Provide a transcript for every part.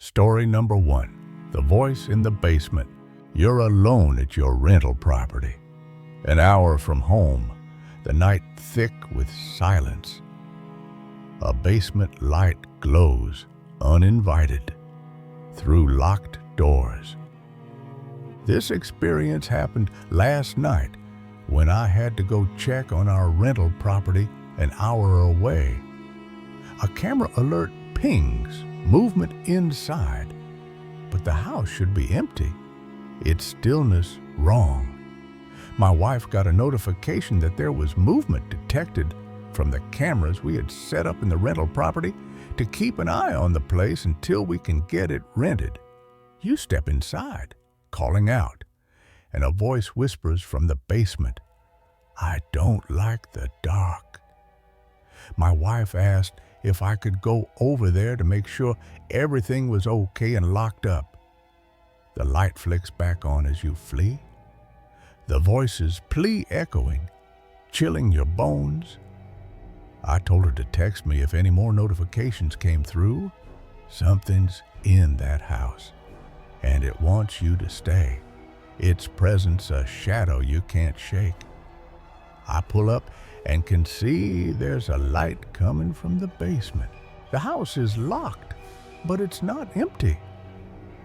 Story number 1. The voice in the basement. You're alone at your rental property. An hour from home, the night thick with silence. A basement light glows, uninvited, through locked doors. This experience happened last night when I had to go check on our rental property an hour away. A camera alert pings movement inside, but the house should be empty. Its stillness wrong. My wife got a notification that there was movement detected from the cameras we had set up in the rental property to keep an eye on the place until we can get it rented. You step inside, calling out, and a voice whispers from the basement, "I don't like the dark." My wife asked if I could go over there to make sure everything was okay and locked up. The light flicks back on as you flee. The voice's plea echoing, chilling your bones. I told her to text me if any more notifications came through. Something's in that house, and it wants you to stay. Its presence a shadow you can't shake. I pull up and can see there's a light coming from the basement. The house is locked, but it's not empty.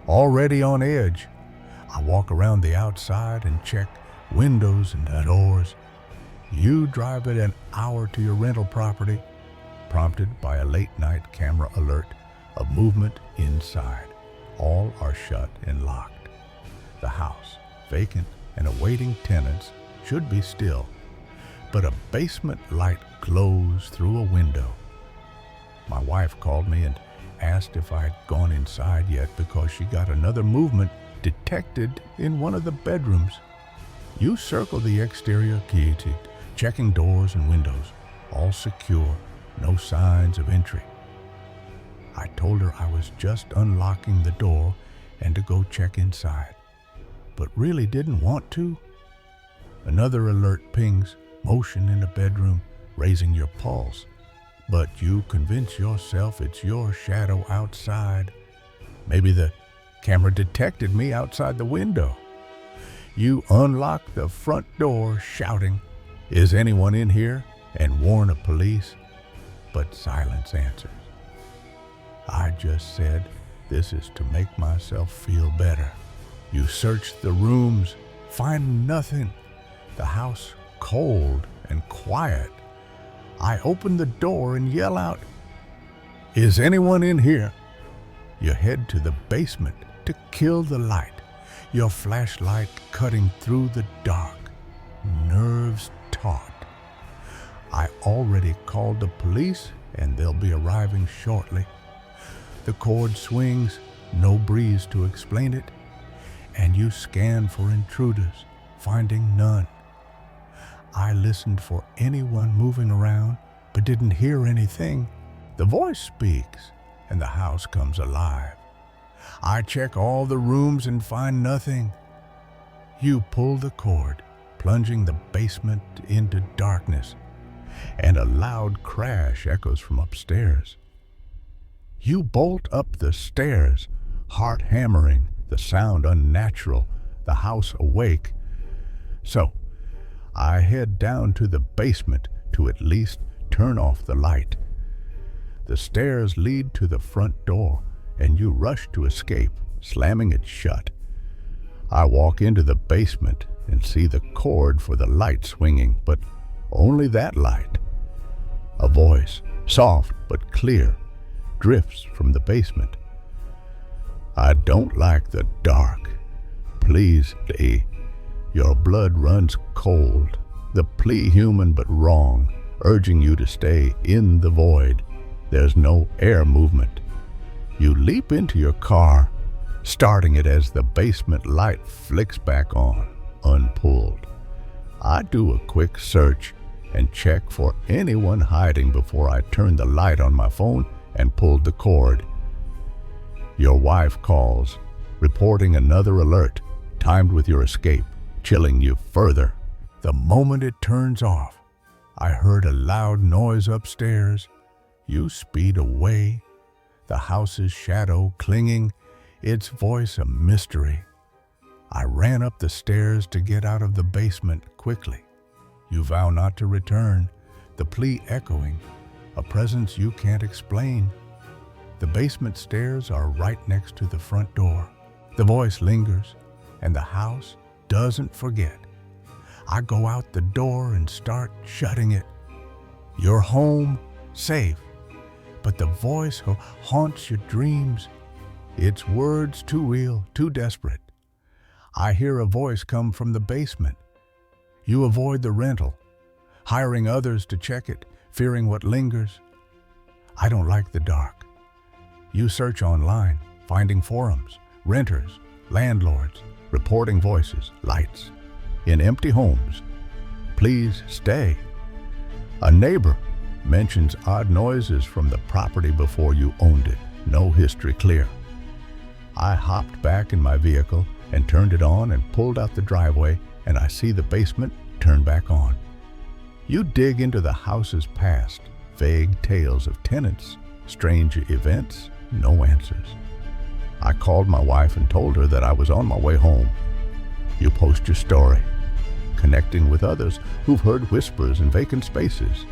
Already on edge, I walk around the outside and check windows and doors. You drive it an hour to your rental property, prompted by a late-night camera alert of movement inside. All are shut and locked. The house, vacant and awaiting tenants, should be still, but a basement light glows through a window. My wife called me and asked if I had gone inside yet because she got another movement detected in one of the bedrooms. You circle the exterior key, checking doors and windows, all secure, no signs of entry. I told her I was just unlocking the door and to go check inside, but really didn't want to. Another alert pings, motion in the bedroom, raising your pulse. But you convince yourself it's your shadow outside. Maybe the camera detected me outside the window. You unlock the front door, shouting, "Is anyone in here?" and warn the police. But silence answers. I just said, "This is to make myself feel better." You search the rooms, find nothing. The house cold and quiet. I open the door and yell out, "Is anyone in here?" You head to the basement to kill the light, your flashlight cutting through the dark. Nerves taut. I already called the police and they'll be arriving shortly. The cord swings, no breeze to explain it, and you scan for intruders, finding none. I listened for anyone moving around, but didn't hear anything. The voice speaks, and the house comes alive. I check all the rooms and find nothing. You pull the cord, plunging the basement into darkness, and a loud crash echoes from upstairs. You bolt up the stairs, heart hammering, the sound unnatural, the house awake. So, I head down to the basement to at least turn off the light. The stairs lead to the front door, and you rush to escape, slamming it shut. I walk into the basement and see the cord for the light swinging, but only that light. A voice, soft but clear, drifts from the basement. "I don't like the dark. Please stay." Your blood runs cold, the plea human but wrong, urging you to stay in the void. There's no air movement. You leap into your car, starting it as the basement light flicks back on, unpulled. I do a quick search and check for anyone hiding before I turn the light on my phone and pulled the cord. Your wife calls, reporting another alert, timed with your escape, chilling you further. The moment it turns off, I heard a loud noise upstairs. You speed away, the house's shadow clinging, its voice a mystery. I ran up the stairs to get out of the basement quickly. You vow not to return, the plea echoing, a presence you can't explain. The basement stairs are right next to the front door. The voice lingers, and the house doesn't forget. I go out the door and start shutting it. You're home, safe, but the voice haunts your dreams. Its words too real, too desperate. I hear a voice come from the basement. You avoid the rental, hiring others to check it, fearing what lingers. I don't like the dark. You search online, finding forums, renters, landlords, reporting voices, lights, in empty homes. Please stay. A neighbor mentions odd noises from the property before you owned it. No history clear. I hopped back in my vehicle and turned it on and pulled out the driveway, and I see the basement turn back on. You dig into the house's past, vague tales of tenants, strange events, no answers. I called my wife and told her that I was on my way home. You post your story, connecting with others who've heard whispers in vacant spaces.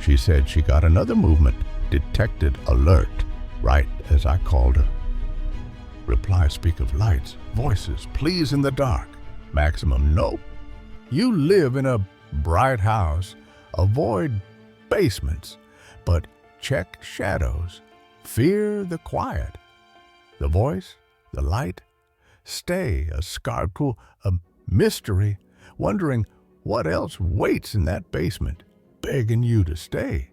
She said she got another movement, detected alert, right as I called her. Replies speak of lights, voices, pleas in the dark. Maximum, nope. You live in a bright house, avoid basements, but check shadows, fear the quiet. The voice, the light, stay, a scar, a mystery, wondering what else waits in that basement, begging you to stay.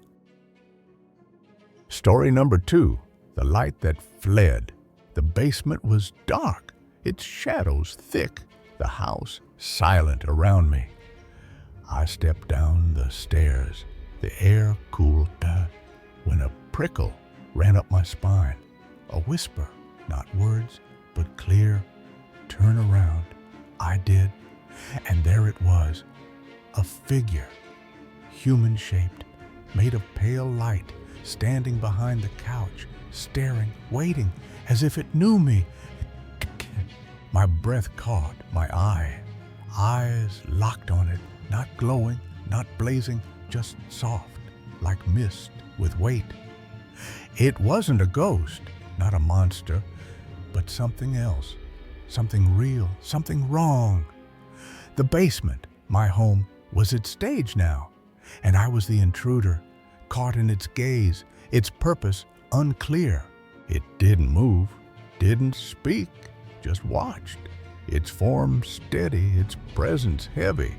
Story number 2, the light that fled. The basement was dark, its shadows thick, the house silent around me. I stepped down the stairs, the air cooled when a prickle ran up my spine. A whisper, not words, but clear, turn around. I did, and there it was, a figure, human-shaped, made of pale light, standing behind the couch, staring, waiting, as if it knew me. My breath caught my eyes locked on it, not glowing, not blazing, just soft, like mist with weight. It wasn't a ghost, not a monster, but something else, something real, something wrong. The basement, my home, was its stage now, and I was the intruder, caught in its gaze, its purpose unclear. It didn't move, didn't speak, just watched, its form steady, its presence heavy.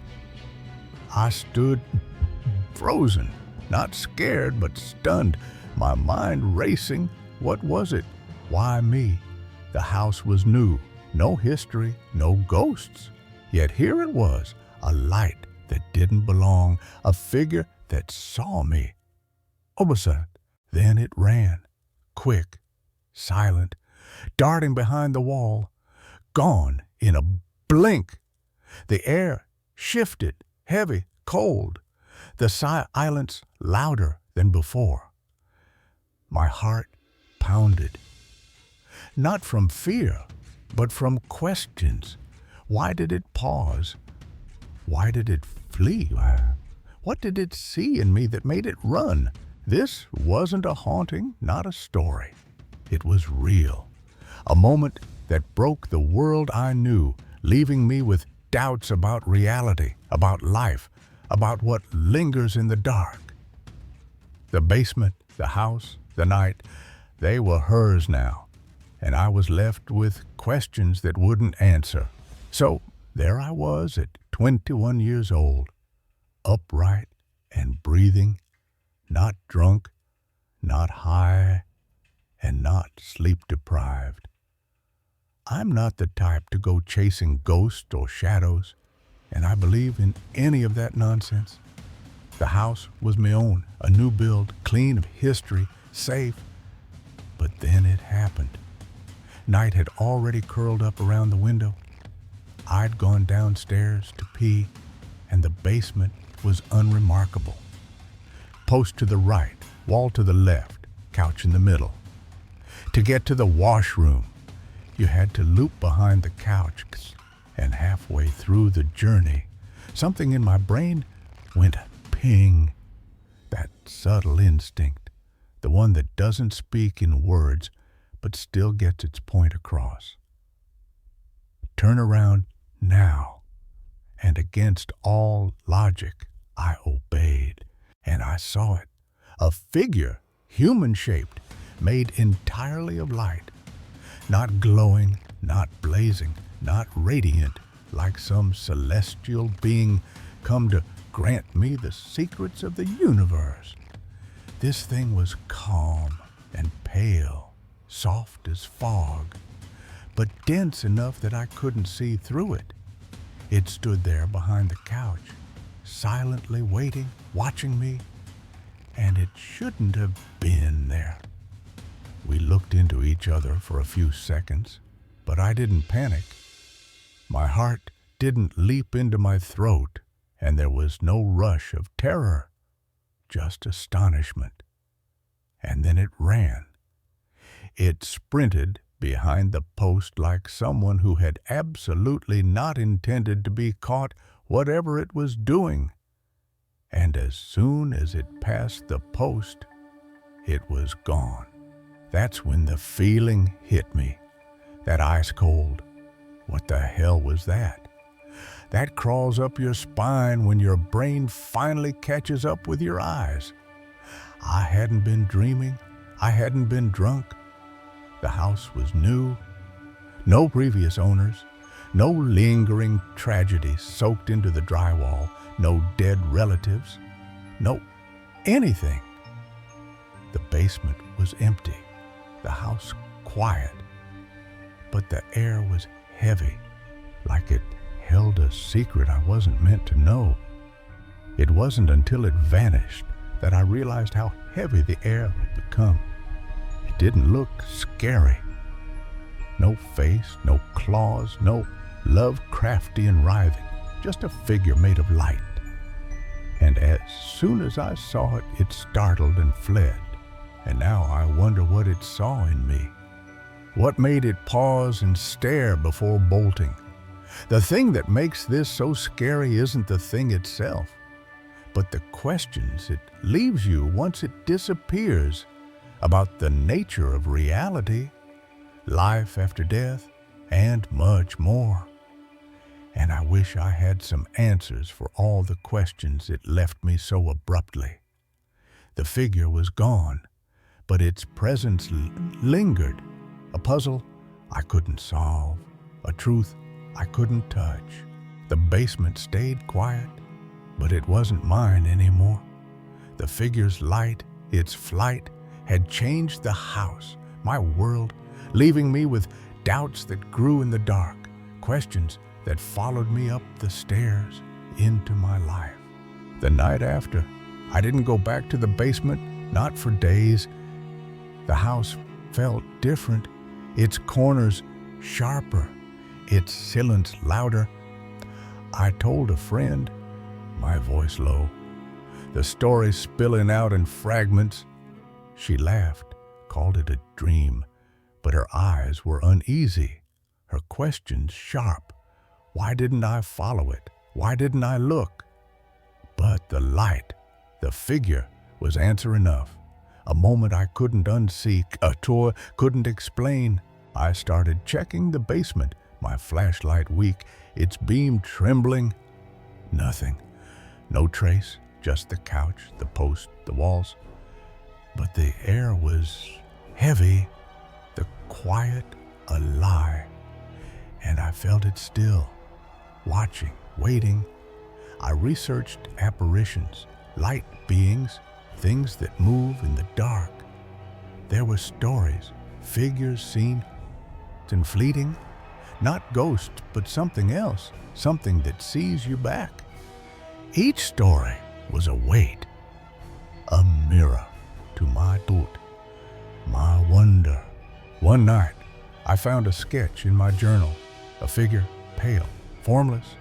I stood frozen, not scared, but stunned, my mind racing. What was it? Why me? The house was new, no history, no ghosts. Yet here it was, a light that didn't belong, a figure that saw me. Opposite, then it ran, quick, silent, darting behind the wall, gone in a blink. The air shifted, heavy, cold, the silence louder than before. My heart pounded, not from fear, but from questions. Why did it pause? Why did it flee? What did it see in me that made it run? This wasn't a haunting, not a story. It was real, a moment that broke the world I knew, leaving me with doubts about reality, about life, about what lingers in the dark. The basement, the house, the night, they were hers now, and I was left with questions that wouldn't answer. So there I was at 21 years old, upright and breathing, not drunk, not high, and not sleep-deprived. I'm not the type to go chasing ghosts or shadows, and I believe in any of that nonsense. The house was my own, a new build, clean of history, safe. But then it happened. Night had already curled up around the window. I'd gone downstairs to pee, and the basement was unremarkable. Post to the right, wall to the left, couch in the middle. To get to the washroom, you had to loop behind the couch, and halfway through the journey, something in my brain went ping. That subtle instinct, the one that doesn't speak in words but still gets its point across. Turn around now, and against all logic, I obeyed, and I saw it. A figure, human-shaped, made entirely of light. Not glowing, not blazing, not radiant, like some celestial being come to grant me the secrets of the universe. This thing was calm and pale, soft as fog, but dense enough that I couldn't see through it. It stood there behind the couch, silently waiting, watching me, and it shouldn't have been there. We looked into each other for a few seconds, but I didn't panic. My heart didn't leap into my throat, and there was no rush of terror, just astonishment. And then it ran. It sprinted behind the post like someone who had absolutely not intended to be caught, whatever it was doing. And as soon as it passed the post, it was gone. That's when the feeling hit me. That ice cold. What the hell was that? That crawls up your spine when your brain finally catches up with your eyes. I hadn't been dreaming. I hadn't been drunk. The house was new. No previous owners. No lingering tragedy soaked into the drywall. No dead relatives. No anything. The basement was empty. The house quiet. But the air was heavy, like it held a secret I wasn't meant to know. It wasn't until it vanished that I realized how heavy the air had become. It didn't look scary. No face, no claws, no Lovecraftian writhing, just a figure made of light. And as soon as I saw it, it startled and fled. And now I wonder what it saw in me. What made it pause and stare before bolting? The thing that makes this so scary isn't the thing itself, but the questions it leaves you once it disappears about the nature of reality, life after death, and much more. And I wish I had some answers for all the questions it left me so abruptly. The figure was gone, but its presence lingered. A puzzle I couldn't solve, a truth I couldn't touch. The basement stayed quiet, but it wasn't mine anymore. The figure's light, its flight, had changed the house, my world, leaving me with doubts that grew in the dark, questions that followed me up the stairs into my life. The night after, I didn't go back to the basement, not for days. The house felt different, its corners sharper, its silence louder. I told a friend, my voice low, the story spilling out in fragments. She laughed, called it a dream, but her eyes were uneasy, her questions sharp. Why didn't I follow it? Why didn't I look? But the light, the figure, was answer enough. A moment I couldn't unsee, a tour couldn't explain. I started checking the basement, my flashlight weak, its beam trembling. Nothing. No trace, just the couch, the post, the walls. But the air was heavy, the quiet a lie. And I felt it still, watching, waiting. I researched apparitions, light beings, things that move in the dark. There were stories, figures seen and fleeting, not ghosts, but something else, something that sees you back. Each story was a weight, a mirror to my doubt, my wonder. One night, I found a sketch in my journal, a figure, pale, formless,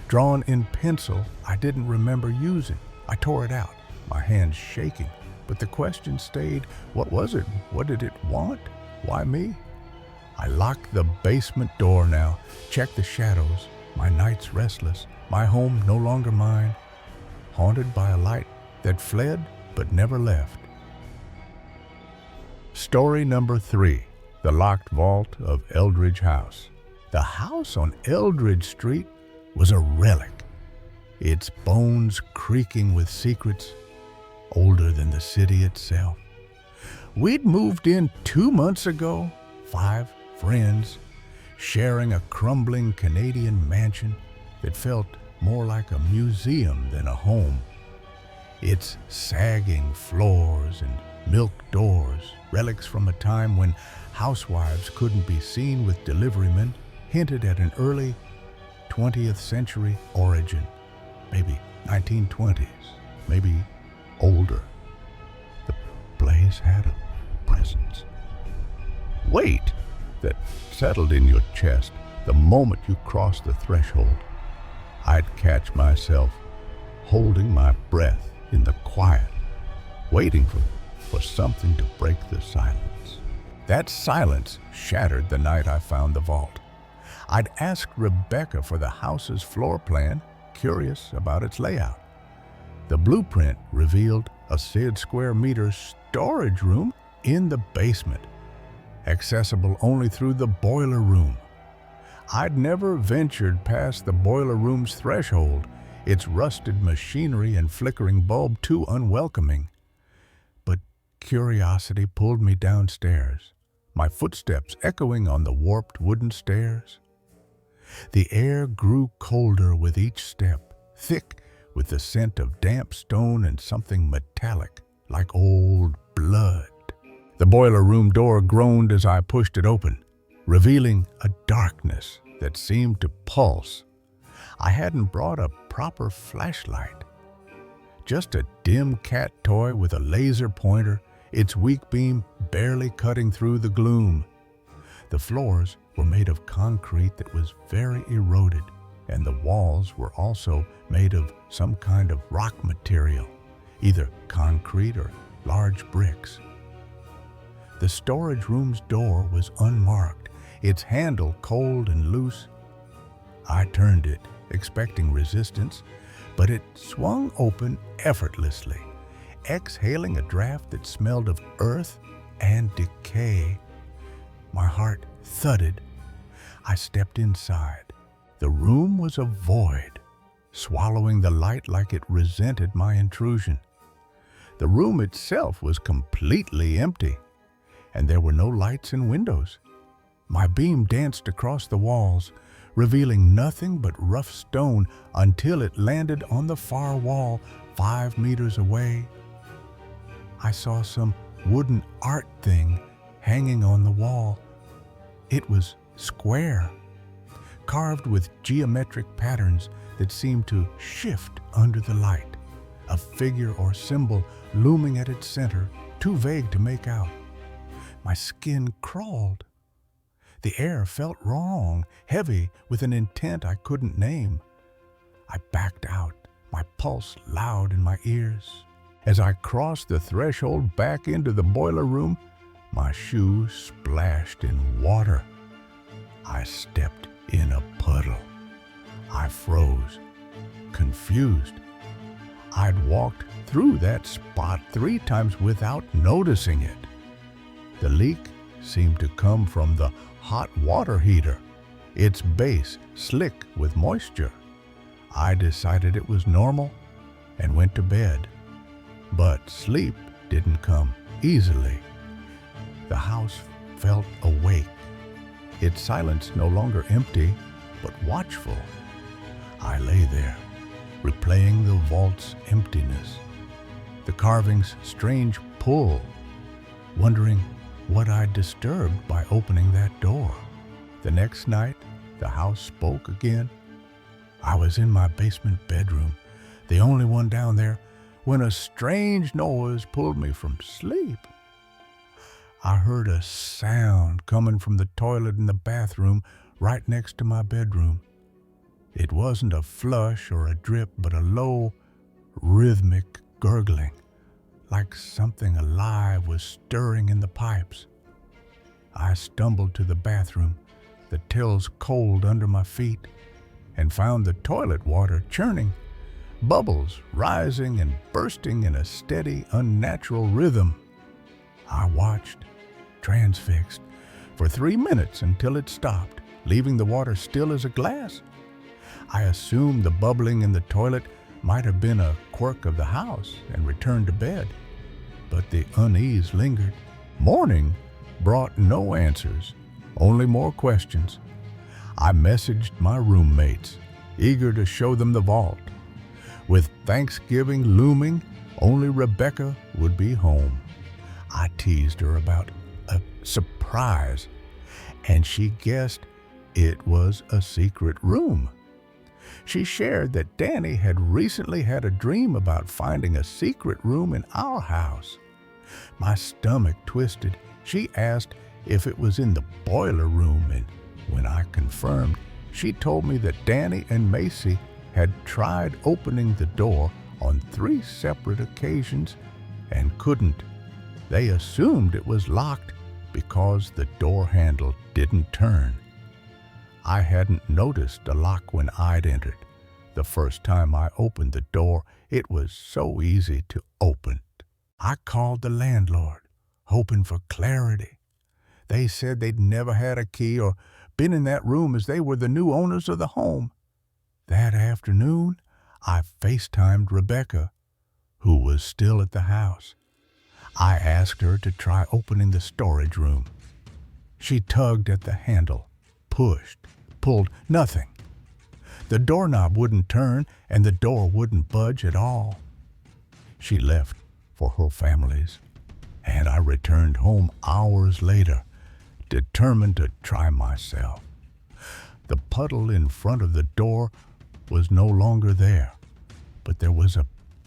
drawn in pencil I didn't remember using. I tore it out, my hands shaking, but the question stayed, what was it? What did it want? Why me? I lock the basement door now, check the shadows, my nights restless, my home no longer mine, haunted by a light that fled but never left. Story number 3, The Locked Vault of Eldridge House. The house on Eldridge Street was a relic, its bones creaking with secrets older than the city itself. We'd moved in 2 months ago, 5 friends, sharing a crumbling Canadian mansion that felt more like a museum than a home. Its sagging floors and milk doors, relics from a time when housewives couldn't be seen with deliverymen, hinted at an early 20th century origin, maybe 1920s, maybe older. The place had a presence. Weight that settled in your chest the moment you crossed the threshold. I'd catch myself holding my breath in the quiet, waiting for something to break the silence. That silence shattered the night I found the vault. I'd asked Rebecca for the house's floor plan, curious about its layout. The blueprint revealed a square meter storage room in the basement, accessible only through the boiler room. I'd never ventured past the boiler room's threshold, its rusted machinery and flickering bulb too unwelcoming. But curiosity pulled me downstairs, my footsteps echoing on the warped wooden stairs. The air grew colder with each step, thick with the scent of damp stone and something metallic, like old blood. The boiler room door groaned as I pushed it open, revealing a darkness that seemed to pulse. I hadn't brought a proper flashlight. Just a dim cat toy with a laser pointer, its weak beam barely cutting through the gloom. The floors were made of concrete that was very eroded, and the walls were also made of some kind of rock material, either concrete or large bricks. The storage room's door was unmarked, its handle cold and loose. I turned it, expecting resistance, but it swung open effortlessly, exhaling a draft that smelled of earth and decay. My heart thudded. I stepped inside. The room was a void, swallowing the light like it resented my intrusion. The room itself was completely empty, and there were no lights and windows. My beam danced across the walls, revealing nothing but rough stone until it landed on the far wall 5 meters away. I saw some wooden art thing hanging on the wall. It was square, carved with geometric patterns that seemed to shift under the light, a figure or symbol looming at its center, too vague to make out. My skin crawled. The air felt wrong, heavy with an intent I couldn't name. I backed out, my pulse loud in my ears. As I crossed the threshold back into the boiler room, my shoes splashed in water. I stepped in a puddle. I froze, confused. I'd walked through that spot 3 times without noticing it. The leak seemed to come from the hot water heater, its base slick with moisture. I decided it was normal and went to bed. But sleep didn't come easily. The house felt awake, its silence no longer empty, but watchful. I lay there, replaying the vault's emptiness, the carving's strange pull, wondering what I'd disturbed by opening that door. The next night, the house spoke again. I was in my basement bedroom, the only one down there, when a strange noise pulled me from sleep. I heard a sound coming from the toilet in the bathroom right next to my bedroom. It wasn't a flush or a drip, but a low, rhythmic gurgling, like something alive was stirring in the pipes. I stumbled to the bathroom, the tills cold under my feet, and found the toilet water churning, bubbles rising and bursting in a steady, unnatural rhythm. I watched, transfixed, for 3 minutes until it stopped, leaving the water still as a glass. I assumed the bubbling in the toilet might have been a quirk of the house and returned to bed, but the unease lingered. Morning brought no answers, only more questions. I messaged my roommates, eager to show them the vault. With Thanksgiving looming, only Rebecca would be home. I teased her about a surprise, and she guessed it was a secret room. She shared that Danny had recently had a dream about finding a secret room in our house. My stomach twisted. She asked if it was in the boiler room, and when I confirmed, she told me that Danny and Macy had tried opening the door on 3 separate occasions and couldn't. They assumed it was locked because the door handle didn't turn. I hadn't noticed a lock when I'd entered. The first time I opened the door, it was so easy to open. I called the landlord, hoping for clarity. They said they'd never had a key or been in that room as they were the new owners of the home. That afternoon, I FaceTimed Rebecca, who was still at the house. I asked her to try opening the storage room. She tugged at the handle, pushed, pulled, nothing. The doorknob wouldn't turn and the door wouldn't budge at all. She left for her family's, and I returned home hours later, determined to try myself. The puddle in front of the door was no longer there, but there was a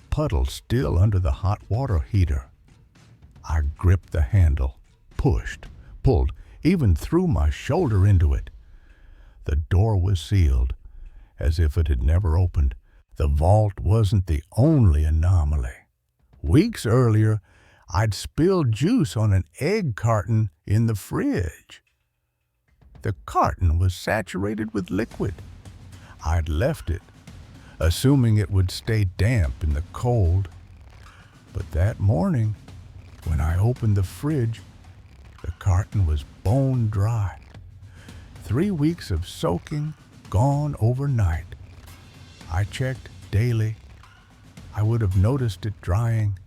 puddle still under the hot water heater. I gripped the handle, pushed, pulled, even threw my shoulder into it. The door was sealed, as if it had never opened. The vault wasn't the only anomaly. Weeks earlier, I'd spilled juice on an egg carton in the fridge. The carton was saturated with liquid. I'd left it, assuming it would stay damp in the cold. But that morning, when I opened the fridge, the carton was bone dry. 3 weeks of soaking gone overnight. I checked daily. I would have noticed it drying.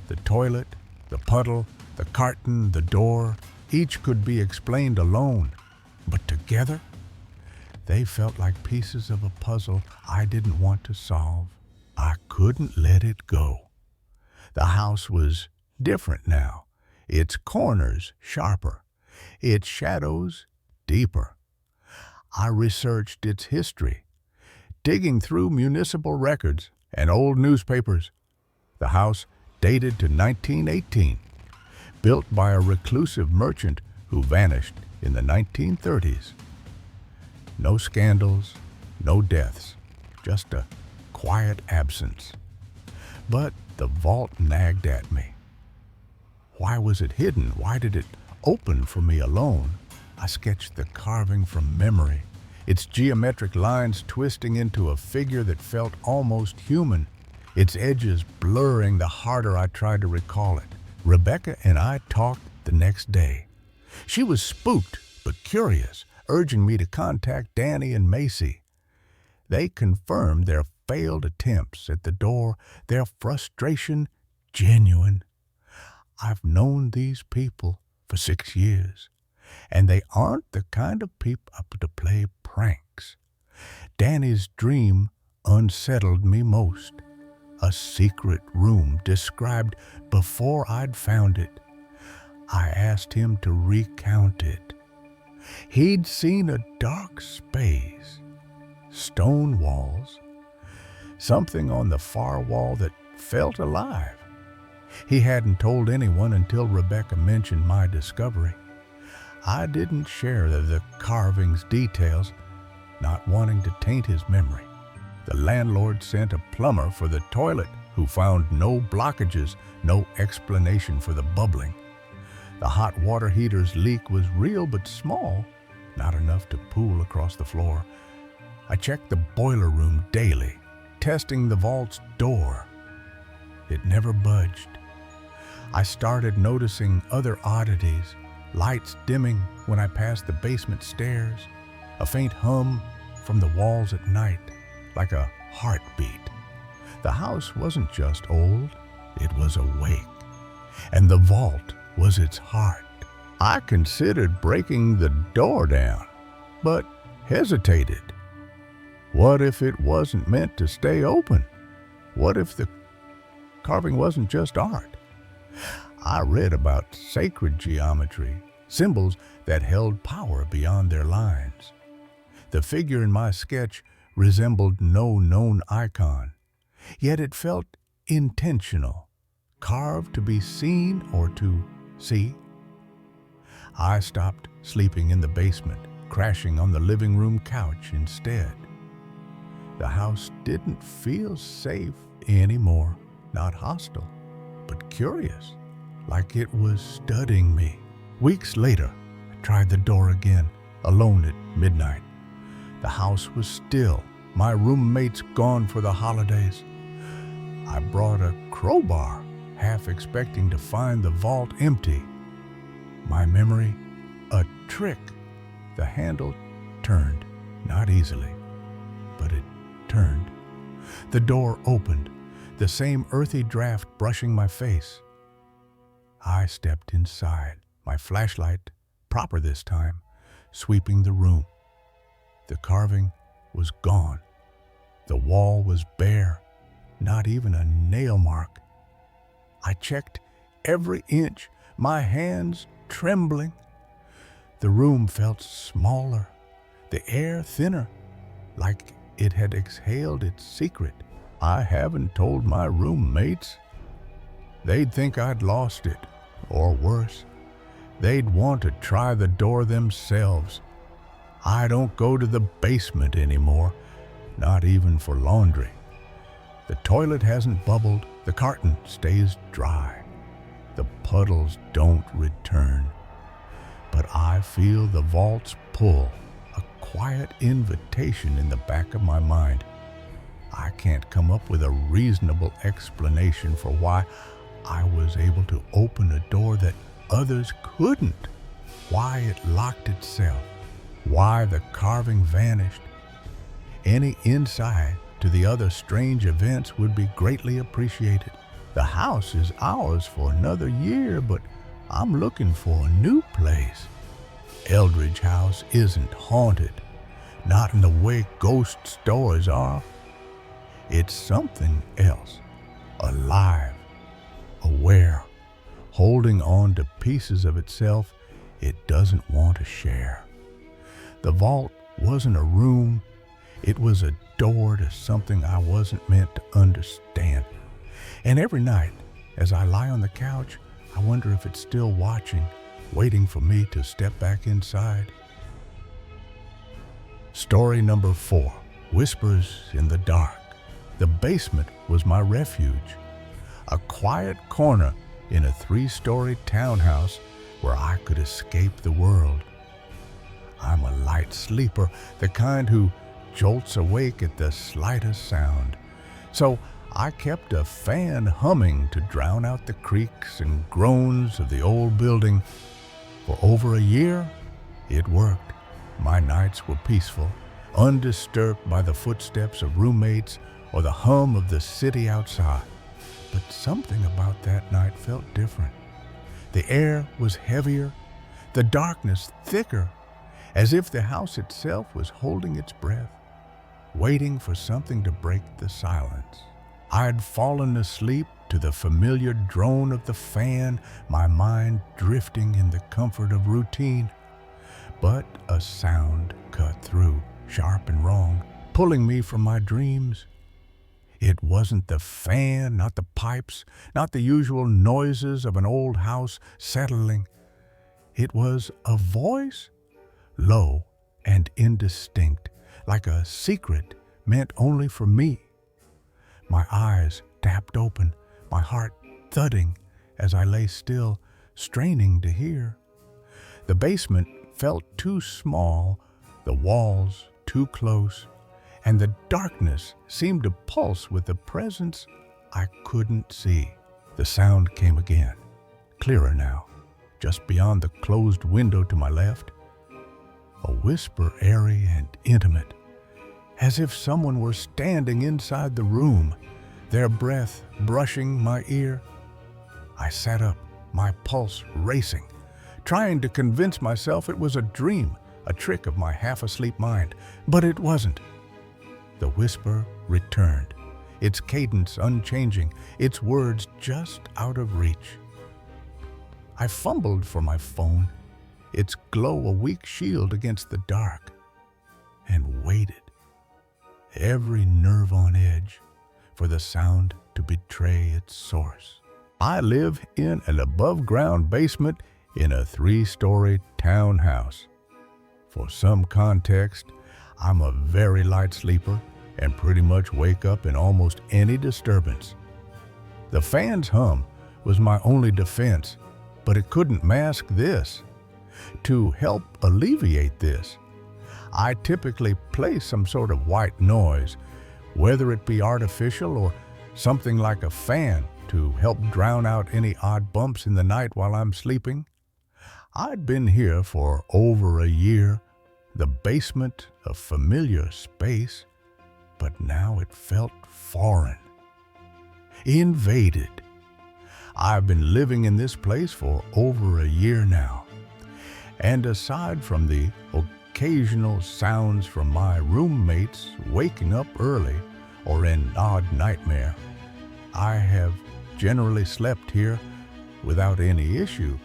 The toilet, the puddle, the carton, the door, each could be explained alone. But together, they felt like pieces of a puzzle I didn't want to solve. I couldn't let it go. The house was different now. Its corners sharper, its shadows deeper. I researched its history, digging through municipal records and old newspapers. The house dated to 1918, built by a reclusive merchant who vanished in the 1930s. No scandals, no deaths, just a quiet absence. But the vault nagged at me. Why was it hidden? Why did it open for me alone? I sketched the carving from memory, its geometric lines twisting into a figure that felt almost human, its edges blurring the harder I tried to recall it. Rebecca and I talked the next day. She was spooked but curious, urging me to contact Danny and Macy. They confirmed their failed attempts at the door, their frustration genuine. I've known these people for 6 years, and they aren't the kind of people up to play pranks. Danny's dream unsettled me most. A secret room described before I'd found it. I asked him to recount it. He'd seen a dark space, stone walls, something on the far wall that felt alive. He hadn't told anyone until Rebecca mentioned my discovery. I didn't share the carving's details, not wanting to taint his memory. The landlord sent a plumber for the toilet who found no blockages, no explanation for the bubbling. The hot water heater's leak was real but small, not enough to pool across the floor. I checked the boiler room daily, testing the vault's door. It never budged. I started noticing other oddities, lights dimming when I passed the basement stairs, a faint hum from the walls at night, like a heartbeat. The house wasn't just old, it was awake, and the vault was its heart. I considered breaking the door down, but hesitated. What if it wasn't meant to stay open? What if the carving wasn't just art? I read about sacred geometry, symbols that held power beyond their lines. The figure in my sketch resembled no known icon, yet it felt intentional, carved to be seen or to see. I stopped sleeping in the basement, crashing on the living room couch instead. The house didn't feel safe anymore, not hostile, but curious, like it was studying me. Weeks later, I tried the door again, alone at midnight. The house was still, my roommates gone for the holidays. I brought a crowbar, half expecting to find the vault empty. My memory, a trick. The handle turned, not easily, but it turned. The door opened, the same earthy draft brushing my face. I stepped inside, my flashlight, proper this time, sweeping the room. The carving was gone. The wall was bare, not even a nail mark. I checked every inch, my hands trembling. The room felt smaller, the air thinner, like it had exhaled its secret. I haven't told my roommates. They'd think I'd lost it, or worse, they'd want to try the door themselves. I don't go to the basement anymore, not even for laundry. The toilet hasn't bubbled, the carton stays dry. The puddles don't return. But I feel the vault's pull, a quiet invitation in the back of my mind. I can't come up with a reasonable explanation for why I was able to open a door that others couldn't, why it locked itself, why the carving vanished. Any insight to the other strange events would be greatly appreciated. The house is ours for another year, but I'm looking for a new place. Eldridge House isn't haunted, not in the way ghost stories are. It's something else, alive, aware, holding on to pieces of itself it doesn't want to share. The vault wasn't a room, it was a door to something I wasn't meant to understand. And every night, as I lie on the couch, I wonder if it's still watching, waiting for me to step back inside. Story number 4, Whispers in the Dark. The basement was my refuge, a quiet corner in a 3-story townhouse where I could escape the world. I'm a light sleeper, the kind who jolts awake at the slightest sound. So I kept a fan humming to drown out the creaks and groans of the old building. For over a year, it worked. My nights were peaceful, undisturbed by the footsteps of roommates or the hum of the city outside. But something about that night felt different. The air was heavier, the darkness thicker, as if the house itself was holding its breath, waiting for something to break the silence. I had fallen asleep to the familiar drone of the fan, my mind drifting in the comfort of routine. But a sound cut through, sharp and wrong, pulling me from my dreams. It wasn't the fan, not the pipes, not the usual noises of an old house settling. It was a voice, low and indistinct, like a secret meant only for me. My eyes tapped open, my heart thudding as I lay still, straining to hear. The basement felt too small, the walls too close, and the darkness seemed to pulse with a presence I couldn't see. The sound came again, clearer now, just beyond the closed window to my left. A whisper airy and intimate, as if someone were standing inside the room, their breath brushing my ear. I sat up, my pulse racing, trying to convince myself it was a dream, a trick of my half-asleep mind, but it wasn't. The whisper returned, its cadence unchanging, its words just out of reach. I fumbled for my phone, its glow a weak shield against the dark, and waited, every nerve on edge, for the sound to betray its source. I live in an above-ground basement in a 3-story townhouse. For some context, I'm a very light sleeper and pretty much wake up in almost any disturbance. The fan's hum was my only defense, but it couldn't mask this. To help alleviate this, I typically play some sort of white noise, whether it be artificial or something like a fan to help drown out any odd bumps in the night while I'm sleeping. I'd been here for over a year, the basement a familiar space, but now it felt foreign, invaded. I've been living in this place for over a year now, and aside from the occasional sounds from my roommates waking up early or an odd nightmare, I have generally slept here without any issue.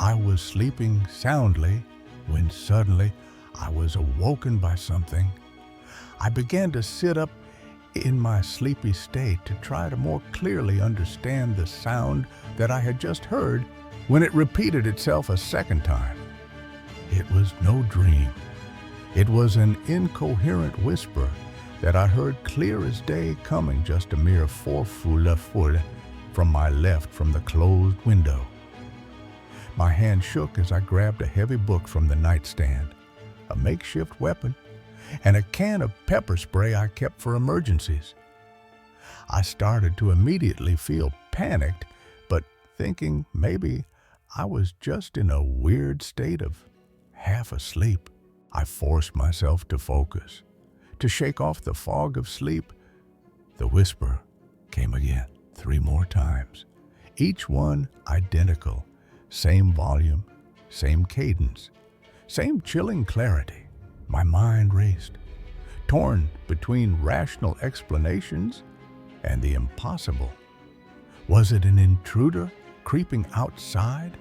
I was sleeping soundly when suddenly I was awoken by something. I began to sit up in my sleepy state to try to more clearly understand the sound that I had just heard when it repeated itself a second time. It was no dream. It was an incoherent whisper that I heard clear as day coming just a mere 4 foot from my left from the closed window. My hand shook as I grabbed a heavy book from the nightstand, a makeshift weapon, and a can of pepper spray I kept for emergencies. I started to immediately feel panicked, but thinking maybe I was just in a weird state of half asleep, I forced myself to focus, to shake off the fog of sleep. The whisper came again, 3 more times, each one identical, same volume, same cadence, same chilling clarity. My mind raced, torn between rational explanations and the impossible. Was it an intruder creeping outside?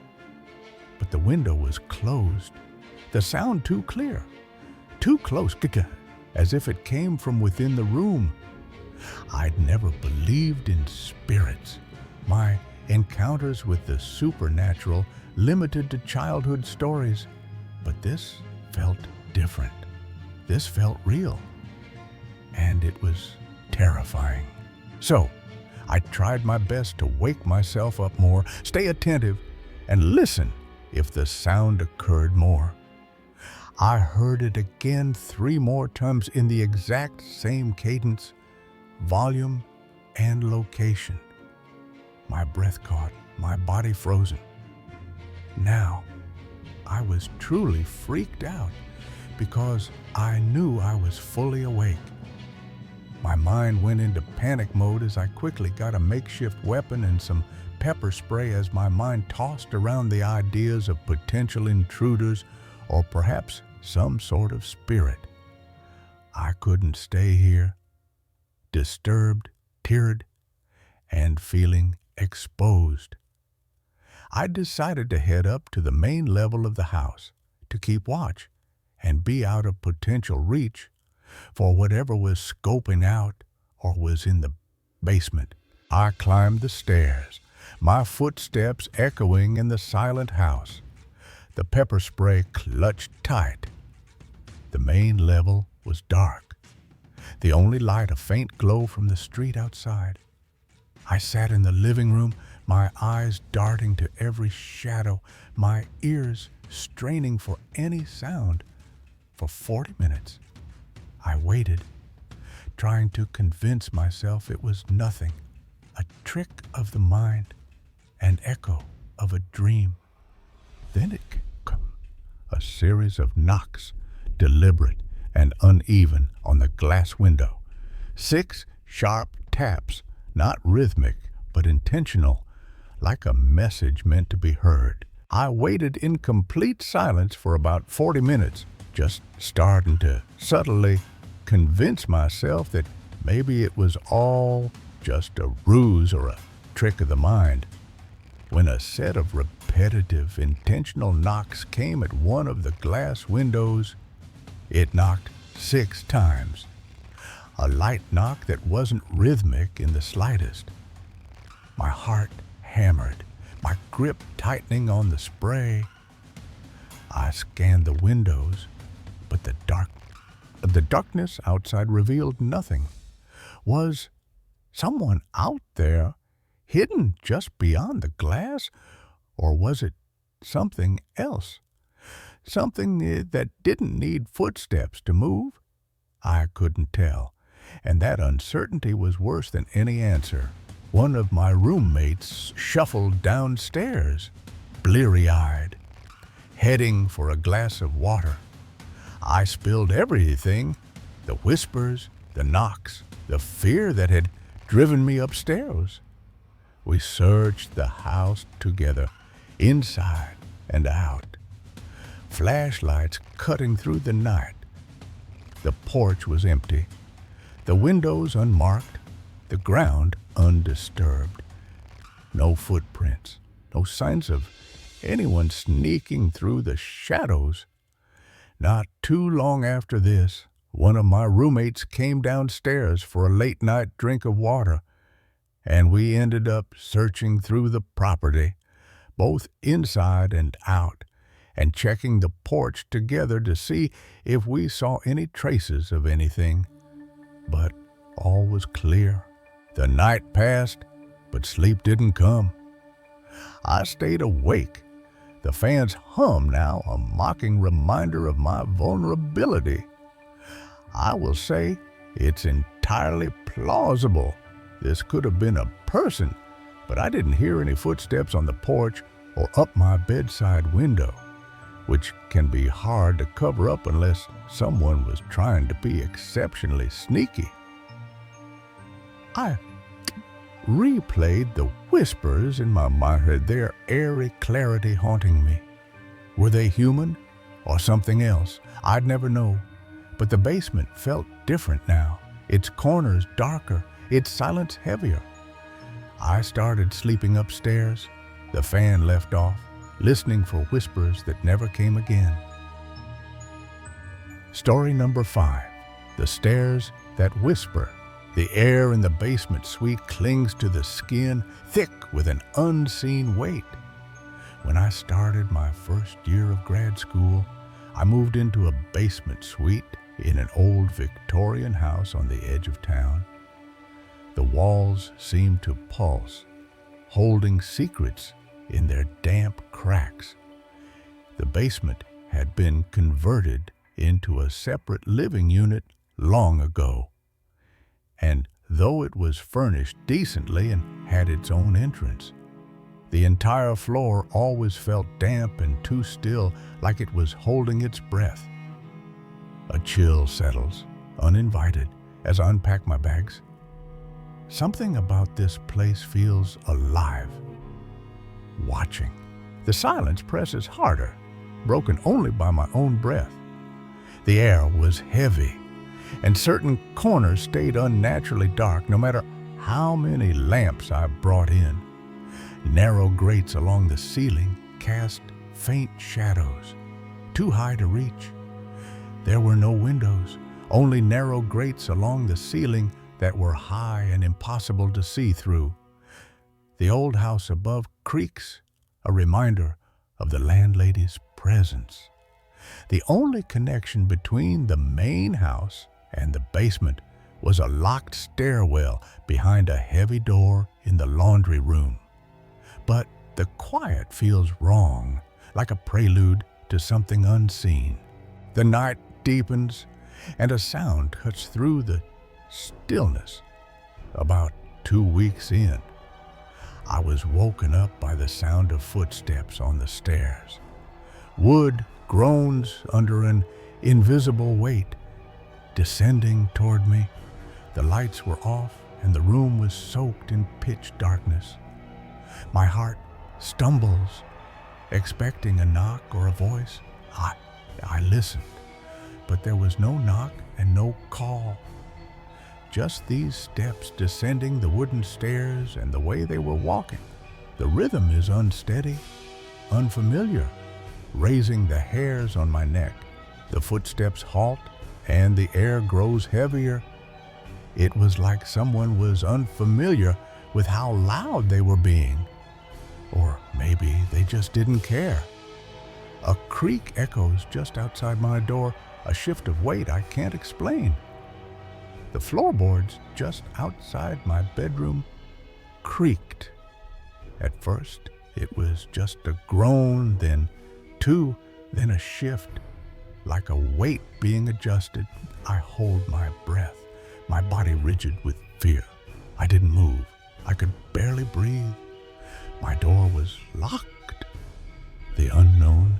But the window was closed, the sound too clear, too close, as if it came from within the room. I'd never believed in spirits. My encounters with the supernatural limited to childhood stories, but this felt different. This felt real, and it was terrifying. So, I tried my best to wake myself up more, stay attentive, and listen if the sound occurred more. I heard it again 3 more times in the exact same cadence, volume, and location. My breath caught, my body frozen. Now, I was truly freaked out because I knew I was fully awake. My mind went into panic mode as I quickly got a makeshift weapon and some pepper spray as my mind tossed around the ideas of potential intruders or perhaps some sort of spirit. I couldn't stay here, disturbed, teared, and feeling exposed. I decided to head up to the main level of the house to keep watch and be out of potential reach for whatever was scoping out or was in the basement. I climbed the stairs, my footsteps echoing in the silent house. The pepper spray clutched tight. The main level was dark, the only light a faint glow from the street outside. I sat in the living room, my eyes darting to every shadow, my ears straining for any sound. For 40 minutes, I waited, trying to convince myself it was nothing, a trick of the mind, an echo of a dream. Then it came, a series of knocks, deliberate and uneven, on the glass window. 6 sharp taps, not rhythmic, but intentional, like a message meant to be heard. I waited in complete silence for about 40 minutes, just starting to subtly convince myself that maybe it was all just a ruse or a trick of the mind, when a set of repetitive, intentional knocks came at one of the glass windows. It knocked 6 times. A light knock that wasn't rhythmic in the slightest. My heart hammered, my grip tightening on the spray. I scanned the windows, but the darkness outside revealed nothing. Was someone out there, hidden just beyond the glass? Or was it something else? Something that didn't need footsteps to move? I couldn't tell, and that uncertainty was worse than any answer. One of my roommates shuffled downstairs, bleary-eyed, heading for a glass of water. I spilled everything, the whispers, the knocks, the fear that had driven me upstairs. We searched the house together, inside and out, flashlights cutting through the night. The porch was empty, the windows unmarked, the ground undisturbed. No footprints, no signs of anyone sneaking through the shadows. Not too long after this, one of my roommates came downstairs for a late-night drink of water, and we ended up searching through the property, both inside and out, and checking the porch together to see if we saw any traces of anything. But all was clear. The night passed, but sleep didn't come. I stayed awake, the fan's hum now a mocking reminder of my vulnerability. I will say it's entirely plausible this could have been a person, but I didn't hear any footsteps on the porch or up my bedside window, which can be hard to cover up unless someone was trying to be exceptionally sneaky. I replayed the whispers in my mind, their airy clarity haunting me. Were they human or something else? I'd never know. But the basement felt different now, its corners darker, its silence heavier. I started sleeping upstairs, the fan left off, listening for whispers that never came again. Story number 5, The Stairs That Whisper. The air in the basement suite clings to the skin, thick with an unseen weight. When I started my first year of grad school, I moved into a basement suite in an old Victorian house on the edge of town. The walls seemed to pulse, holding secrets in their damp cracks. The basement had been converted into a separate living unit long ago, and though it was furnished decently and had its own entrance, the entire floor always felt damp and too still, like it was holding its breath. A chill settles, uninvited, as I unpack my bags. Something about this place feels alive, watching. The silence presses harder, broken only by my own breath. The air was heavy, and certain corners stayed unnaturally dark no matter how many lamps I brought in. Narrow grates along the ceiling cast faint shadows, too high to reach. There were no windows, only narrow grates along the ceiling that were high and impossible to see through. The old house above creaks, a reminder of the landlady's presence. The only connection between the main house and the basement was a locked stairwell behind a heavy door in the laundry room. but the quiet feels wrong, like a prelude to something unseen. The night deepens, and a sound cuts through the stillness. About 2 weeks in, I was woken up by the sound of footsteps on the stairs. Wood groans under an invisible weight, descending toward me. The lights were off, and the room was soaked in pitch darkness. My heart stumbles, expecting a knock or a voice. I listened, but there was no knock and no call. Just these steps descending the wooden stairs and the way they were walking. The rhythm is unsteady, unfamiliar, raising the hairs on my neck. The footsteps halt, and the air grows heavier. It was like someone was unfamiliar with how loud they were being. Or maybe they just didn't care. A creak echoes just outside my door, a shift of weight I can't explain. The floorboards just outside my bedroom creaked. At first, it was just a groan, then two, then a shift. Like a weight being adjusted, I hold my breath, my body rigid with fear. I didn't move. I could barely breathe. My door was locked. The unknown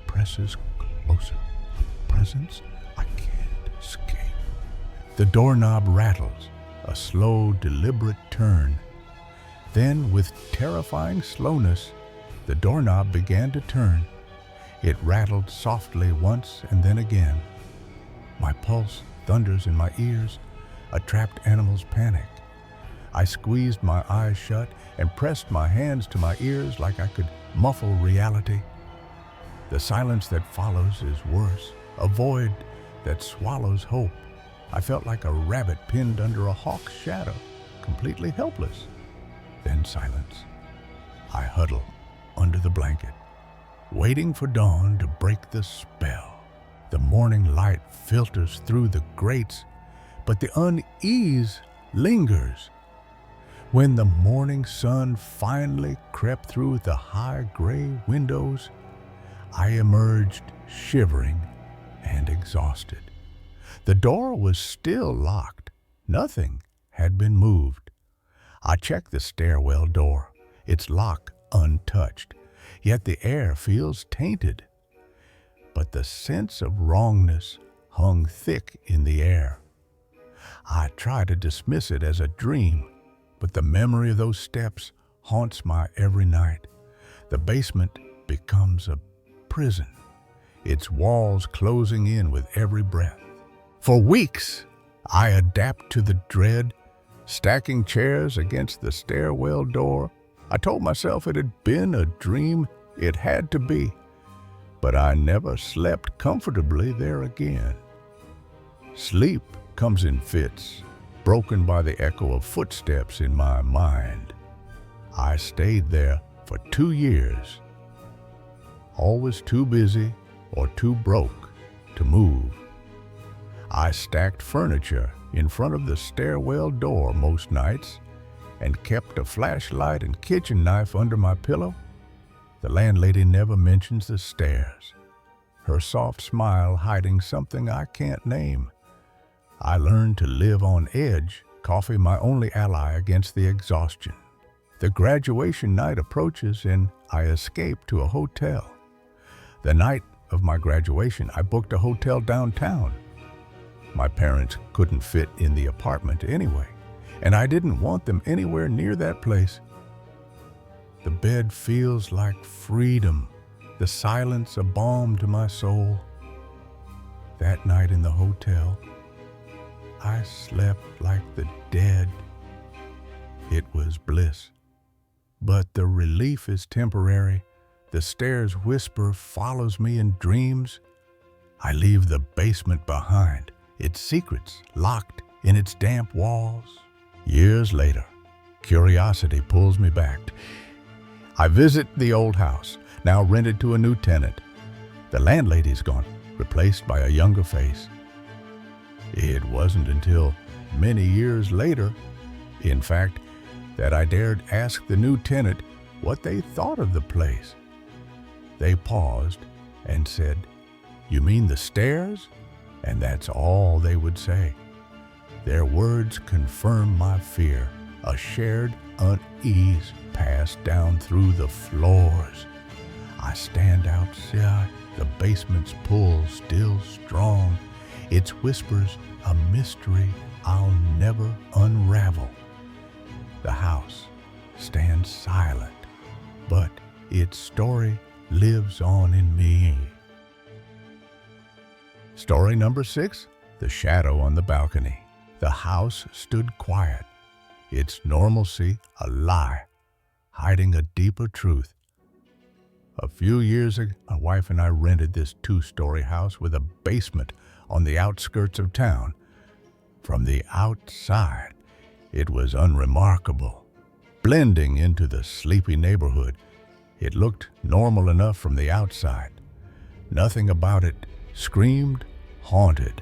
presses closer. A presence I can't escape. The doorknob rattles, a slow, deliberate turn. Then, with terrifying slowness, the doorknob began to turn. It rattled softly once and then again. My pulse thunders in my ears, a trapped animal's panic. I squeezed my eyes shut and pressed my hands to my ears like I could muffle reality. The silence that follows is worse, a void that swallows hope. I felt like a rabbit pinned under a hawk's shadow, completely helpless. Then silence. I huddle under the blanket, waiting for dawn to break the spell. The morning light filters through the grates, but the unease lingers. When the morning sun finally crept through the high gray windows, I emerged shivering and exhausted. The door was still locked. Nothing had been moved. I checked the stairwell door, its lock untouched, yet the air feels tainted. But the sense of wrongness hung thick in the air. I try to dismiss it as a dream, but the memory of those steps haunts my every night. The basement becomes a prison, its walls closing in with every breath. For weeks, I adapt to the dread, stacking chairs against the stairwell door. I told myself it had been a dream, it had to be, but I never slept comfortably there again. Sleep comes in fits, broken by the echo of footsteps in my mind. I stayed there for 2 years, always too busy or too broke to move. I stacked furniture in front of the stairwell door most nights and kept a flashlight and kitchen knife under my pillow. The landlady never mentions the stairs, her soft smile hiding something I can't name. I learned to live on edge, coffee my only ally against the exhaustion. The graduation night approaches and I escape to a hotel. The night of my graduation, I booked a hotel downtown. My parents couldn't fit in the apartment anyway, and I didn't want them anywhere near that place. The bed feels like freedom, the silence a balm to my soul. That night in the hotel, I slept like the dead. It was bliss. But the relief is temporary. The stairs whisper follows me in dreams. I leave the basement behind, its secrets locked in its damp walls. Years later, curiosity pulls me back. I visit the old house, now rented to a new tenant. The landlady's gone, replaced by a younger face. It wasn't until many years later, in fact, that I dared ask the new tenant what they thought of the place. They paused and said, "You mean the stairs?" And that's all they would say. Their words confirmed my fear. A shared unease passed down through the floors. I stand outside, the basement's pull still strong. Its whispers a mystery I'll never unravel. The house stands silent, but its story lives on in me. Story number 6, The Shadow on the Balcony. The house stood quiet, its normalcy a lie, hiding a deeper truth. A few years ago, my wife and I rented this 2-story house with a basement on the outskirts of town. From the outside, it was unremarkable. Blending into the sleepy neighborhood, it looked normal enough from the outside. Nothing about it screamed haunted,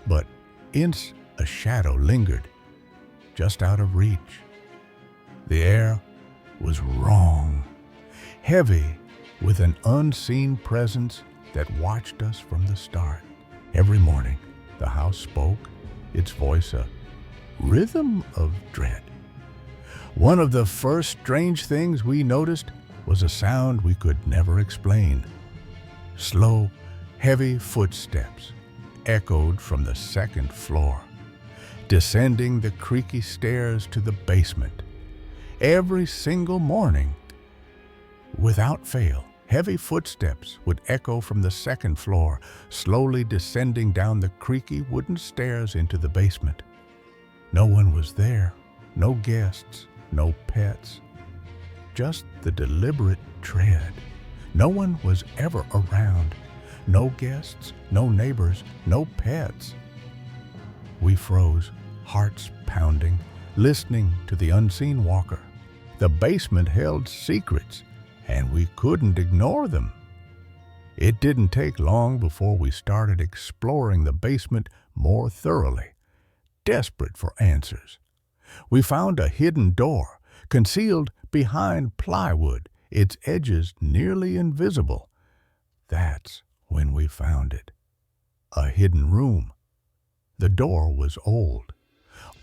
but a shadow lingered, just out of reach. The air was wrong, heavy with an unseen presence that watched us from the start. Every morning, the house spoke, its voice a rhythm of dread. One of the first strange things we noticed was a sound we could never explain. Slow, heavy footsteps echoed from the 2nd floor, descending the creaky stairs to the basement. Every single morning, without fail, heavy footsteps would echo from the 2nd floor, slowly descending down the creaky wooden stairs into the basement. No one was there, no guests, no pets, just the deliberate tread. No one was ever around. No guests, no neighbors, no pets. We froze, hearts pounding, listening to the unseen walker. The basement held secrets, and we couldn't ignore them. It didn't take long before we started exploring the basement more thoroughly, desperate for answers. We found a hidden door, concealed behind plywood, its edges nearly invisible. That's when we found it. A hidden room. The door was old,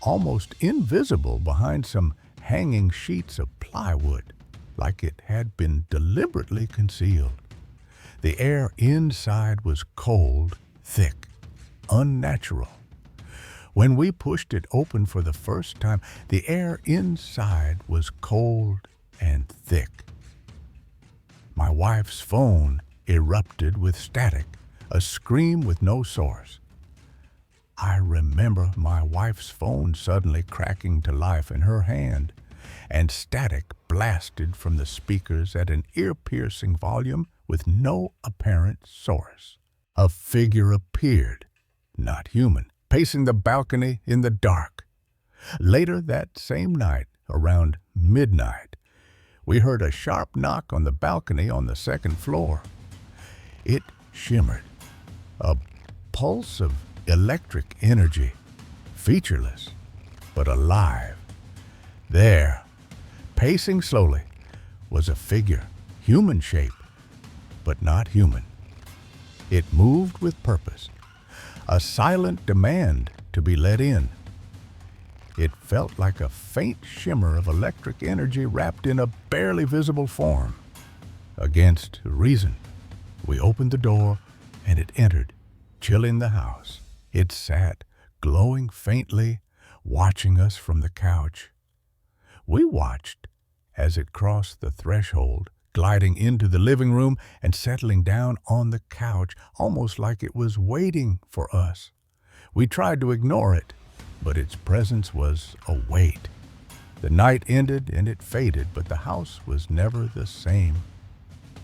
almost invisible behind some hanging sheets of plywood, like it had been deliberately concealed. The air inside was cold, thick, unnatural. When we pushed it open for the first time, the air inside was cold and thick. My wife's phone erupted with static, a scream with no source. I remember my wife's phone suddenly cracking to life in her hand, and static blasted from the speakers at an ear-piercing volume with no apparent source. A figure appeared, not human, pacing the balcony in the dark. Later that same night, around midnight, we heard a sharp knock on the balcony on the 2nd floor. It shimmered, a pulse of electric energy, featureless but alive. There, pacing slowly, was a figure, human shape, but not human. It moved with purpose, a silent demand to be let in. It felt like a faint shimmer of electric energy wrapped in a barely visible form. Against reason, we opened the door and it entered, chilling the house. It sat, glowing faintly, watching us from the couch. We watched as it crossed the threshold, gliding into the living room and settling down on the couch, almost like it was waiting for us. We tried to ignore it, but its presence was a weight. The night ended and it faded, but the house was never the same.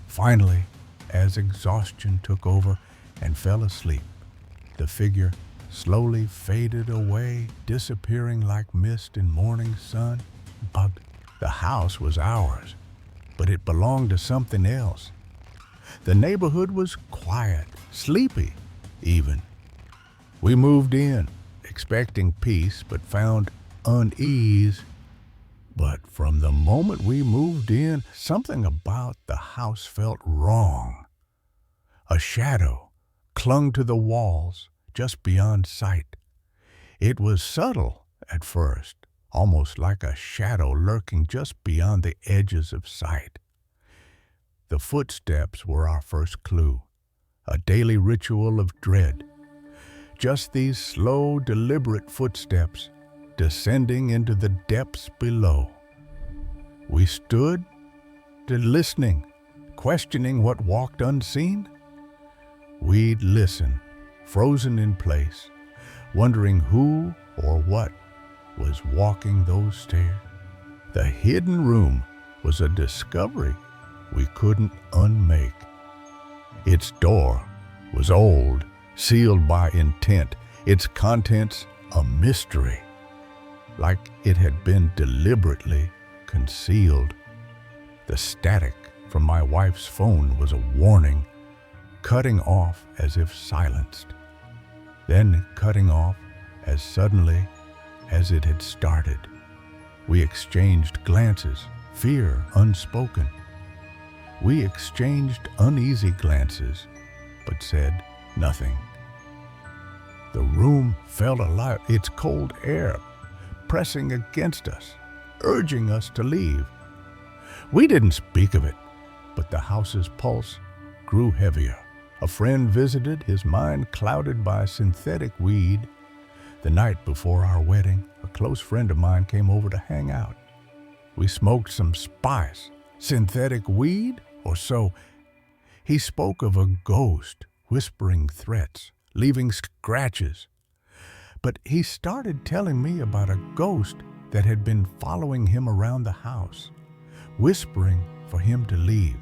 Finally, as exhaustion took over and fell asleep, the figure slowly faded away, disappearing like mist in morning sun. But the house was ours, but it belonged to something else. The neighborhood was quiet, sleepy even. We moved in, expecting peace, but found unease. But from the moment we moved in, something about the house felt wrong. A shadow clung to the walls just beyond sight. It was subtle at first, almost like a shadow lurking just beyond the edges of sight. The footsteps were our first clue, a daily ritual of dread. Just these slow, deliberate footsteps descending into the depths below. We stood, listening, questioning what walked unseen. We'd listen, frozen in place, wondering who or what was walking those stairs. The hidden room was a discovery we couldn't unmake. Its door was old, sealed by intent, its contents a mystery, like it had been deliberately concealed. The static from my wife's phone was a warning, cutting off as if silenced, then cutting off as suddenly as it had started. We exchanged glances, fear unspoken. We exchanged uneasy glances, but said nothing. The room felt alive, its cold air pressing against us, urging us to leave. We didn't speak of it, but the house's pulse grew heavier. A friend visited, his mind clouded by synthetic weed. The night before our wedding, a close friend of mine came over to hang out. We smoked some spice, synthetic weed or so. He spoke of a ghost whispering threats, leaving scratches. But he started telling me about a ghost that had been following him around the house, whispering for him to leave.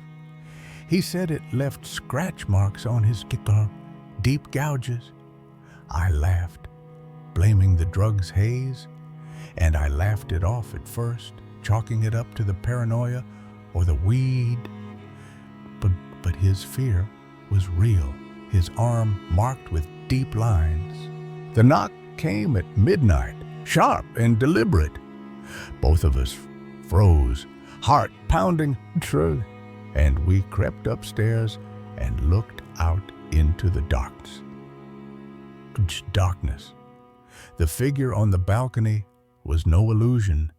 He said it left scratch marks on his guitar, deep gouges. I laughed, blaming the drug's haze, and I laughed it off at first, chalking it up to the paranoia or the weed. But his fear was real, his arm marked with deep lines. The knock came at midnight, sharp and deliberate. Both of us froze, heart pounding true, and we crept upstairs and looked out into the darkness. The figure on the balcony was no illusion,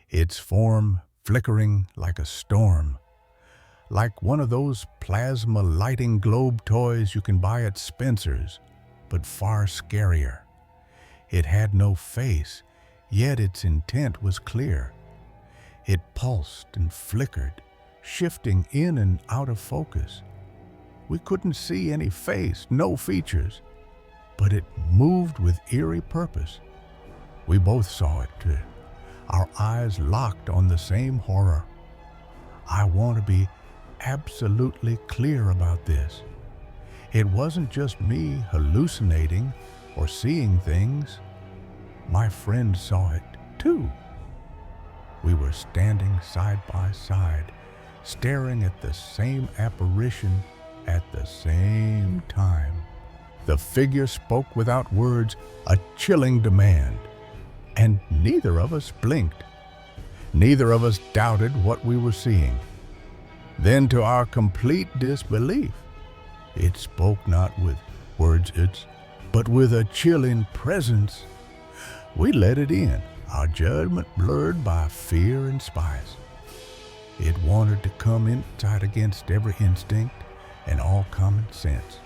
its form flickering like a storm, like one of those plasma lighting globe toys you can buy at Spencer's, but far scarier. It had no face, yet its intent was clear. It pulsed and flickered, shifting in and out of focus. We couldn't see any face, no features, but it moved with eerie purpose. We both saw it too, our eyes locked on the same horror. I want to be absolutely clear about this. It wasn't just me hallucinating or seeing things. My friend saw it too. We were standing side by side, staring at the same apparition at the same time. The figure spoke without words, a chilling demand, and neither of us blinked. Neither of us doubted what we were seeing. Then, to our complete disbelief, it spoke not with words, but with a chilling presence. We let it in, our judgment blurred by fear and spice. It wanted to come inside against every instinct and all common sense,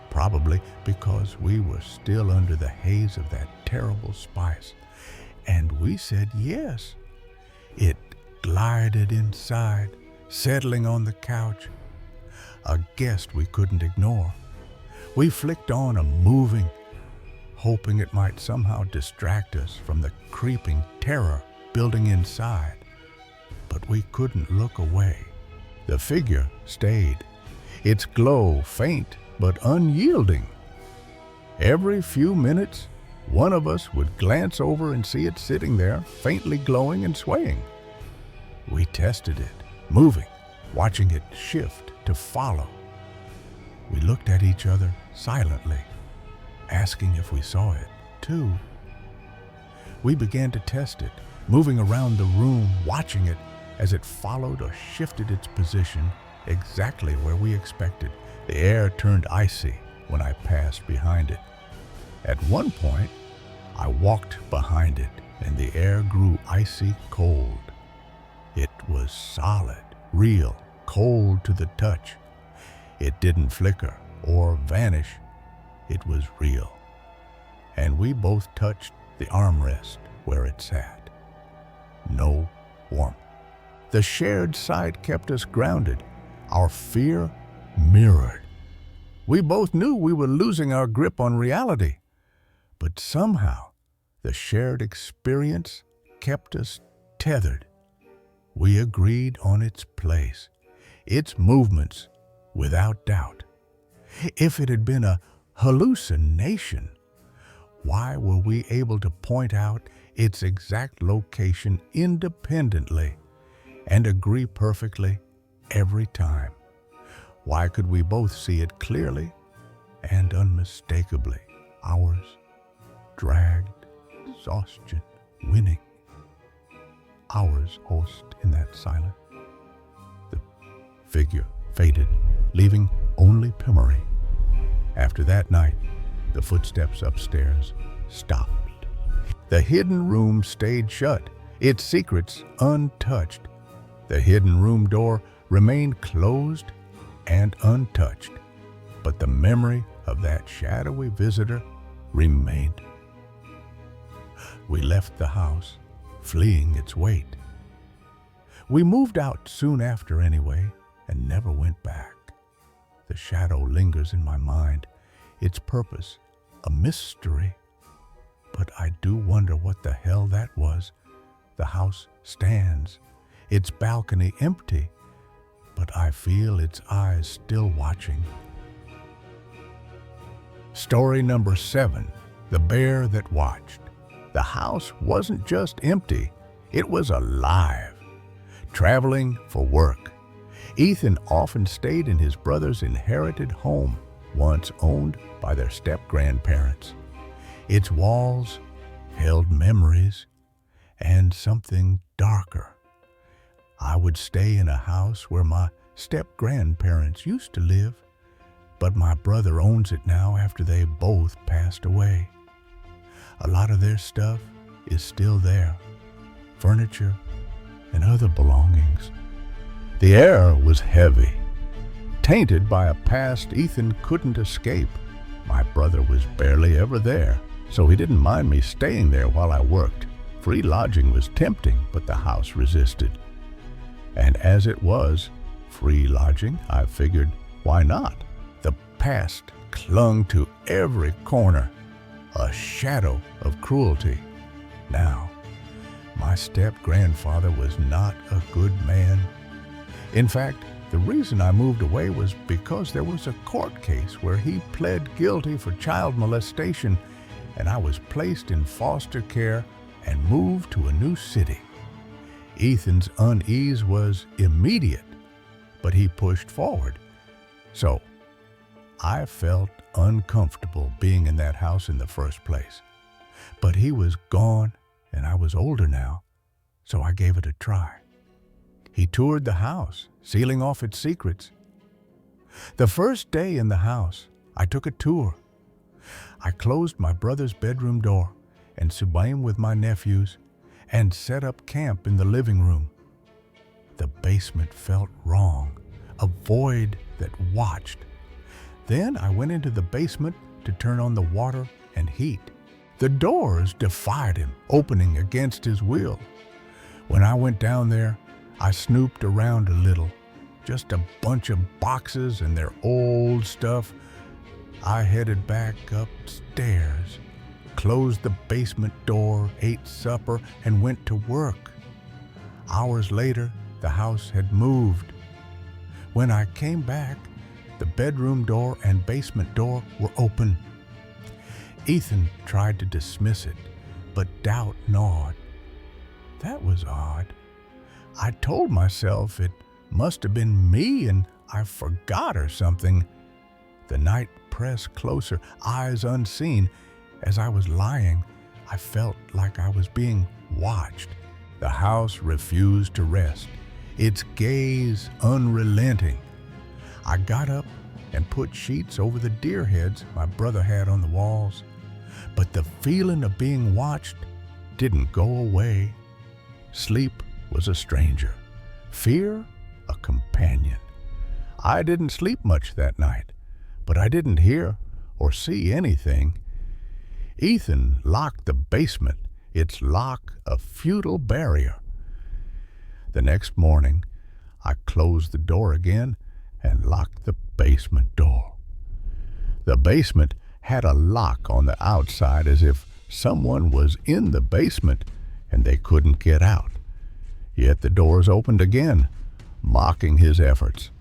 probably because we were still under the haze of that terrible spice. And we said yes. It glided inside, settling on the couch, a guest we couldn't ignore. We flicked on a moving, hoping it might somehow distract us from the creeping terror building inside. But we couldn't look away. The figure stayed, its glow faint but unyielding. Every few minutes, one of us would glance over and see it sitting there, faintly glowing and swaying. We tested it, moving, watching it shift to follow. We looked at each other silently, asking if we saw it too. We began to test it, moving around the room, watching it as it followed or shifted its position exactly where we expected. The air turned icy when I passed behind it. At one point, I walked behind it, and the air grew icy cold. It was solid, real, cold to the touch. It didn't flicker or vanish. It was real. And we both touched the armrest where it sat. No warmth. The shared sight kept us grounded. Our fear mirrored. We both knew we were losing our grip on reality, but somehow the shared experience kept us tethered. We agreed on its place, its movements, without doubt. If it had been a hallucination, why were we able to point out its exact location independently and agree perfectly every time? Why could we both see it clearly and unmistakably? Ours dragged, exhaustion winning. Ours host in that silence. The figure faded, leaving only memory. After that night, the footsteps upstairs stopped. The hidden room stayed shut, its secrets untouched. The hidden room door remained closed and untouched, but the memory of that shadowy visitor remained. We left the house, fleeing its weight. We moved out soon after anyway, and never went back. The shadow lingers in my mind, its purpose a mystery, but I do wonder what the hell that was. The house stands, its balcony empty, but I feel its eyes still watching. Story number 7, The Bear That Watched. The house wasn't just empty, it was alive, traveling for work. Ethan often stayed in his brother's inherited home, once owned by their step-grandparents. Its walls held memories and something darker. I would stay in a house where my step-grandparents used to live, but my brother owns it now after they both passed away. A lot of their stuff is still there, furniture and other belongings. The air was heavy, tainted by a past Ethan couldn't escape. My brother was barely ever there, so he didn't mind me staying there while I worked. Free lodging was tempting, but the house resisted. And as it was free lodging, I figured, why not? The past clung to every corner, a shadow of cruelty. Now, my step-grandfather was not a good man. In fact, the reason I moved away was because there was a court case where he pled guilty for child molestation, and I was placed in foster care and moved to a new city. Ethan's unease was immediate, but he pushed forward. So, I felt uncomfortable being in that house in the first place. But he was gone, and I was older now, so I gave it a try. He toured the house, sealing off its secrets. The first day in the house, I took a tour. I closed my brother's bedroom door and swam with my nephews and set up camp in the living room. The basement felt wrong, a void that watched. Then I went into the basement to turn on the water and heat. The doors defied him, opening against his will. When I went down there, I snooped around a little. Just a bunch of boxes and their old stuff. I headed back upstairs, closed the basement door, ate supper, and went to work. Hours later, the house had moved. When I came back, the bedroom door and basement door were open. Ethan tried to dismiss it, but doubt gnawed. That was odd. I told myself it must have been me and I forgot or something. The night pressed closer, eyes unseen. As I was lying, I felt like I was being watched. The house refused to rest, its gaze unrelenting. I got up and put sheets over the deer heads my brother had on the walls, but the feeling of being watched didn't go away. Sleep was a stranger, fear a companion. I didn't sleep much that night, but I didn't hear or see anything. Ethan locked the basement, its lock a futile barrier. The next morning, I closed the door again and locked the basement door. The basement had a lock on the outside as if someone was in the basement and they couldn't get out. Yet the doors opened again, mocking his efforts.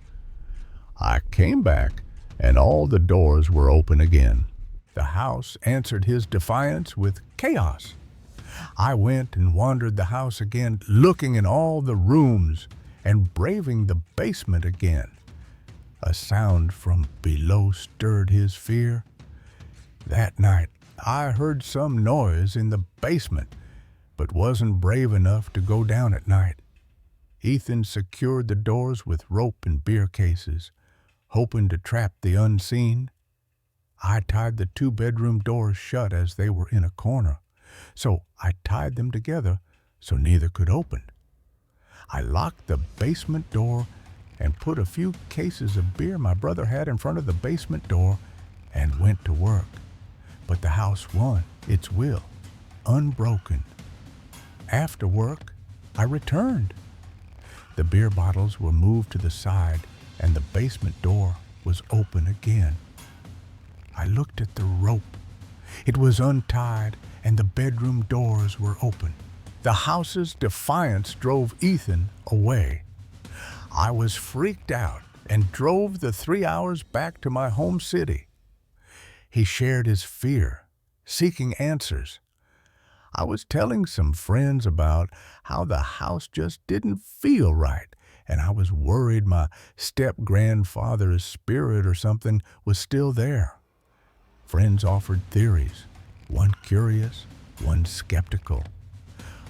I came back and all the doors were open again. The house answered his defiance with chaos. I went and wandered the house again, looking in all the rooms and braving the basement again. A sound from below stirred his fear. That night, I heard some noise in the basement, but wasn't brave enough to go down at night. Ethan secured the doors with rope and beer cases, hoping to trap the unseen. I tied the 2-bedroom doors shut as they were in a corner, so I tied them together so neither could open. I locked the basement door and put a few cases of beer my brother had in front of the basement door and went to work. But the house won its will, unbroken. After work, I returned. The beer bottles were moved to the side and the basement door was open again. I looked at the rope. It was untied and the bedroom doors were open. The house's defiance drove Ethan away. I was freaked out and drove the 3 hours back to my home city. He shared his fear, seeking answers. I was telling some friends about how the house just didn't feel right, and I was worried my step-grandfather's spirit or something was still there. Friends offered theories, one curious, one skeptical.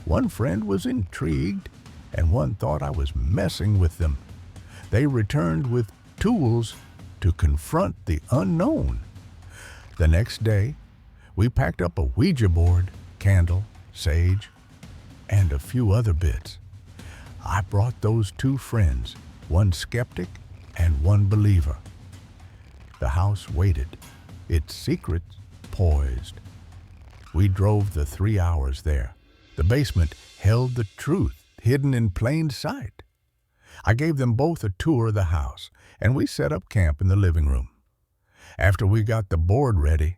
One friend was intrigued, and one thought I was messing with them. They returned with tools to confront the unknown. The next day, we packed up a Ouija board, candle, sage, and a few other bits. I brought those 2 friends, one skeptic and one believer. The house waited, its secrets poised. We drove the 3 hours there. The basement held the truth, hidden in plain sight. I gave them both a tour of the house, and we set up camp in the living room. After we got the board ready,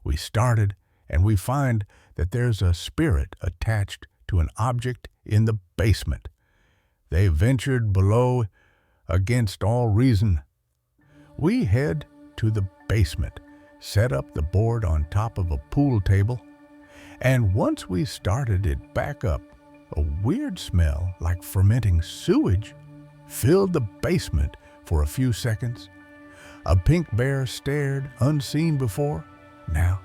we started, and we find that there's a spirit attached to an object in the basement. They ventured below against all reason. We head to the basement, set up the board on top of a pool table, and once we started it back up, a weird smell like fermenting sewage filled the basement for a few seconds. A pink bear stared unseen before. Now,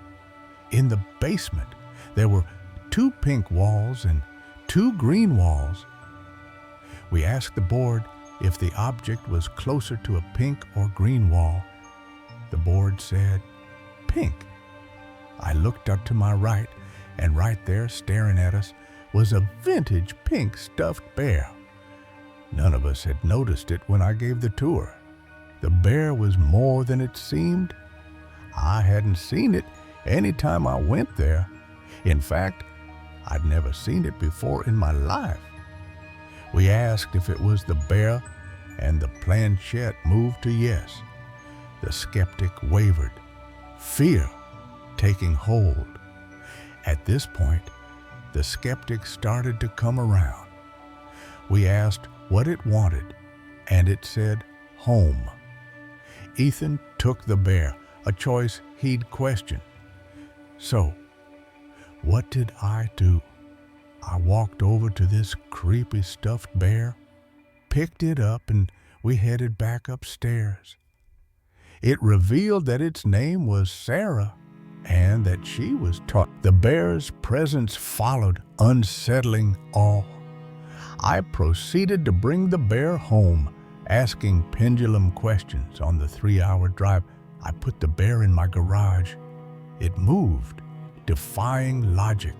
in the basement, there were 2 pink walls and 2 green walls. We asked the board if the object was closer to a pink or green wall. The board said, pink. I looked up to my right, and right there, staring at us, was a vintage pink stuffed bear. None of us had noticed it when I gave the tour. The bear was more than it seemed. I hadn't seen it any time I went there. In fact, I'd never seen it before in my life. We asked if it was the bear, and the planchette moved to yes. The skeptic wavered, fear taking hold. At this point, the skeptic started to come around. We asked what it wanted, and it said home. Ethan took the bear, a choice he'd questioned. So, what did I do? I walked over to this creepy stuffed bear, picked it up, and we headed back upstairs. It revealed that its name was Sarah and that she was taught. The bear's presence followed, unsettling awe. I proceeded to bring the bear home, asking pendulum questions on the 3-hour drive. I put the bear in my garage. It moved, defying logic.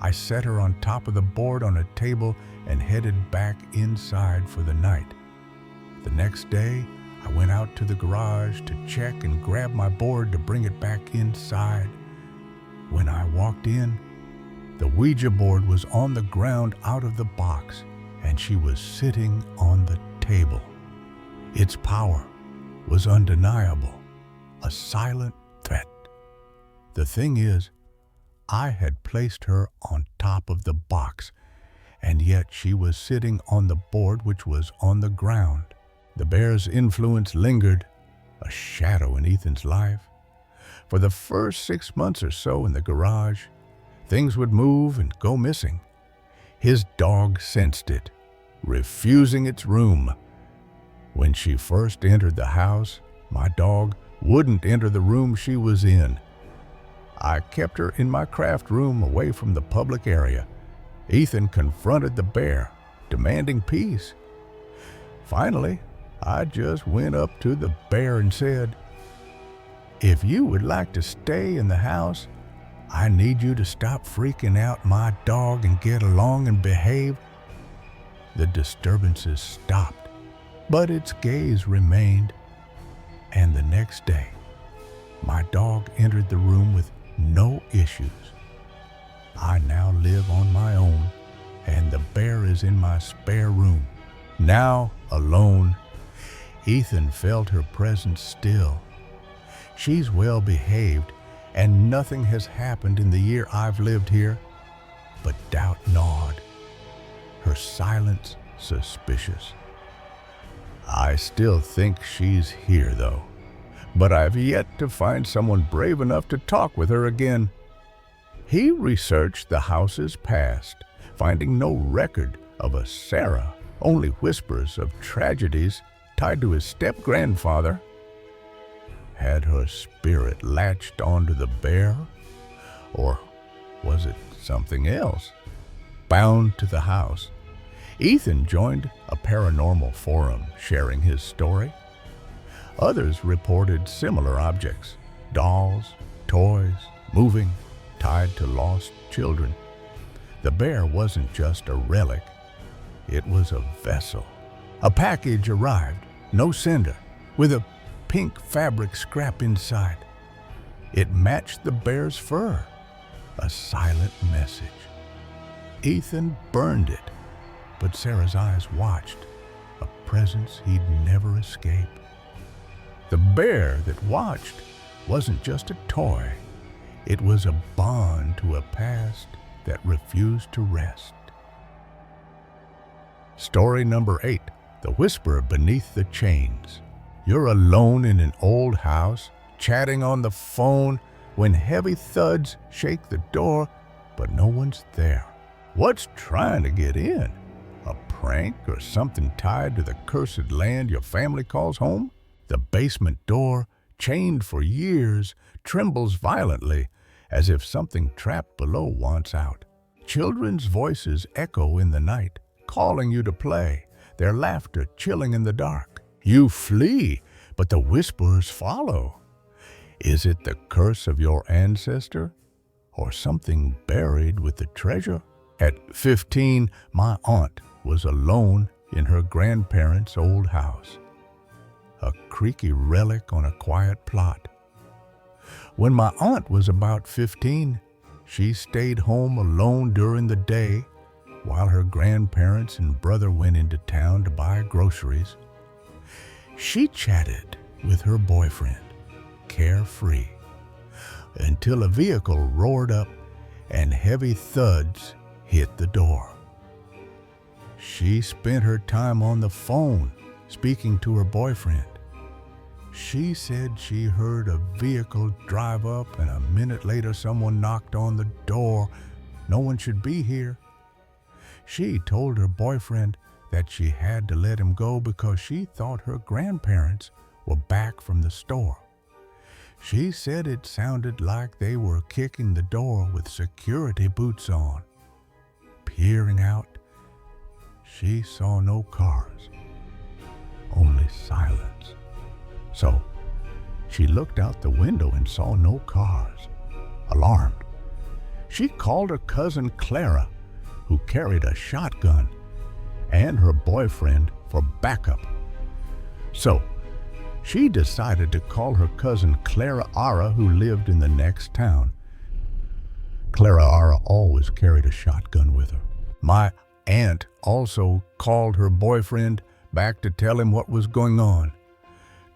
I set her on top of the board on a table and headed back inside for the night. The next day, I went out to the garage to check and grab my board to bring it back inside. When I walked in, the Ouija board was on the ground out of the box, and she was sitting on the table. Its power was undeniable, a silent threat. The thing is, I had placed her on top of the box, and yet she was sitting on the board which was on the ground. The bear's influence lingered, a shadow in Ethan's life. For the first 6 months or so in the garage, things would move and go missing. His dog sensed it, refusing its room. When she first entered the house, my dog wouldn't enter the room she was in. I kept her in my craft room away from the public area. Ethan confronted the bear, demanding peace. Finally, I just went up to the bear and said, "If you would like to stay in the house, I need you to stop freaking out my dog and get along and behave." The disturbances stopped, but its gaze remained. And the next day, my dog entered the room with no issues. I now live on my own, and the bear is in my spare room. Now alone, Ethan felt her presence still. She's well behaved, and nothing has happened in the year I've lived here, but doubt gnawed, her silence suspicious. I still think she's here, though, but I've yet to find someone brave enough to talk with her again. He researched the house's past, finding no record of a Sarah, only whispers of tragedies tied to his step-grandfather. Had her spirit latched onto the bear? Or was it something else? Bound to the house, Ethan joined a paranormal forum sharing his story. Others reported similar objects, dolls, toys, moving, tied to lost children. The bear wasn't just a relic, it was a vessel. A package arrived, no sender, with a pink fabric scrap inside. It matched the bear's fur, a silent message. Ethan burned it, but Sarah's eyes watched, a presence he'd never escape. The bear that watched wasn't just a toy, it was a bond to a past that refused to rest. Story number 8, The Whisper Beneath the Chains. You're alone in an old house, chatting on the phone, when heavy thuds shake the door, but no one's there. What's trying to get in? A prank or something tied to the cursed land your family calls home? The basement door, chained for years, trembles violently, as if something trapped below wants out. Children's voices echo in the night, calling you to play, their laughter chilling in the dark. You flee, but the whispers follow. Is it the curse of your ancestor, or something buried with the treasure? At 15, my aunt was alone in her grandparents' old house, a creaky relic on a quiet plot. When my aunt was about 15, she stayed home alone during the day while her grandparents and brother went into town to buy groceries. She chatted with her boyfriend, carefree, until a vehicle roared up and heavy thuds hit the door. She spent her time on the phone speaking to her boyfriend. She said she heard a vehicle drive up, and a minute later someone knocked on the door. No one should be here. She told her boyfriend that she had to let him go because she thought her grandparents were back from the store. She said it sounded like they were kicking the door with security boots on. Peering out, she saw no cars, only silence. So she looked out the window and saw no cars. Alarmed, she called her cousin Clara, who carried a shotgun, and her boyfriend for backup. So she decided to call her cousin Clara Ara, who lived in the next town. Clara Ara always carried a shotgun with her. My aunt also called her boyfriend back to tell him what was going on.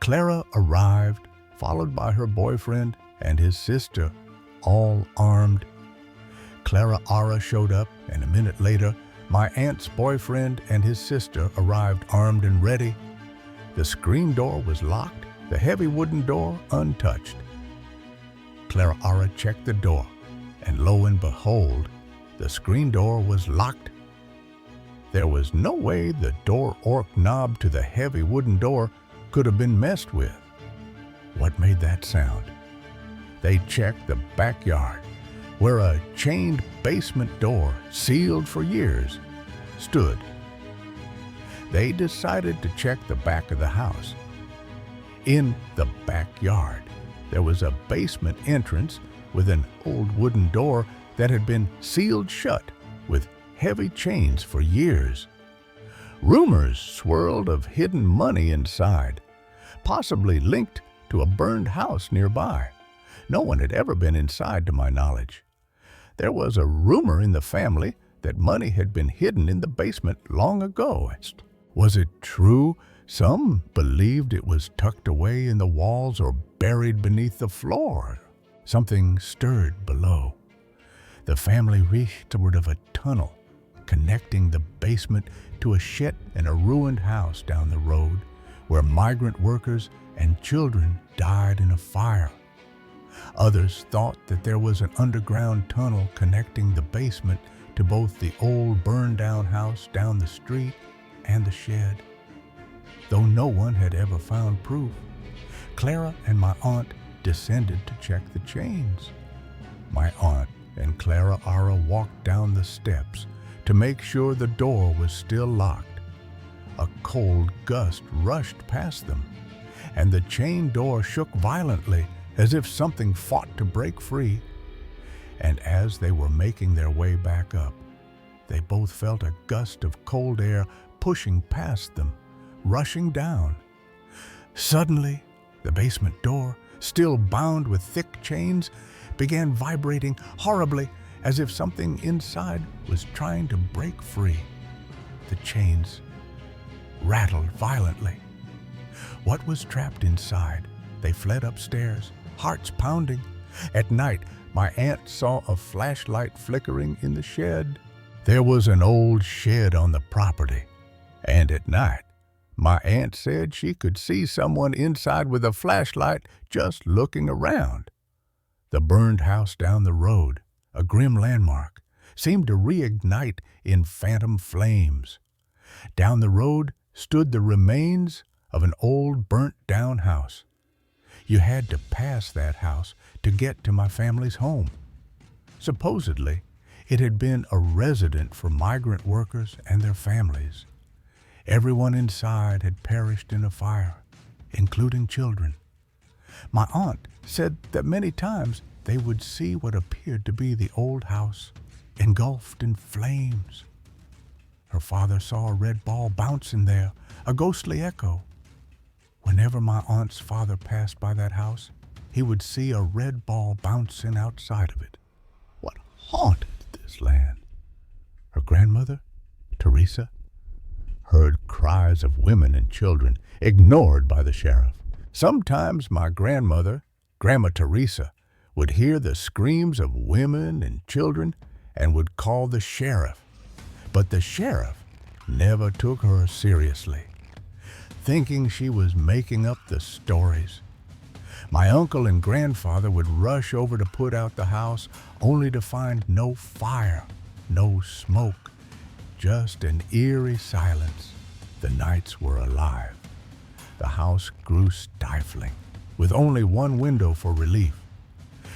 Clara arrived, followed by her boyfriend and his sister, all armed. Clara Ara showed up, and a minute later, my aunt's boyfriend and his sister arrived armed and ready. The screen door was locked, the heavy wooden door untouched. Clara Ara checked the door, and lo and behold, the screen door was locked. There was no way the door orc knob to the heavy wooden door could have been messed with. What made that sound? They checked the backyard, where a chained basement door, sealed for years, stood. They decided to check the back of the house. In the backyard, there was a basement entrance with an old wooden door that had been sealed shut with heavy chains for years. Rumors swirled of hidden money inside, possibly linked to a burned house nearby. No one had ever been inside to my knowledge. There was a rumor in the family that money had been hidden in the basement long ago. Was it true? Some believed it was tucked away in the walls or buried beneath the floor. Something stirred below. The family reached toward of a tunnel connecting the basement to a shed in a ruined house down the road where migrant workers and children died in a fire. Others thought that there was an underground tunnel connecting the basement to both the old burned-down house down the street and the shed. Though no one had ever found proof, Clara and my aunt descended to check the chains. My aunt and Clara Ara walked down the steps to make sure the door was still locked. A cold gust rushed past them, and the chain door shook violently as if something fought to break free. And as they were making their way back up, they both felt a gust of cold air pushing past them, rushing down. Suddenly, the basement door, still bound with thick chains, began vibrating horribly as if something inside was trying to break free. The chains rattled violently. What was trapped inside? They fled upstairs, hearts pounding. At night, my aunt saw a flashlight flickering in the shed. There was an old shed on the property, and at night, my aunt said she could see someone inside with a flashlight just looking around. The burned house down the road, a grim landmark, seemed to reignite in phantom flames. Down the road stood the remains of an old burnt-down house. You had to pass that house to get to my family's home. Supposedly, it had been a residence for migrant workers and their families. Everyone inside had perished in a fire, including children. My aunt said that many times they would see what appeared to be the old house engulfed in flames. Her father saw a red ball bounce in there, a ghostly echo. Whenever my aunt's father passed by that house, he would see a red ball bouncing outside of it. What haunted this land? Her grandmother, Teresa, heard cries of women and children ignored by the sheriff. Sometimes my grandmother, Grandma Teresa, would hear the screams of women and children and would call the sheriff. But the sheriff never took her seriously, thinking she was making up the stories. My uncle and grandfather would rush over to put out the house, only to find no fire, no smoke, just an eerie silence. The nights were alive. The house grew stifling, with only one window for relief.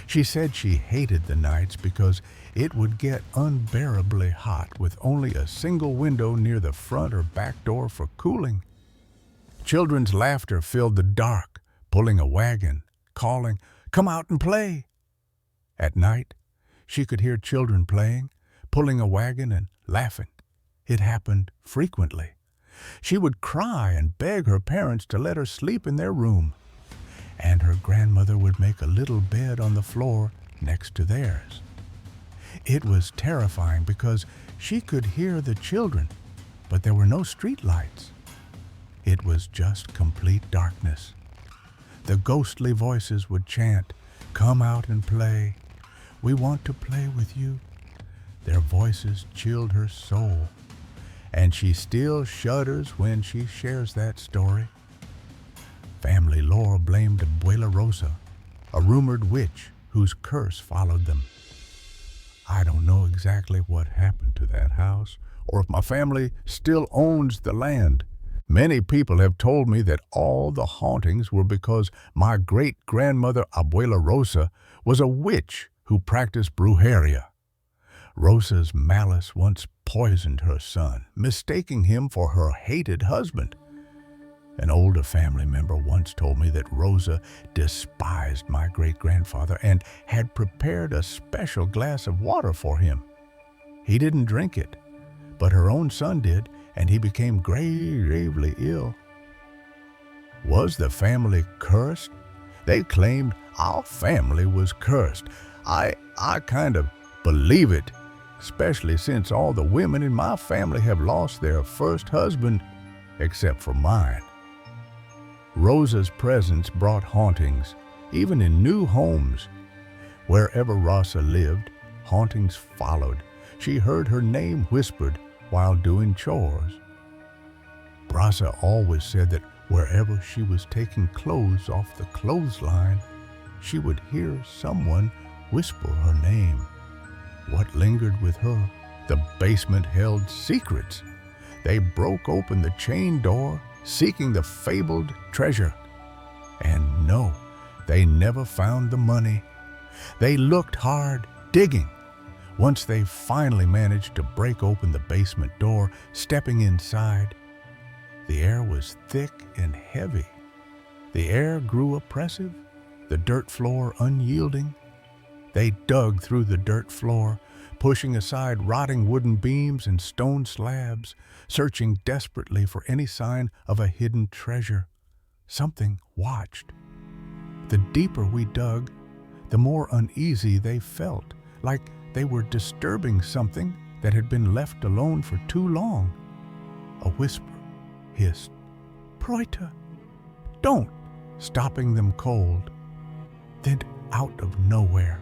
She said she hated the nights because it would get unbearably hot with only a single window near the front or back door for cooling. Children's laughter filled the dark, pulling a wagon, calling, "Come out and play!" At night, she could hear children playing, pulling a wagon and laughing. It happened frequently. She would cry and beg her parents to let her sleep in their room, and her grandmother would make a little bed on the floor next to theirs. It was terrifying because she could hear the children, but there were no street lights. It was just complete darkness. The ghostly voices would chant, "Come out and play. We want to play with you." Their voices chilled her soul, and she still shudders when she shares that story. Family lore blamed Abuela Rosa, a rumored witch whose curse followed them. I don't know exactly what happened to that house, or if my family still owns the land. Many people have told me that all the hauntings were because my great-grandmother Abuela Rosa was a witch who practiced brujeria. Rosa's malice once poisoned her son, mistaking him for her hated husband. An older family member once told me that Rosa despised my great-grandfather and had prepared a special glass of water for him. He didn't drink it, but her own son did, and he became gravely ill. Was the family cursed? They claimed our family was cursed. I kind of believe it, especially since all the women in my family have lost their first husband, except for mine. Rosa's presence brought hauntings, even in new homes. Wherever Rosa lived, hauntings followed. She heard her name whispered while doing chores. Rosa always said that wherever she was taking clothes off the clothesline, she would hear someone whisper her name. What lingered with her? The basement held secrets. They broke open the chain door, seeking the fabled treasure. And no, they never found the money. They looked hard, digging. Once they finally managed to break open the basement door, stepping inside, the air was thick and heavy. The air grew oppressive, the dirt floor unyielding. They dug through the dirt floor, pushing aside rotting wooden beams and stone slabs, searching desperately for any sign of a hidden treasure. Something watched. The deeper we dug, the more uneasy they felt, like they were disturbing something that had been left alone for too long. A whisper hissed, "Proita, don't," stopping them cold. Then out of nowhere,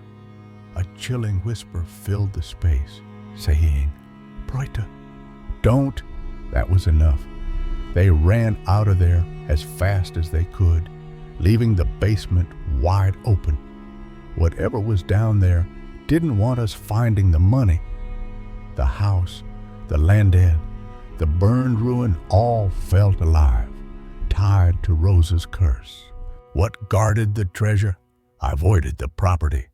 a chilling whisper filled the space, saying, "Proita, don't." That was enough. They ran out of there as fast as they could, leaving the basement wide open. Whatever was down there didn't want us finding the money. The house, the landed, the burned ruin all felt alive, tied to Rosa's curse. What guarded the treasure? I avoided the property.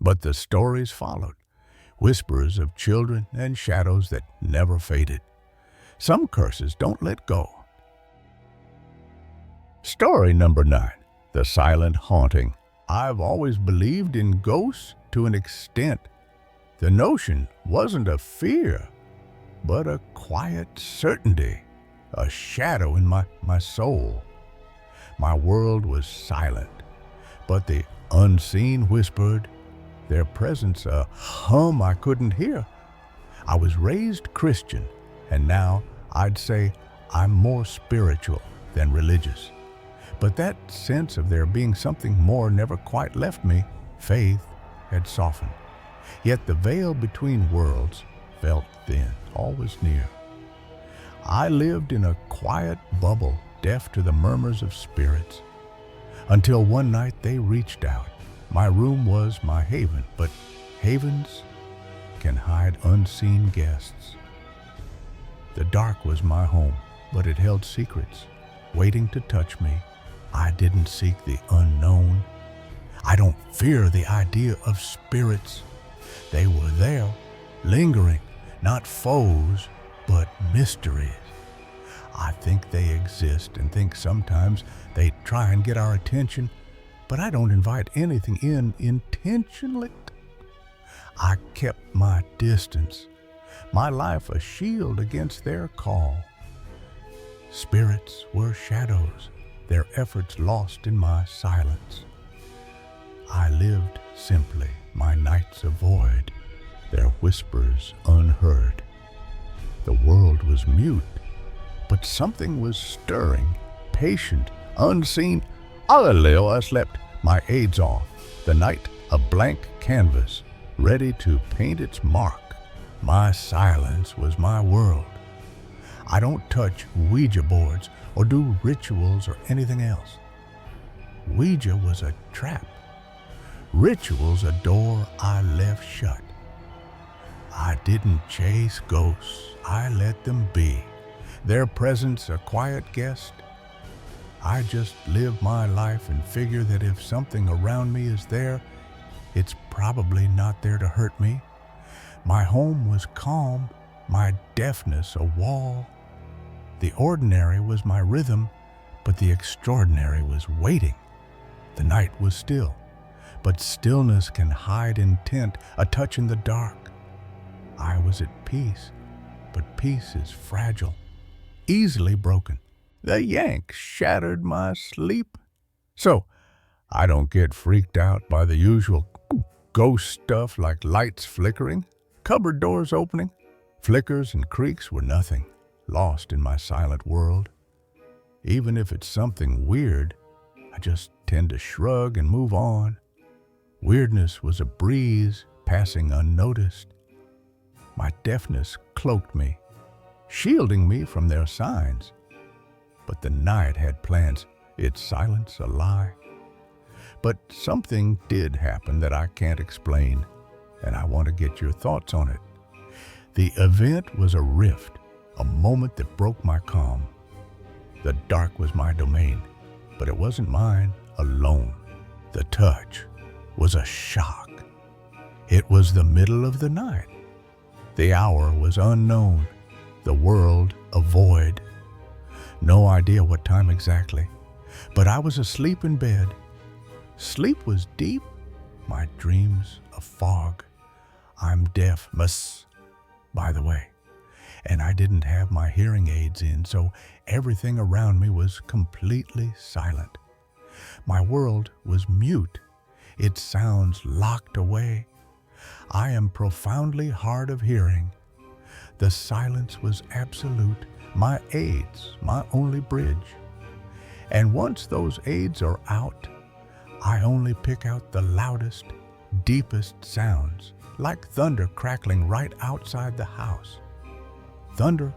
But the stories followed, whispers of children and shadows that never faded. Some curses don't let go. Story number 9, The Silent Haunting. I've always believed in ghosts to an extent. The notion wasn't a fear, but a quiet certainty, a shadow in my soul. My world was silent, but the unseen whispered, their presence a hum I couldn't hear. I was raised Christian, and now I'd say I'm more spiritual than religious. But that sense of there being something more never quite left me. Faith had softened. Yet the veil between worlds felt thin, always near. I lived in a quiet bubble, deaf to the murmurs of spirits, until one night they reached out. My room was my haven, but havens can hide unseen guests. The dark was my home, but it held secrets, waiting to touch me. I didn't seek the unknown. I don't fear the idea of spirits. They were there, lingering, not foes, but mysteries. I think they exist and think sometimes they try and get our attention, but I don't invite anything in intentionally. I kept my distance, my life a shield against their call. Spirits were shadows, their efforts lost in my silence. I lived simply, my nights a void, their whispers unheard. The world was mute, but something was stirring, patient, unseen. I slept, my aids off, the night a blank canvas, ready to paint its mark. My silence was my world. I don't touch Ouija boards or do rituals or anything else. Ouija was a trap. Rituals a door I left shut. I didn't chase ghosts, I let them be. Their presence a quiet guest. I just live my life and figure that if something around me is there, it's probably not there to hurt me. My home was calm, my deafness a wall. The ordinary was my rhythm, but the extraordinary was waiting. The night was still, but stillness can hide intent, a touch in the dark. I was at peace, but peace is fragile, easily broken. The yank shattered my sleep. So, I don't get freaked out by the usual ghost stuff like lights flickering, cupboard doors opening. Flickers and creaks were nothing, lost in my silent world. Even if it's something weird, I just tend to shrug and move on. Weirdness was a breeze passing unnoticed. My deafness cloaked me, shielding me from their signs. But the night had plans, its silence a lie. But something did happen that I can't explain, and I want to get your thoughts on it. The event was a rift, a moment that broke my calm. The dark was my domain, but it wasn't mine alone. The touch was a shock. It was the middle of the night. The hour was unknown, the world a void. No idea what time exactly, but I was asleep in bed. Sleep was deep, my dreams a fog. I'm deaf, by the way, and I didn't have my hearing aids in, so everything around me was completely silent. My world was mute, its sounds locked away. I am profoundly hard of hearing. The silence was absolute, my aids, my only bridge. And once those aids are out, I only pick out the loudest, deepest sounds, like thunder crackling right outside the house. Thunder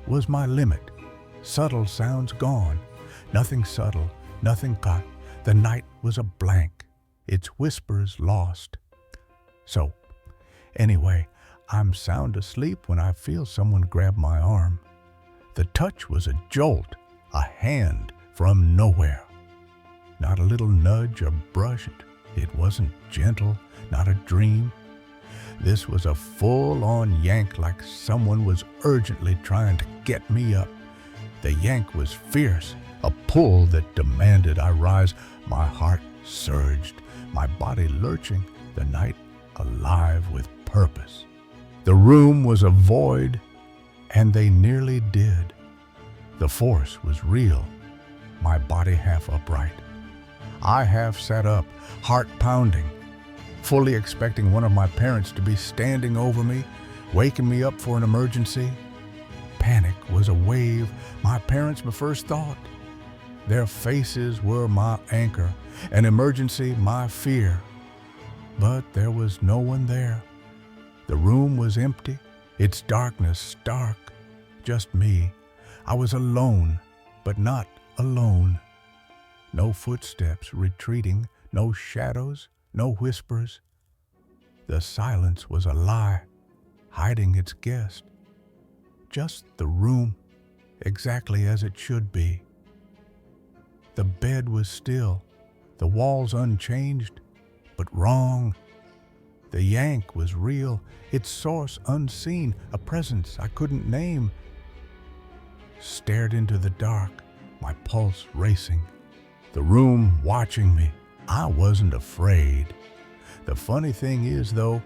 was my limit. Subtle sounds gone. Nothing subtle, nothing caught. The night was a blank, its whispers lost. So, anyway, I'm sound asleep when I feel someone grab my arm. The touch was a jolt, a hand from nowhere. Not a little nudge or brush. It wasn't gentle, not a dream. This was a full-on yank, like someone was urgently trying to get me up. The yank was fierce, a pull that demanded I rise. My heart surged, my body lurching, the night alive with purpose. The room was a void, and they nearly did. The force was real, my body half upright. I half sat up, heart pounding, fully expecting one of my parents to be standing over me, waking me up for an emergency. Panic was a wave, my parents my first thought. Their faces were my anchor, an emergency my fear. But there was no one there. The room was empty, its darkness stark, just me. I was alone, but not alone. No footsteps retreating, no shadows, no whispers. The silence was a lie, hiding its guest. Just the room, exactly as it should be. The bed was still, the walls unchanged, but wrong. The yank was real, its source unseen, a presence I couldn't name. Stared into the dark, my pulse racing, the room watching me. I wasn't afraid. The funny thing is, though,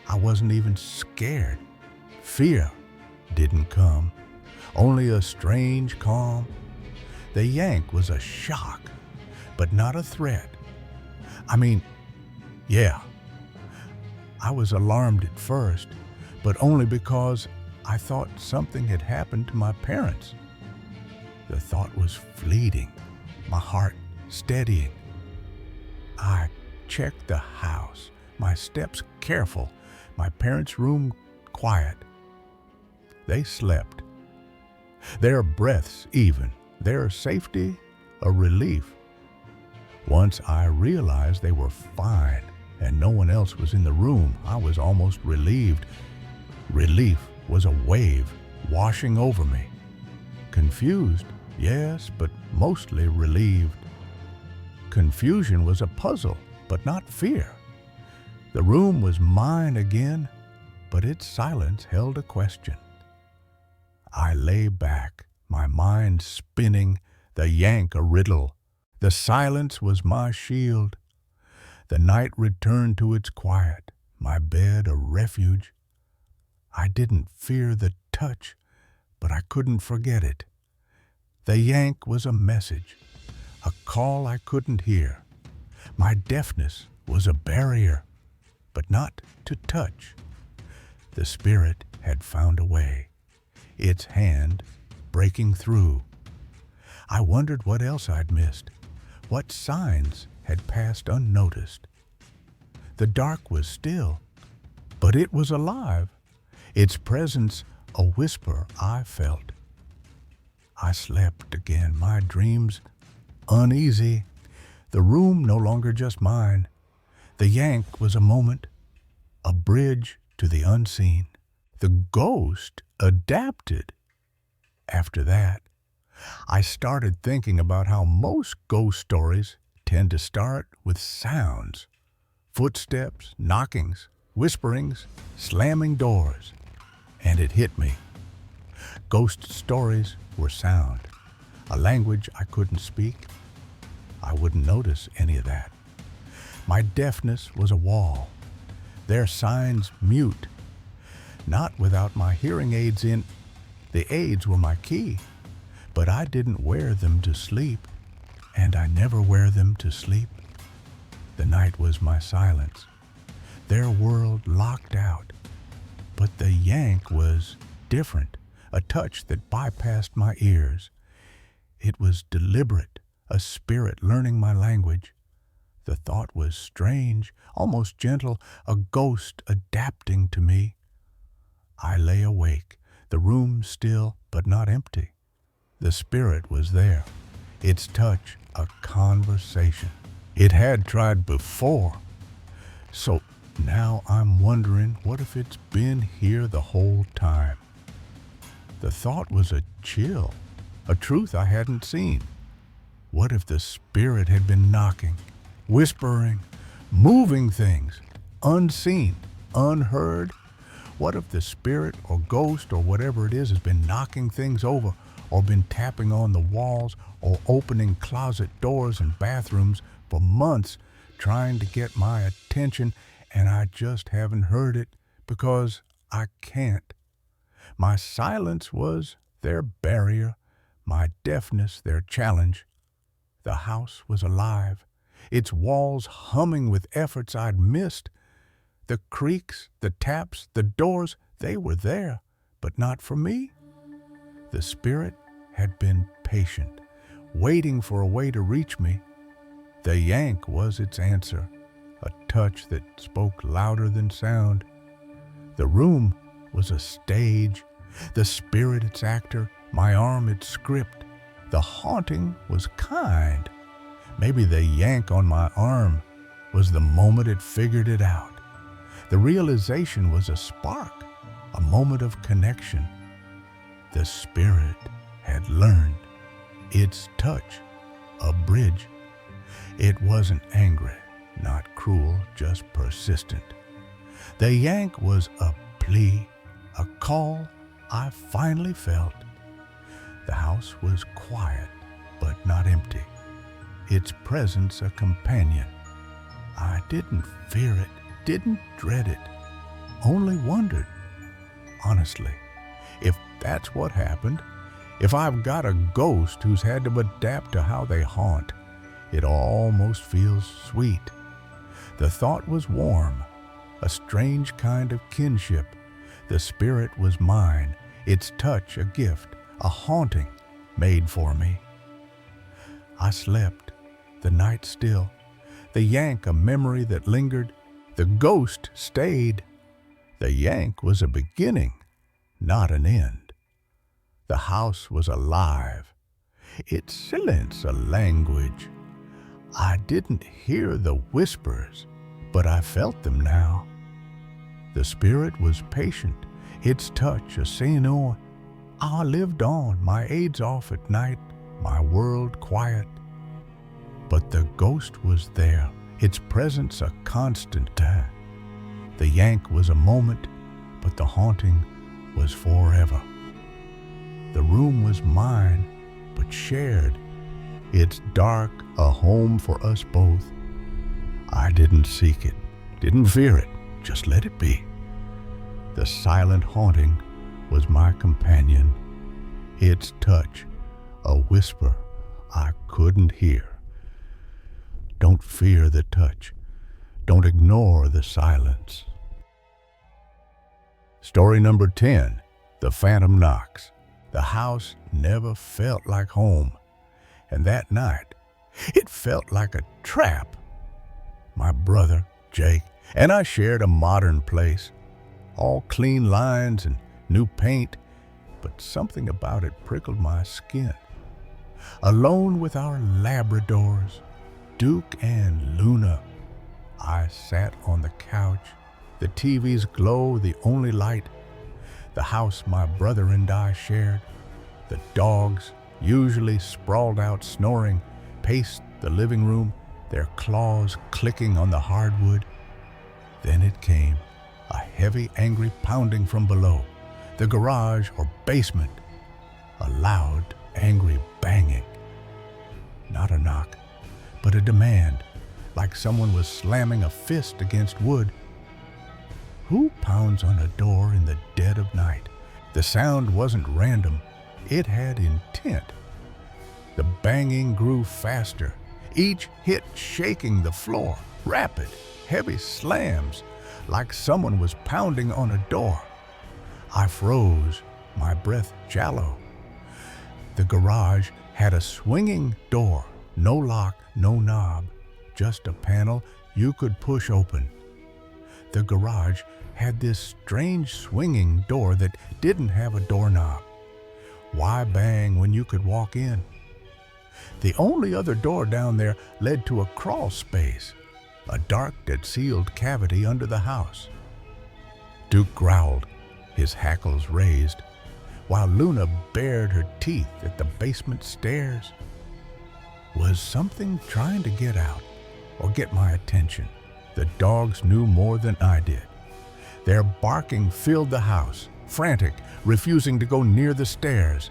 I wasn't even scared. Fear didn't come, only a strange calm. The yank was a shock, but not a threat. I mean, yeah, I was alarmed at first, but only because I thought something had happened to my parents. The thought was fleeting, my heart steadying. I checked the house, my steps careful, my parents' room quiet. They slept. Their breaths even, their safety a relief. Once I realized they were fine and no one else was in the room, I was almost relieved. Relief was a wave washing over me. Confused, yes, but mostly relieved. Confusion was a puzzle, but not fear. The room was mine again, but its silence held a question. I lay back, my mind spinning, the yank a riddle. The silence was my shield. The night returned to its quiet, my bed a refuge. I didn't fear the touch, but I couldn't forget it. The yank was a message, a call I couldn't hear. My deafness was a barrier, but not to touch. The spirit had found a way, its hand breaking through. I wondered what else I'd missed, what signs had passed unnoticed. The dark was still, but it was alive, its presence a whisper I felt. I slept again, my dreams uneasy, the room no longer just mine. The yank was a moment, a bridge to the unseen. The ghost adapted. After that, I started thinking about how most ghost stories tend to start with sounds. Footsteps, knockings, whisperings, slamming doors. And it hit me. Ghost stories were sound, a language I couldn't speak. I wouldn't notice any of that. My deafness was a wall, their signs mute. Not without my hearing aids in. The aids were my key, but I didn't wear them to sleep, and I never wear them to sleep. The night was my silence, their world locked out. But the yank was different, a touch that bypassed my ears. It was deliberate, a spirit learning my language. The thought was strange, almost gentle, a ghost adapting to me. I lay awake, the room still but not empty. The spirit was there, its touch a conversation. It had tried before. So now I'm wondering, what if it's been here the whole time? The thought was a chill, a truth I hadn't seen. What if the spirit had been knocking, whispering, moving things, unseen, unheard? What if the spirit or ghost or whatever it is has been knocking things over, or been tapping on the walls, or opening closet doors and bathrooms for months, trying to get my attention, and I just haven't heard it because I can't? My silence was their barrier, my deafness their challenge. The house was alive, its walls humming with efforts I'd missed. The creaks, the taps, the doors, they were there, but not for me. The spirit had been patient, waiting for a way to reach me. The yank was its answer, a touch that spoke louder than sound. The room was a stage, the spirit its actor, my arm its script. The haunting was kind. Maybe the yank on my arm was the moment it figured it out. The realization was a spark, a moment of connection. The spirit had learned, its touch a bridge. It wasn't angry, not cruel, just persistent. The yank was a plea, a call I finally felt. The house was quiet, but not empty. Its presence a companion. I didn't fear it, didn't dread it, only wondered. Honestly, if that's what happened, if I've got a ghost who's had to adapt to how they haunt, it almost feels sweet. The thought was warm, a strange kind of kinship. The spirit was mine, its touch a gift, a haunting made for me. I slept, the night still, the yank a memory that lingered, the ghost stayed. The yank was a beginning, not an end. The house was alive, its silence a language. I didn't hear the whispers, but I felt them now. The spirit was patient, its touch a saying, I lived on, my aids off at night, my world quiet. But the ghost was there, its presence a constant. The yank was a moment, but the haunting was forever. The room was mine, but shared. It's dark, a home for us both. I didn't seek it, didn't fear it, just let it be. The silent haunting was my companion. Its touch, a whisper I couldn't hear. Don't fear the touch. Don't ignore the silence. Story number 10, The Phantom Knocks. The house never felt like home, and that night, it felt like a trap. My brother, Jake, and I shared a modern place, all clean lines and new paint, but something about it prickled my skin. Alone with our Labradors, Duke and Luna, I sat on the couch, the TV's glow the only light. The house my brother and I shared. The dogs, usually sprawled out snoring, paced the living room, their claws clicking on the hardwood. Then it came, a heavy, angry pounding from below, the garage or basement, a loud, angry banging. Not a knock, but a demand, like someone was slamming a fist against wood. Who pounds on a door in the dead of night? The sound wasn't random, it had intent. The banging grew faster, each hit shaking the floor, rapid, heavy slams, like someone was pounding on a door. I froze, my breath shallow. The garage had a swinging door, no lock, no knob, just a panel you could push open. The garage had this strange swinging door that didn't have a doorknob. Why bang when you could walk in? The only other door down there led to a crawl space, a dark that sealed cavity under the house. Duke growled, his hackles raised, while Luna bared her teeth at the basement stairs. Was something trying to get out or get my attention? The dogs knew more than I did. Their barking filled the house, frantic, refusing to go near the stairs.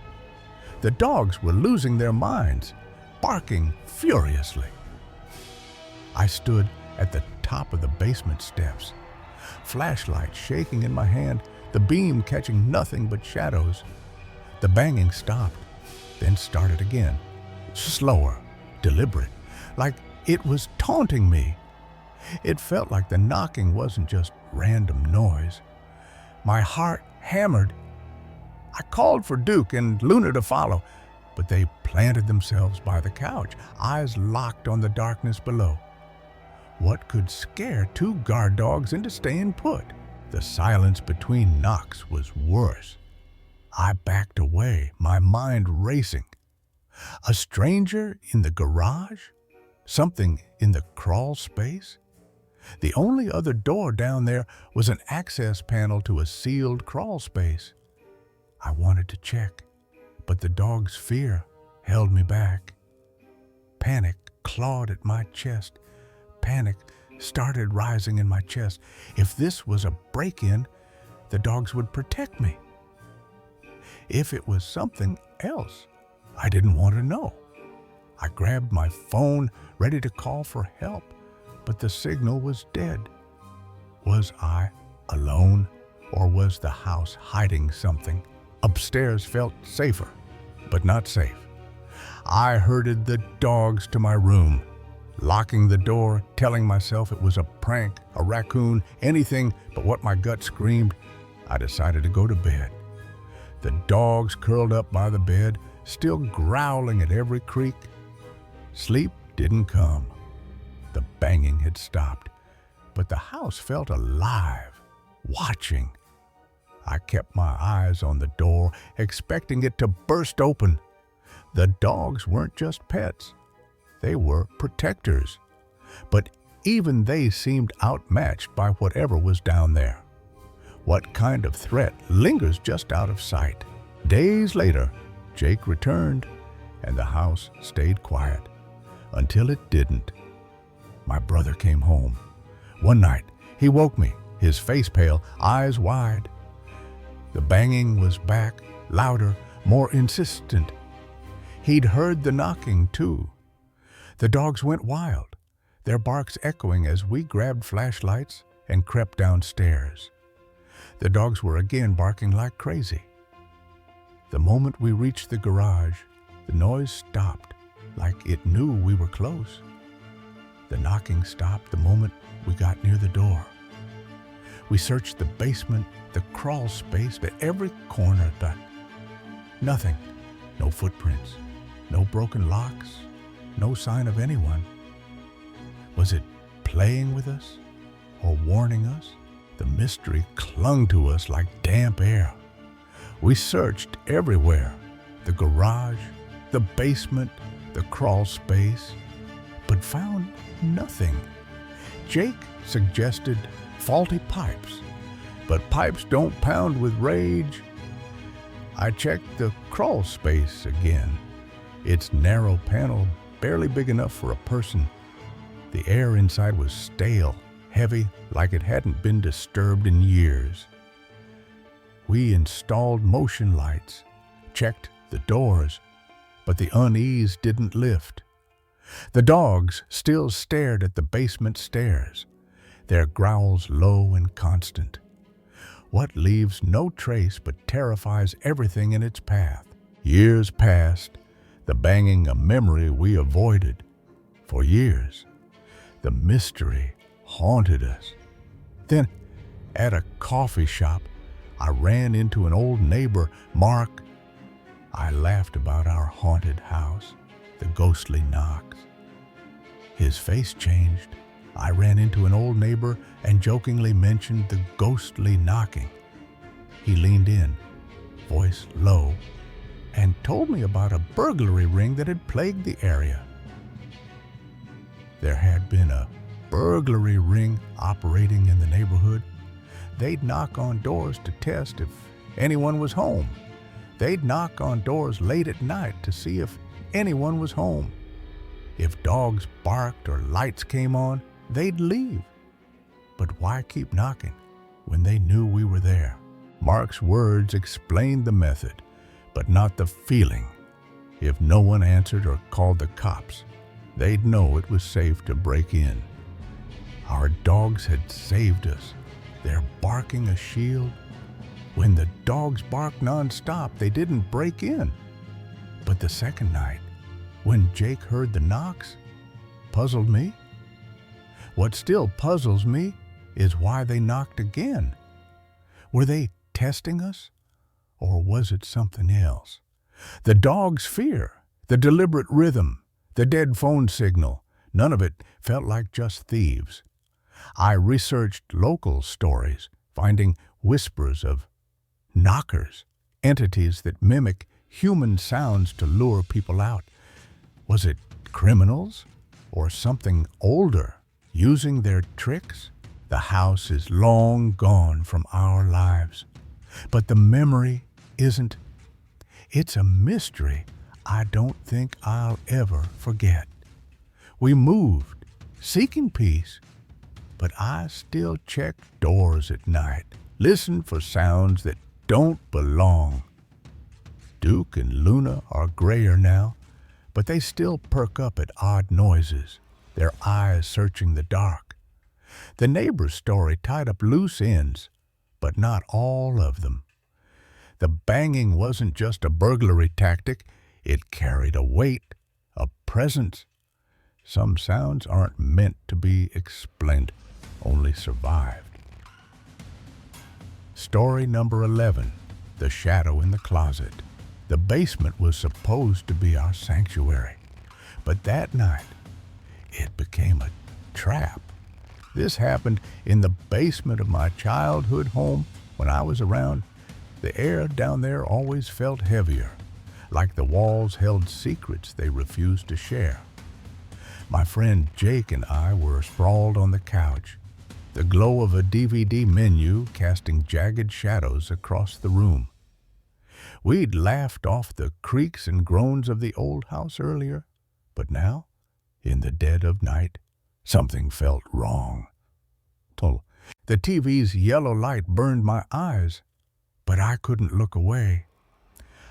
The dogs were losing their minds, barking furiously. I stood at the top of the basement steps, flashlight shaking in my hand, the beam catching nothing but shadows. The banging stopped, then started again, slower, deliberate, like it was taunting me. It felt like the knocking wasn't just random noise. My heart hammered. I called for Duke and Luna to follow, but they planted themselves by the couch, eyes locked on the darkness below. What could scare two guard dogs into staying put? The silence between knocks was worse. I backed away, my mind racing. A stranger in the garage? Something in the crawl space? The only other door down there was an access panel to a sealed crawl space. I wanted to check, but the dog's fear held me back. Panic clawed at my chest, panic started rising in my chest. If this was a break-in, the dogs would protect me. If it was something else, I didn't want to know. I grabbed my phone, ready to call for help, but the signal was dead. Was I alone, or was the house hiding something? Upstairs felt safer, but not safe. I herded the dogs to my room, locking the door, telling myself it was a prank, a raccoon, anything but what my gut screamed. I decided to go to bed. The dogs curled up by the bed, still growling at every creak. Sleep didn't come. The banging had stopped, but the house felt alive, watching. I kept my eyes on the door, expecting it to burst open. The dogs weren't just pets. They were protectors. But even they seemed outmatched by whatever was down there. What kind of threat lingers just out of sight? Days later, Jake returned, and the house stayed quiet. Until it didn't. My brother came home. One night, he woke me, his face pale, eyes wide. The banging was back, louder, more insistent. He'd heard the knocking, too. The dogs went wild, their barks echoing as we grabbed flashlights and crept downstairs. The dogs were again barking like crazy. The moment we reached the garage, the noise stopped, like it knew we were close. The knocking stopped the moment we got near the door. We searched the basement, the crawl space, to every corner, but nothing. No footprints, no broken locks, no sign of anyone. Was it playing with us or warning us? The mystery clung to us like damp air. We searched everywhere, the garage, the basement, the crawl space, but found nothing. Jake suggested faulty pipes, but pipes don't pound with rage. I checked the crawl space again. Its narrow panel barely big enough for a person. The air inside was stale, heavy, like it hadn't been disturbed in years. We installed motion lights, checked the doors, but the unease didn't lift. The dogs still stared at the basement stairs, their growls low and constant. What leaves no trace but terrifies everything in its path. Years passed, the banging a memory we avoided. For years, the mystery haunted us. Then, at a coffee shop, I ran into an old neighbor, Mark. I laughed about our haunted house, the ghostly knocks. His face changed. I ran into an old neighbor and jokingly mentioned the ghostly knocking. He leaned in, voice low, and told me about a burglary ring that had plagued the area. There had been a burglary ring operating in the neighborhood. They'd knock on doors to test if anyone was home. They'd knock on doors late at night to see if anyone was home. If dogs barked or lights came on, they'd leave. But why keep knocking when they knew we were there? Mark's words explained the method, but not the feeling. If no one answered or called the cops, they'd know it was safe to break in. Our dogs had saved us, their barking a shield. When the dogs barked nonstop, they didn't break in. But the second night, when Jake heard the knocks, puzzled me. What still puzzles me is why they knocked again. Were they testing us, or was it something else? The dog's fear, the deliberate rhythm, the dead phone signal, none of it felt like just thieves. I researched local stories, finding whispers of knockers, entities that mimic human sounds to lure people out. Was it criminals or something older using their tricks? The house is long gone from our lives, but the memory isn't. It's a mystery I don't think I'll ever forget. We moved, seeking peace, But I still check doors at night, listen for sounds that don't belong. Duke and Luna are grayer now, but they still perk up at odd noises, their eyes searching the dark. The neighbor's story tied up loose ends, but not all of them. The banging wasn't just a burglary tactic, it carried a weight, a presence. Some sounds aren't meant to be explained, only survived. Story number 11, The Shadow in the Closet. The basement was supposed to be our sanctuary, but that night, it became a trap. This happened in the basement of my childhood home when I was around. The air down there always felt heavier, like the walls held secrets they refused to share. My friend Jake and I were sprawled on the couch, the glow of a DVD menu casting jagged shadows across the room. We'd laughed off the creaks and groans of the old house earlier, but now, in the dead of night, something felt wrong. The TV's yellow light burned my eyes, but I couldn't look away.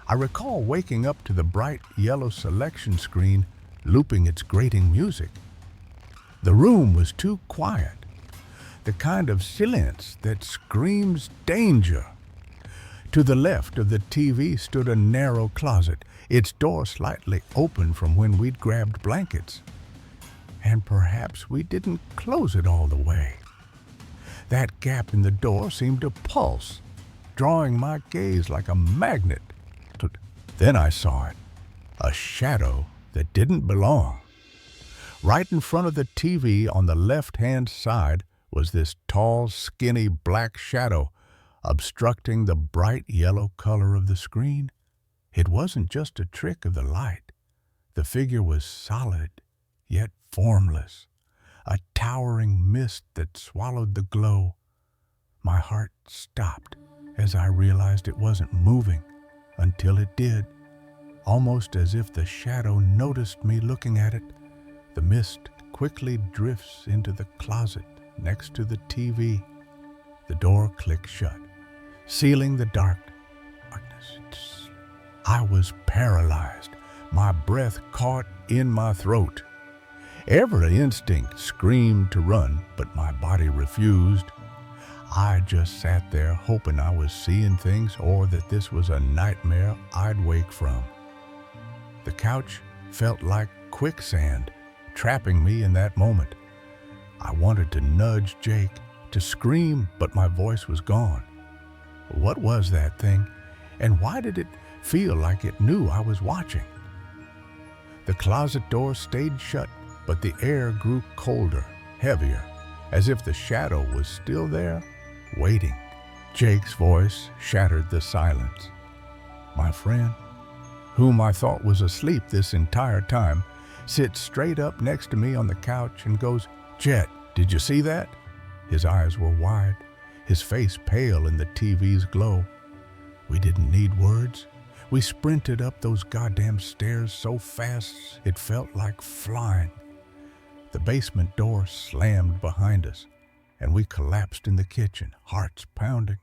I recall waking up to the bright yellow selection screen looping its grating music. The room was too quiet, the kind of silence that screams danger. To the left of the TV stood a narrow closet, its door slightly open from when we'd grabbed blankets. And perhaps we didn't close it all the way. That gap in the door seemed to pulse, drawing my gaze like a magnet. Then I saw it, a shadow that didn't belong. Right in front of the TV on the left-hand side was this tall, skinny black shadow, obstructing the bright yellow color of the screen. It wasn't just a trick of the light. The figure was solid, yet formless, a towering mist that swallowed the glow. My heart stopped as I realized it wasn't moving until it did. Almost as if the shadow noticed me looking at it, the mist quickly drifts into the closet next to the TV. The door clicked shut, sealing the darkness. I was paralyzed, my breath caught in my throat. Every instinct screamed to run, but my body refused. I just sat there hoping I was seeing things or that this was a nightmare I'd wake from. The couch felt like quicksand, trapping me in that moment. I wanted to nudge Jake, to scream, but my voice was gone. What was that thing, and why did it feel like it knew I was watching? The closet door stayed shut, but the air grew colder, heavier, as if the shadow was still there, waiting. Jake's voice shattered the silence. My friend, whom I thought was asleep this entire time, sits straight up next to me on the couch and goes, "Jet, did you see that?" His eyes were wide, his face pale in the TV's glow. We didn't need words. We sprinted up those goddamn stairs so fast it felt like flying. The basement door slammed behind us, and we collapsed in the kitchen, hearts pounding.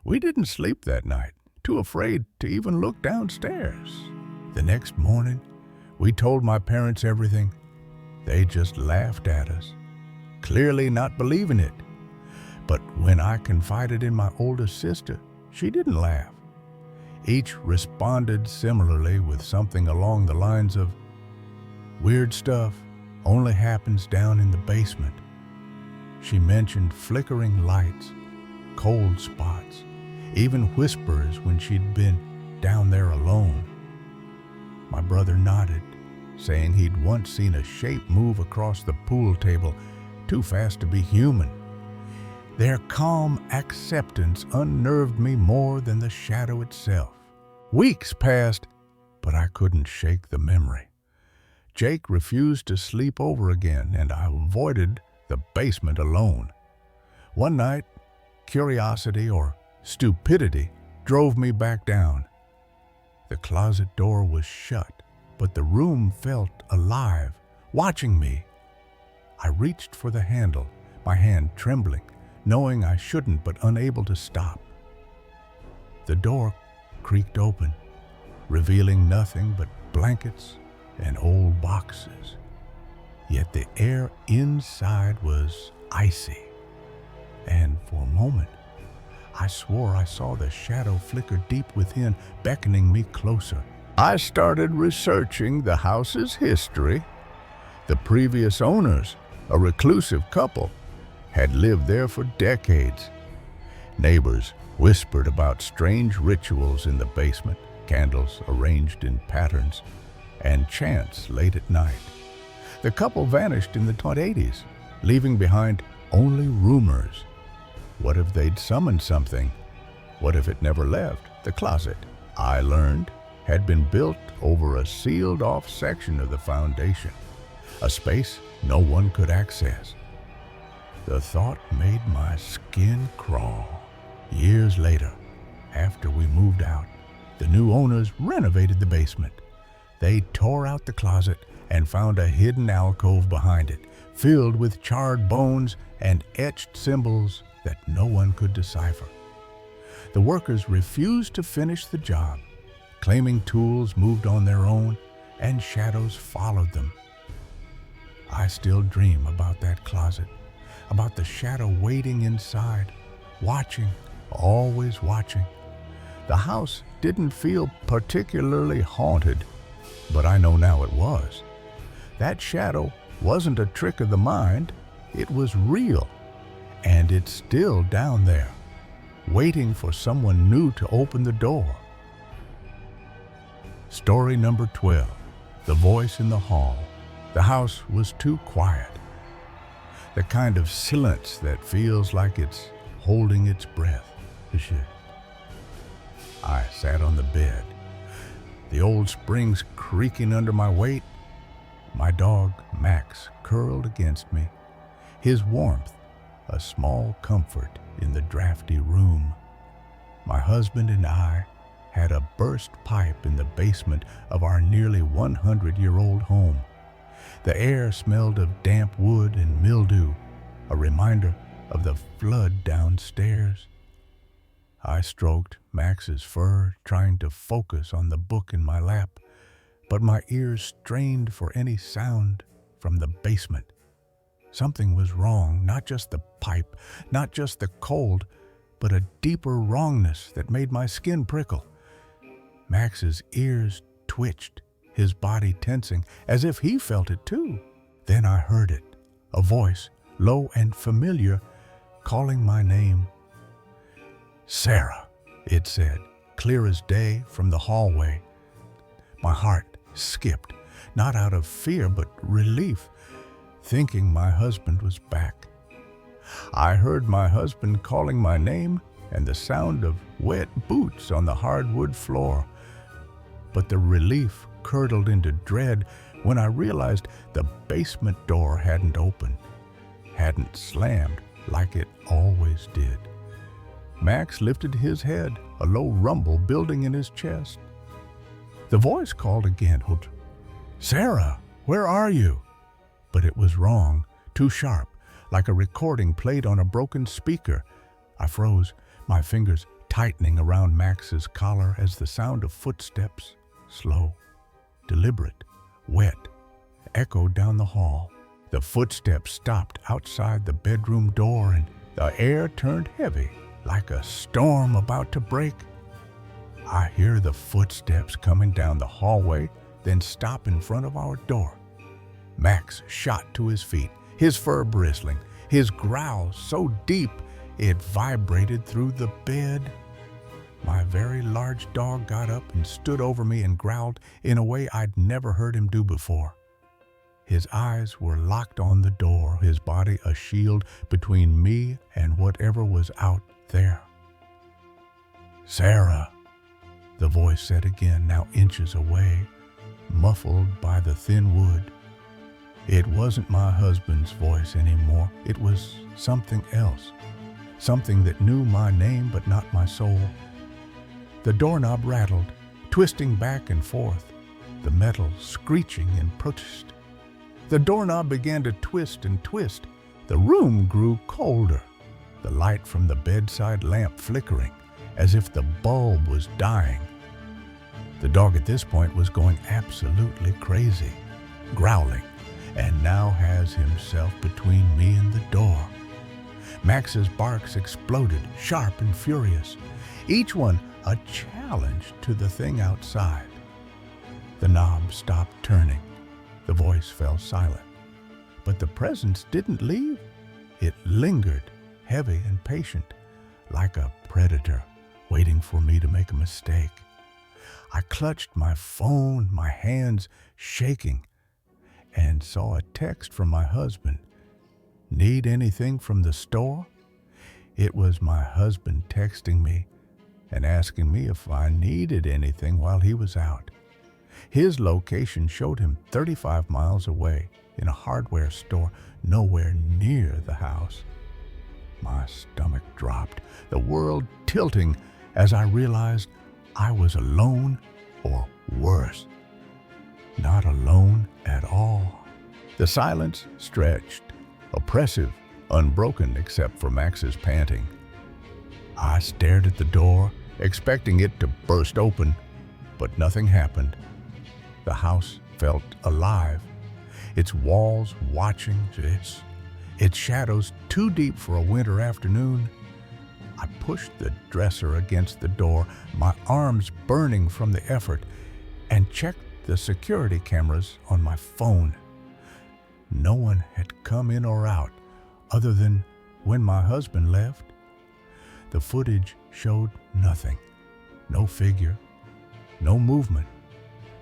We didn't sleep that night, too afraid to even look downstairs. The next morning, we told my parents everything. They just laughed at us, clearly not believing it. But when I confided in my oldest sister, she didn't laugh. Each responded similarly with something along the lines of, "Weird stuff only happens down in the basement." She mentioned flickering lights, cold spots, even whispers when she'd been down there alone. My brother nodded, saying he'd once seen a shape move across the pool table, too fast to be human. Their calm acceptance unnerved me more than the shadow itself. Weeks passed, but I couldn't shake the memory. Jake refused to sleep over again, and I avoided the basement alone. One night, curiosity or stupidity drove me back down. The closet door was shut, but the room felt alive, watching me. I reached for the handle, my hand trembling, knowing I shouldn't but unable to stop. The door creaked open, revealing nothing but blankets and old boxes. Yet the air inside was icy, and for a moment, I swore I saw the shadow flicker deep within, beckoning me closer. I started researching the house's history. The previous owners, a reclusive couple, had lived there for decades. Neighbors whispered about strange rituals in the basement, candles arranged in patterns, and chants late at night. The couple vanished in the 80s, leaving behind only rumors. What if they'd summoned something? What if it never left? The closet, I learned, had been built over a sealed-off section of the foundation, a space no one could access. The thought made my skin crawl. Years later, after we moved out, the new owners renovated the basement. They tore out the closet and found a hidden alcove behind it, filled with charred bones and etched symbols that no one could decipher. The workers refused to finish the job, claiming tools moved on their own and shadows followed them. I still dream about that closet, about the shadow waiting inside, watching, always watching. The house didn't feel particularly haunted, but I know now it was. That shadow wasn't a trick of the mind, it was real, and it's still down there, waiting for someone new to open the door. Story number 12, The Voice in the Hall. The house was too quiet. The kind of silence that feels like it's holding its breath. I sat on the bed, the old springs creaking under my weight. My dog, Max, curled against me, his warmth a small comfort in the drafty room. My husband and I had a burst pipe in the basement of our nearly 100-year-old home. The air smelled of damp wood and mildew, a reminder of the flood downstairs. I stroked Max's fur, trying to focus on the book in my lap, but my ears strained for any sound from the basement. Something was wrong, not just the pipe, not just the cold, but a deeper wrongness that made my skin prickle. Max's ears twitched, his body tensing, as if he felt it too. Then I heard it, a voice, low and familiar, calling my name. "Sarah," it said, clear as day from the hallway. My heart skipped, not out of fear but relief, thinking my husband was back. I heard my husband calling my name and the sound of wet boots on the hardwood floor. But the relief curdled into dread when I realized the basement door hadn't opened, hadn't slammed like it always did. Max lifted his head, a low rumble building in his chest. The voice called again, "Sarah, where are you?" But it was wrong, too sharp, like a recording played on a broken speaker. I froze, my fingers tightening around Max's collar as the sound of footsteps, slow, deliberate, wet, echoed down the hall. The footsteps stopped outside the bedroom door and the air turned heavy, like a storm about to break. I hear the footsteps coming down the hallway, then stop in front of our door. Max shot to his feet, his fur bristling, his growl so deep it vibrated through the bed. My very large dog got up and stood over me and growled in a way I'd never heard him do before. His eyes were locked on the door, his body a shield between me and whatever was out there. "Sarah," the voice said again, now inches away, muffled by the thin wood. It wasn't my husband's voice anymore. It was something else, something that knew my name but not my soul. The doorknob rattled, twisting back and forth, the metal screeching in protest. The doorknob began to twist and twist, The room grew colder, the light from the bedside lamp flickering, as if the bulb was dying. The dog at this point was going absolutely crazy, growling, and now has himself between me and the door. Max's barks exploded, sharp and furious, each one a challenge to the thing outside. The knob stopped turning. The voice fell silent. But the presence didn't leave. It lingered, heavy and patient, like a predator waiting for me to make a mistake. I clutched my phone, my hands shaking, and saw a text from my husband. Need anything from the store? It was my husband texting me and asking me if I needed anything while he was out. His location showed him 35 miles away in a hardware store nowhere near the house. My stomach dropped, the world tilting as I realized I was alone, or worse, not alone at all. The silence stretched, oppressive, unbroken except for Max's panting. I stared at the door, expecting it to burst open, but nothing happened. The house felt alive, its walls watching, its shadows too deep for a winter afternoon. I pushed the dresser against the door, my arms burning from the effort, and checked the security cameras on my phone. No one had come in or out other than when my husband left. The footage showed nothing. No figure, no movement,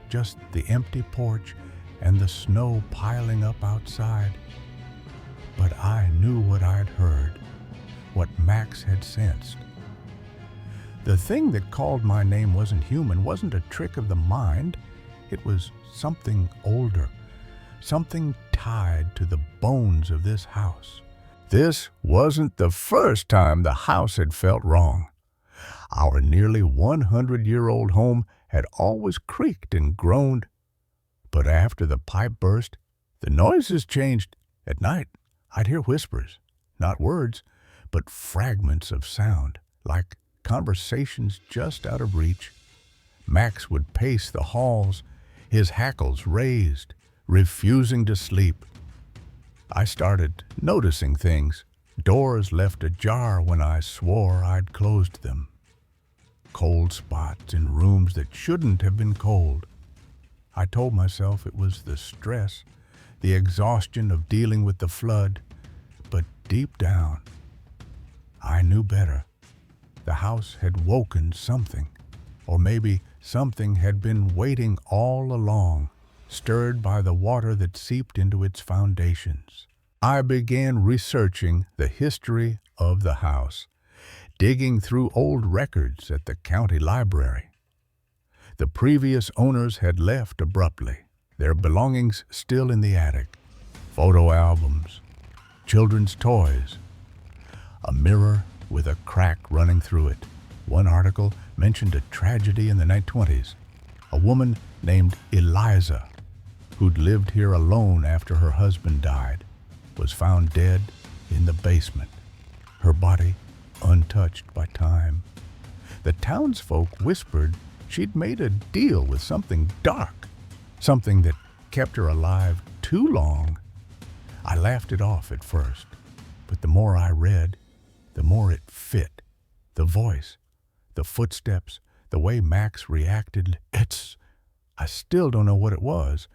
just the empty porch and the snow piling up outside. But I knew what I'd heard, what Max had sensed. The thing that called my name wasn't human, wasn't a trick of the mind. It was something older, something tied to the bones of this house. This wasn't the first time the house had felt wrong. Our nearly 100-year-old home had always creaked and groaned. But after the pipe burst, the noises changed. At night, I'd hear whispers, not words, but fragments of sound, like conversations just out of reach. Max would pace the halls, his hackles raised, refusing to sleep. I started noticing things. Doors left ajar when I swore I'd closed them. Cold spots in rooms that shouldn't have been cold. I told myself it was the stress, the exhaustion of dealing with the flood, but deep down, I knew better. The house had woken something, or maybe something had been waiting all along, stirred by the water that seeped into its foundations. I began researching the history of the house, digging through old records at the county library. The previous owners had left abruptly, their belongings still in the attic. Photo albums, children's toys, a mirror with a crack running through it. One article mentioned a tragedy in the 1920s. A woman named Eliza, who'd lived here alone after her husband died, was found dead in the basement, her body untouched by time. The townsfolk whispered she'd made a deal with something dark, something that kept her alive too long. I laughed it off at first, but the more I read, the more it fit. The voice, the footsteps, the way Max reacted. I still don't know what it was,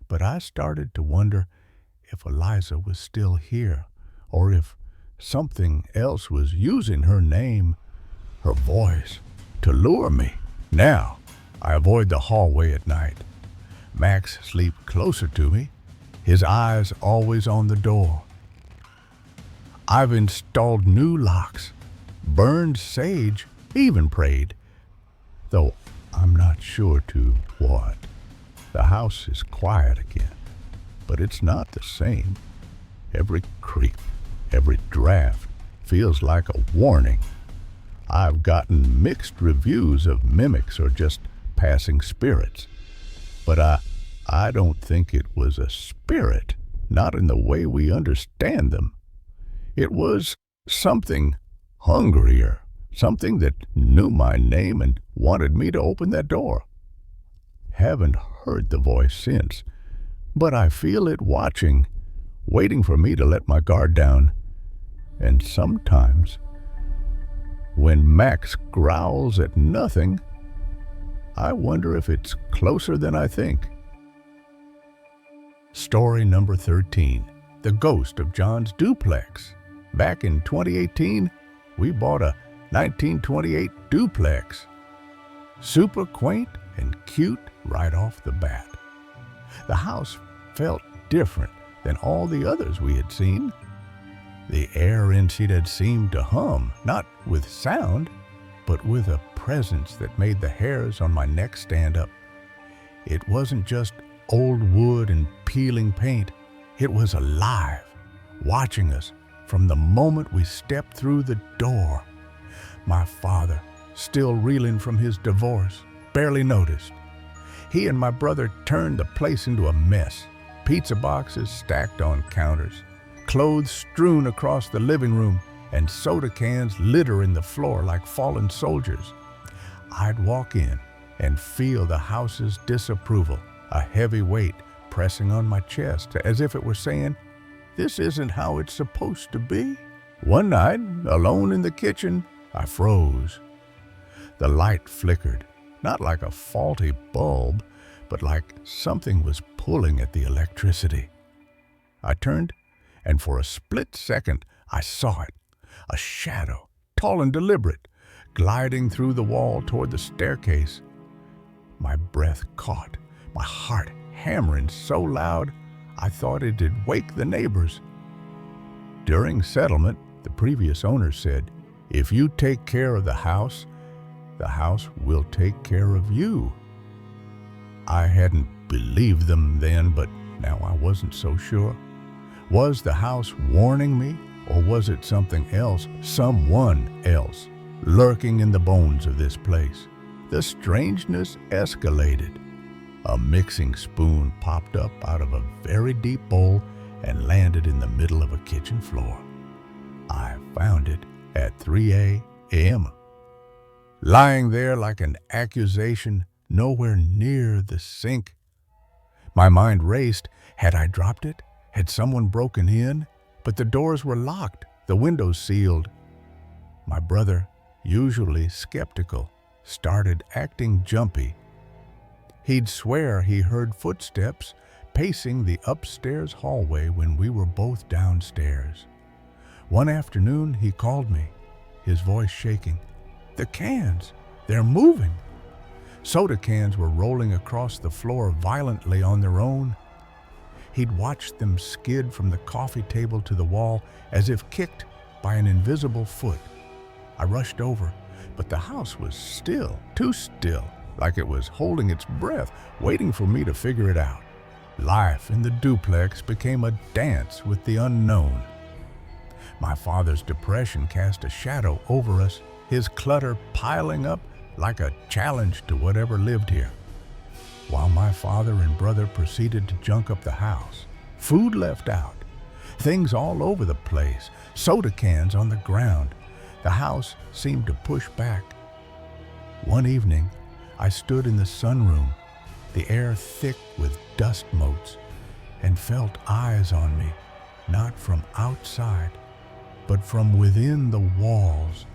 but I started to wonder if Eliza was still here, or if something else was using her name, her voice, to lure me. Now, I avoid the hallway at night. Max sleeps closer to me, his eyes always on the door. I've installed new locks, burned sage, even prayed, though I'm not sure to what. The house is quiet again, but it's not the same. Every creak, every draft feels like a warning. I've gotten mixed reviews of mimics or just passing spirits, but I don't think it was a spirit, not in the way we understand them. It was something hungrier, something that knew my name and wanted me to open that door. Haven't heard the voice since, but I feel it watching, waiting for me to let my guard down. And sometimes, when Max growls at nothing, I wonder if it's closer than I think. Story number 13, The Ghost of John's Duplex. Back in 2018, we bought a 1928 duplex. Super quaint and cute right off the bat. The house felt different than all the others we had seen. The air inside had seemed to hum, not with sound, but with a presence that made the hairs on my neck stand up. It wasn't just old wood and peeling paint. It was alive, watching us from the moment we stepped through the door. My father, still reeling from his divorce, barely noticed. He and my brother turned the place into a mess. Pizza boxes stacked on counters, clothes strewn across the living room, and soda cans littering the floor like fallen soldiers. I'd walk in and feel the house's disapproval, a heavy weight pressing on my chest as if it were saying, "This isn't how it's supposed to be." One night, alone in the kitchen, I froze. The light flickered, not like a faulty bulb, but like something was pulling at the electricity. I turned, and for a split second, I saw it, a shadow, tall and deliberate, gliding through the wall toward the staircase. My breath caught, my heart hammering so loud, I thought it'd wake the neighbors. During settlement, the previous owner said, "If you take care of the house will take care of you." I hadn't believed them then, but now I wasn't so sure. Was the house warning me, or was it something else, someone else, lurking in the bones of this place? The strangeness escalated. A mixing spoon popped up out of a very deep bowl and landed in the middle of a kitchen floor. I found it at 3 a.m. lying there like an accusation, nowhere near the sink. My mind raced. Had I dropped it? Had someone broken in? But the doors were locked, the windows sealed. My brother, usually skeptical, started acting jumpy. He'd swear he heard footsteps pacing the upstairs hallway when we were both downstairs. One afternoon, he called me, his voice shaking. "The cans, they're moving." Soda cans were rolling across the floor violently on their own. He'd watched them skid from the coffee table to the wall as if kicked by an invisible foot. I rushed over, but the house was still, too still, like it was holding its breath, waiting for me to figure it out. Life in the duplex became a dance with the unknown. My father's depression cast a shadow over us, his clutter piling up like a challenge to whatever lived here. While my father and brother proceeded to junk up the house, food left out, things all over the place, soda cans on the ground, the house seemed to push back. One evening, I stood in the sunroom, the air thick with dust motes, and felt eyes on me, not from outside, but from within the walls.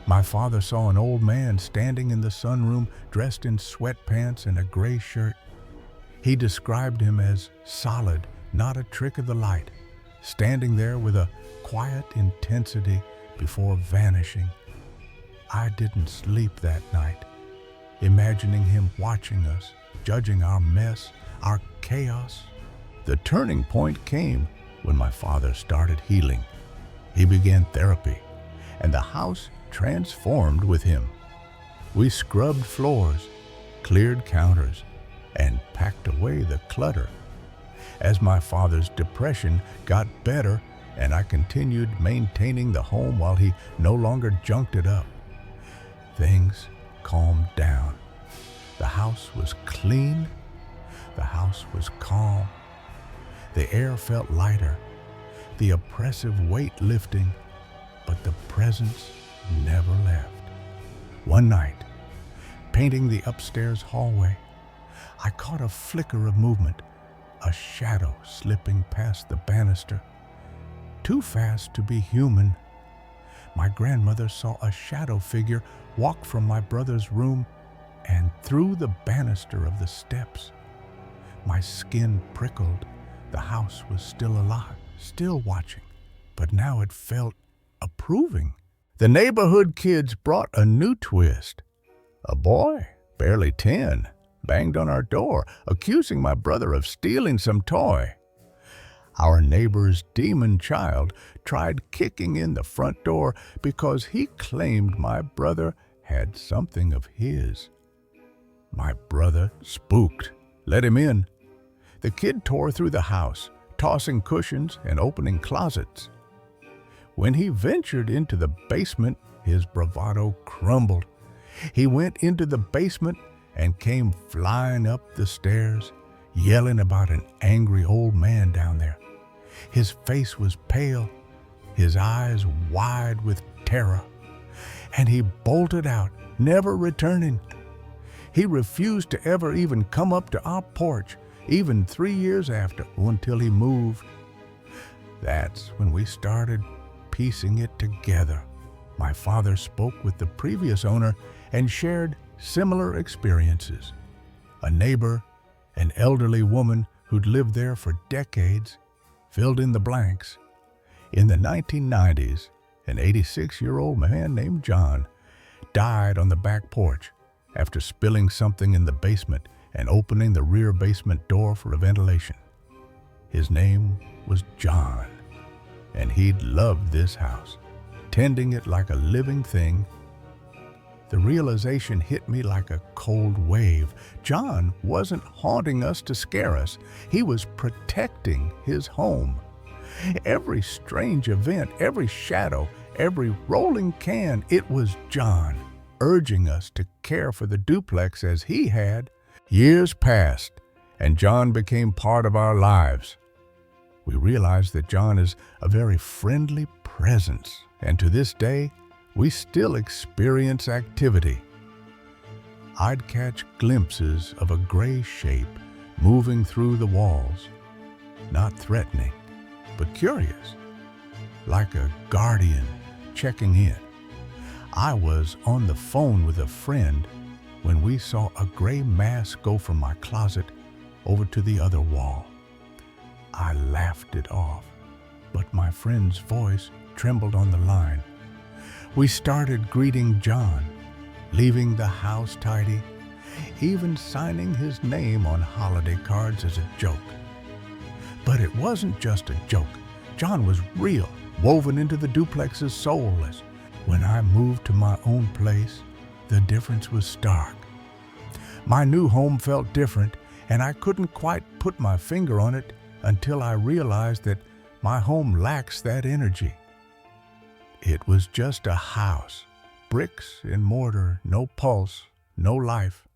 My father saw an old man standing in the sunroom dressed in sweatpants and a gray shirt. He described him as solid, not a trick of the light, standing there with a quiet intensity before vanishing. I didn't sleep that night, imagining him watching us, judging our mess, our chaos. The turning point came when my father started healing. He began therapy, and the house transformed with him. We scrubbed floors, cleared counters, and packed away the clutter. As my father's depression got better and I continued maintaining the home while he no longer junked it up, things calmed down. The house was clean. The house was calm. The air felt lighter, the oppressive weight lifting, but the presence never left. One night, painting the upstairs hallway, I caught a flicker of movement, a shadow slipping past the banister. Too fast to be human, my grandmother saw a shadow figure walk from my brother's room and through the banister of the steps. My skin prickled. The house was still alive, still watching, but now it felt approving. The neighborhood kids brought a new twist. A boy, barely 10, banged on our door, accusing my brother of stealing some toy. Our neighbor's demon child tried kicking in the front door because he claimed my brother had something of his. My brother, spooked, let him in. The kid tore through the house, tossing cushions and opening closets. When he ventured into the basement, his bravado crumbled. He went into the basement and came flying up the stairs, yelling about an angry old man down there. His face was pale, his eyes wide with terror, and he bolted out, never returning. He refused to ever even come up to our porch, even 3 years after, until he moved. That's when we started piecing it together. My father spoke with the previous owner and shared similar experiences. A neighbor, an elderly woman who'd lived there for decades, filled in the blanks. In the 1990s, an 86-year-old man named John died on the back porch after spilling something in the basement and opening the rear basement door for a ventilation. His name was John, and he'd loved this house, tending it like a living thing. The realization hit me like a cold wave. John wasn't haunting us to scare us. He was protecting his home. Every strange event, every shadow, every rolling can, it was John, urging us to care for the duplex as he had. Years passed, and John became part of our lives. We realized that John is a very friendly presence, and to this day, we still experience activity. I'd catch glimpses of a gray shape moving through the walls, not threatening, but curious, like a guardian checking in. I was on the phone with a friend when we saw a gray mass go from my closet over to the other wall. I laughed it off, but my friend's voice trembled on the line. We started greeting John, leaving the house tidy, even signing his name on holiday cards as a joke. But it wasn't just a joke. John was real, woven into the duplex's soul. When I moved to my own place, the difference was stark. My new home felt different, and I couldn't quite put my finger on it until I realized that my home lacks that energy. It was just a house, bricks and mortar, no pulse, no life.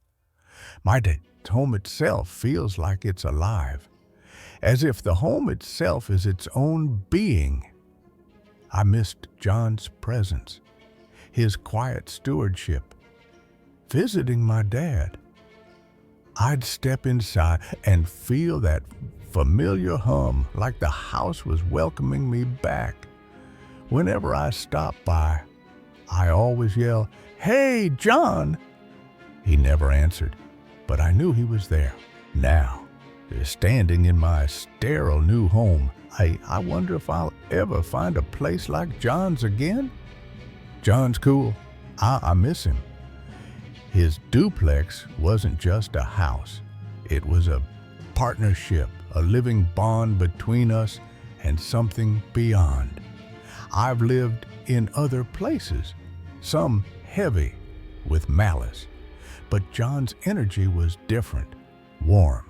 My home itself feels like it's alive, as if the home itself is its own being. I missed John's presence, his quiet stewardship, visiting my dad. I'd step inside and feel that familiar hum, like the house was welcoming me back. Whenever I stopped by, I always yell, "Hey, John!" He never answered, but I knew he was there. Now, standing in my sterile new home, I wonder if I'll ever find a place like John's again. John's cool. I miss him. His duplex wasn't just a house. It was a partnership, a living bond between us and something beyond. I've lived in other places, some heavy with malice, but John's energy was different, warm,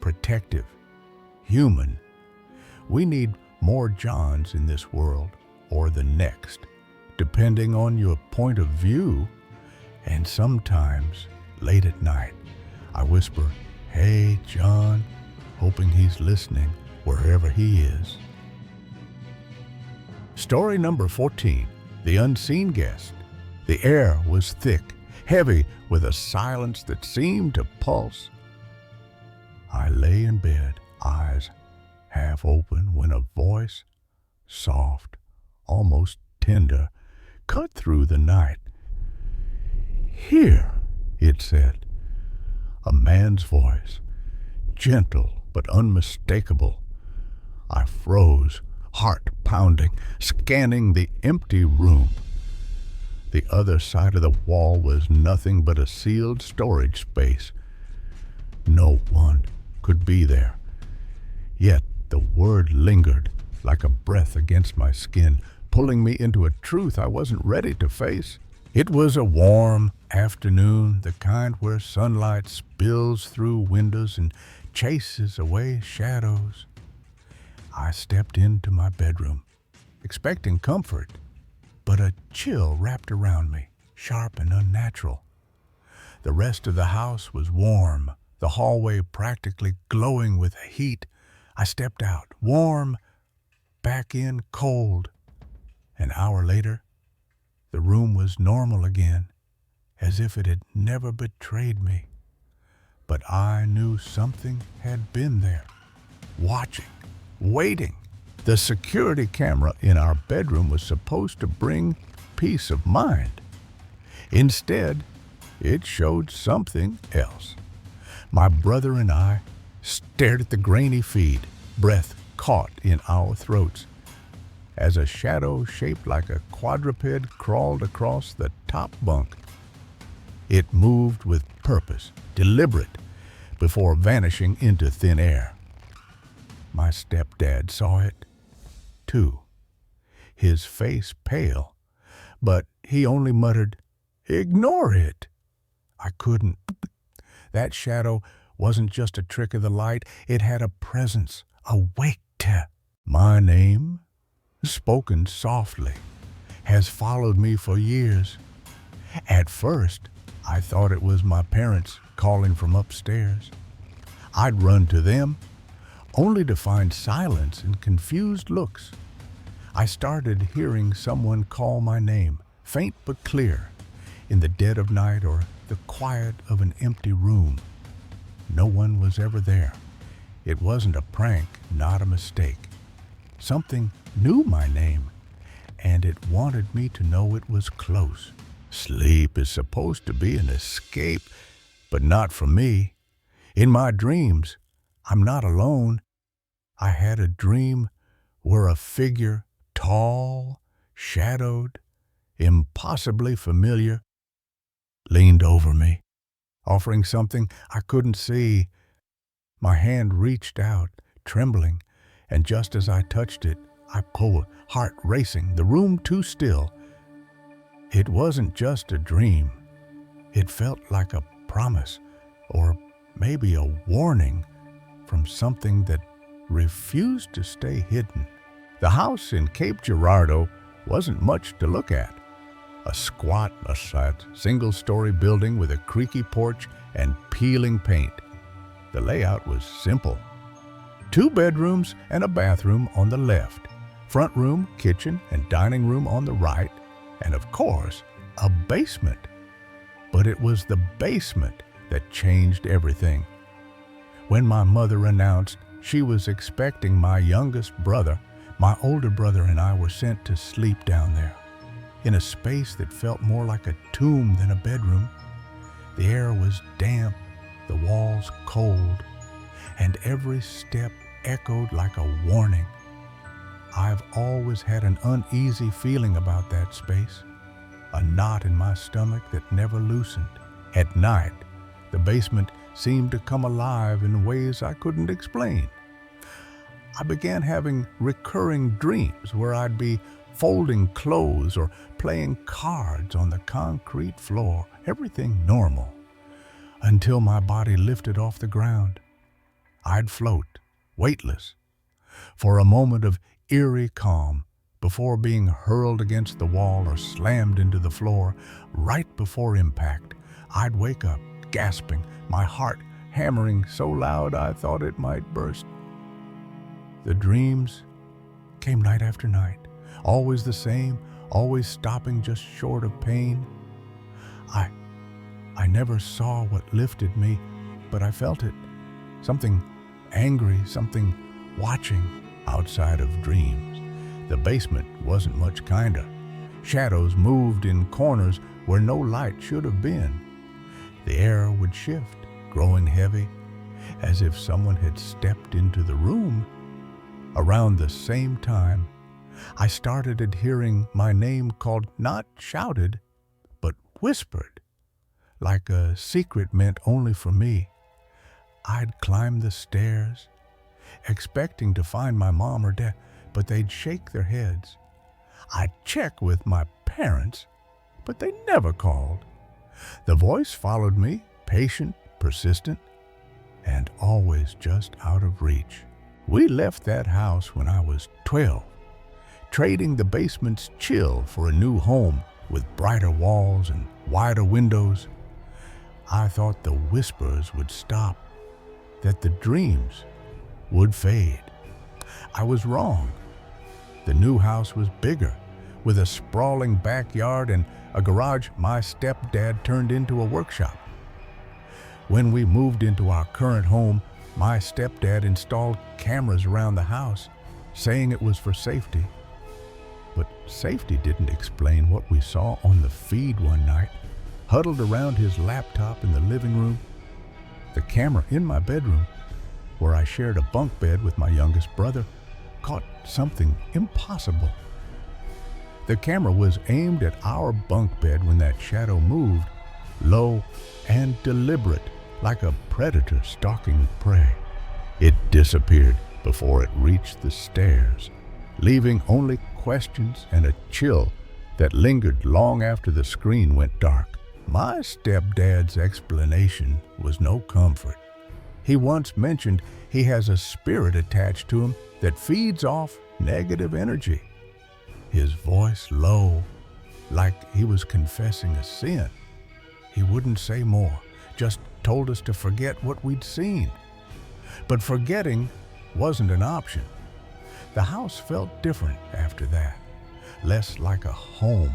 protective, human. We need more Johns in this world or the next, depending on your point of view. And sometimes, late at night, I whisper, "Hey, John," hoping he's listening, wherever he is. Story number 14, The Unseen Guest. The air was thick, heavy with a silence that seemed to pulse. I lay in bed, eyes half open, when a voice, soft, almost tender, cut through the night. "Here," it said, a man's voice, gentle but unmistakable. I froze, heart pounding, scanning the empty room. The other side of the wall was nothing but a sealed storage space. No one could be there. Yet the word lingered like a breath against my skin, pulling me into a truth I wasn't ready to face. It was a warm afternoon, the kind where sunlight spills through windows and chases away shadows. I stepped into my bedroom, expecting comfort, but a chill wrapped around me, sharp and unnatural. The rest of the house was warm, the hallway practically glowing with heat. I stepped out, warm, back in cold. An hour later, the room was normal again, as if it had never betrayed me. But I knew something had been there, watching, waiting. The security camera in our bedroom was supposed to bring peace of mind. Instead, it showed something else. My brother and I stared at the grainy feed, breath caught in our throats, as a shadow shaped like a quadruped crawled across the top bunk. It moved with purpose, deliberate, before vanishing into thin air. My stepdad saw it, too, his face pale, but he only muttered, "Ignore it." I couldn't. That shadow wasn't just a trick of the light, it had a presence, a weight. My name, spoken softly, has followed me for years. At first, I thought it was my parents calling from upstairs. I'd run to them, only to find silence and confused looks. I started hearing someone call my name, faint but clear, in the dead of night or the quiet of an empty room. No one was ever there. It wasn't a prank, not a mistake. Something knew my name, and it wanted me to know it was close. Sleep is supposed to be an escape, but not for me. In my dreams, I'm not alone. I had a dream where a figure, tall, shadowed, impossibly familiar, leaned over me, offering something I couldn't see. My hand reached out, trembling, and just as I touched it, I pulled, heart racing, the room too still. It wasn't just a dream. It felt like a promise, or maybe a warning from something that refused to stay hidden. The house in Cape Girardeau wasn't much to look at. A squat, single-story building with a creaky porch and peeling paint. The layout was simple. 2 bedrooms and a bathroom on the left, front room, kitchen, and dining room on the right, and of course, a basement. But it was the basement that changed everything. When my mother announced she was expecting my youngest brother, my older brother and I were sent to sleep down there, in a space that felt more like a tomb than a bedroom. The air was damp, the walls cold, and every step echoed like a warning. I've always had an uneasy feeling about that space, a knot in my stomach that never loosened. At night, the basement seemed to come alive in ways I couldn't explain. I began having recurring dreams where I'd be folding clothes or playing cards on the concrete floor, everything normal, until my body lifted off the ground. I'd float, weightless, for a moment of eerie calm before being hurled against the wall or slammed into the floor. Right before impact, I'd wake up, gasping, my heart hammering so loud I thought it might burst. The dreams came night after night, always the same, always stopping just short of pain. I never saw what lifted me, but I felt it. Something angry, something watching outside of dreams. The basement wasn't much kinder. Shadows moved in corners where no light should have been. The air would shift, growing heavy, as if someone had stepped into the room. Around the same time, I started hearing my name called, not shouted, but whispered, like a secret meant only for me. I'd climb the stairs, expecting to find my mom or dad, but they'd shake their heads. I'd check with my parents, but they never called. The voice followed me, patient, persistent, and always just out of reach. We left that house when I was 12, trading the basement's chill for a new home with brighter walls and wider windows. I thought the whispers would stop, that the dreams would fade. I was wrong. The new house was bigger, with a sprawling backyard and a garage my stepdad turned into a workshop. When we moved into our current home, my stepdad installed cameras around the house, saying it was for safety. But safety didn't explain what we saw on the feed one night, huddled around his laptop in the living room. The camera in my bedroom, where I shared a bunk bed with my youngest brother, caught something impossible. The camera was aimed at our bunk bed when that shadow moved, low and deliberate, like a predator stalking prey. It disappeared before it reached the stairs, leaving only questions and a chill that lingered long after the screen went dark. My stepdad's explanation was no comfort. He once mentioned he has a spirit attached to him that feeds off negative energy. His voice low, like he was confessing a sin. He wouldn't say more, just told us to forget what we'd seen. But forgetting wasn't an option. The house felt different after that, less like a home,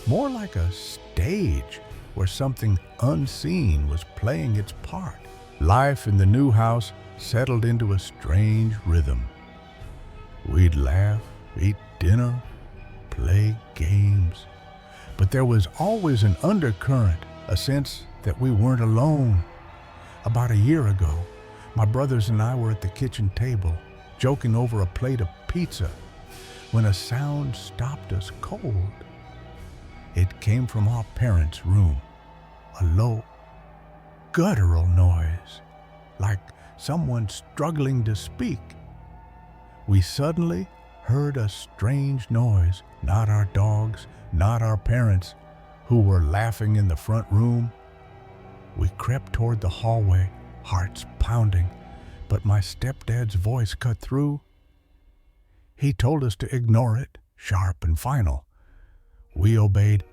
more like a stage where something unseen was playing its part. Life in the new house settled into a strange rhythm. We'd laugh, eat dinner, play games, but there was always an undercurrent, a sense that we weren't alone. About a year ago, my brothers and I were at the kitchen table, joking over a plate of pizza, when a sound stopped us cold. It came from our parents' room, a low, guttural noise, like someone struggling to speak. We suddenly heard a strange noise, not our dogs, not our parents, who were laughing in the front room. We crept toward the hallway, hearts pounding, but my stepdad's voice cut through. He told us to ignore it, sharp and final. We obeyed,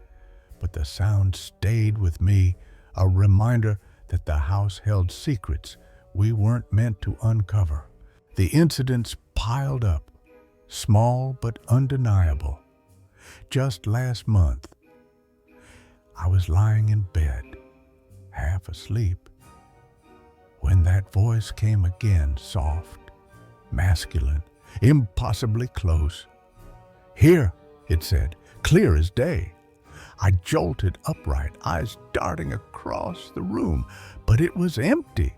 but the sound stayed with me, a reminder that the house held secrets we weren't meant to uncover. The incidents piled up, small but undeniable. Just last month, I was lying in bed, half asleep, when that voice came again, soft, masculine, impossibly close. "Here," it said, clear as day. I jolted upright, eyes darting across the room, but it was empty.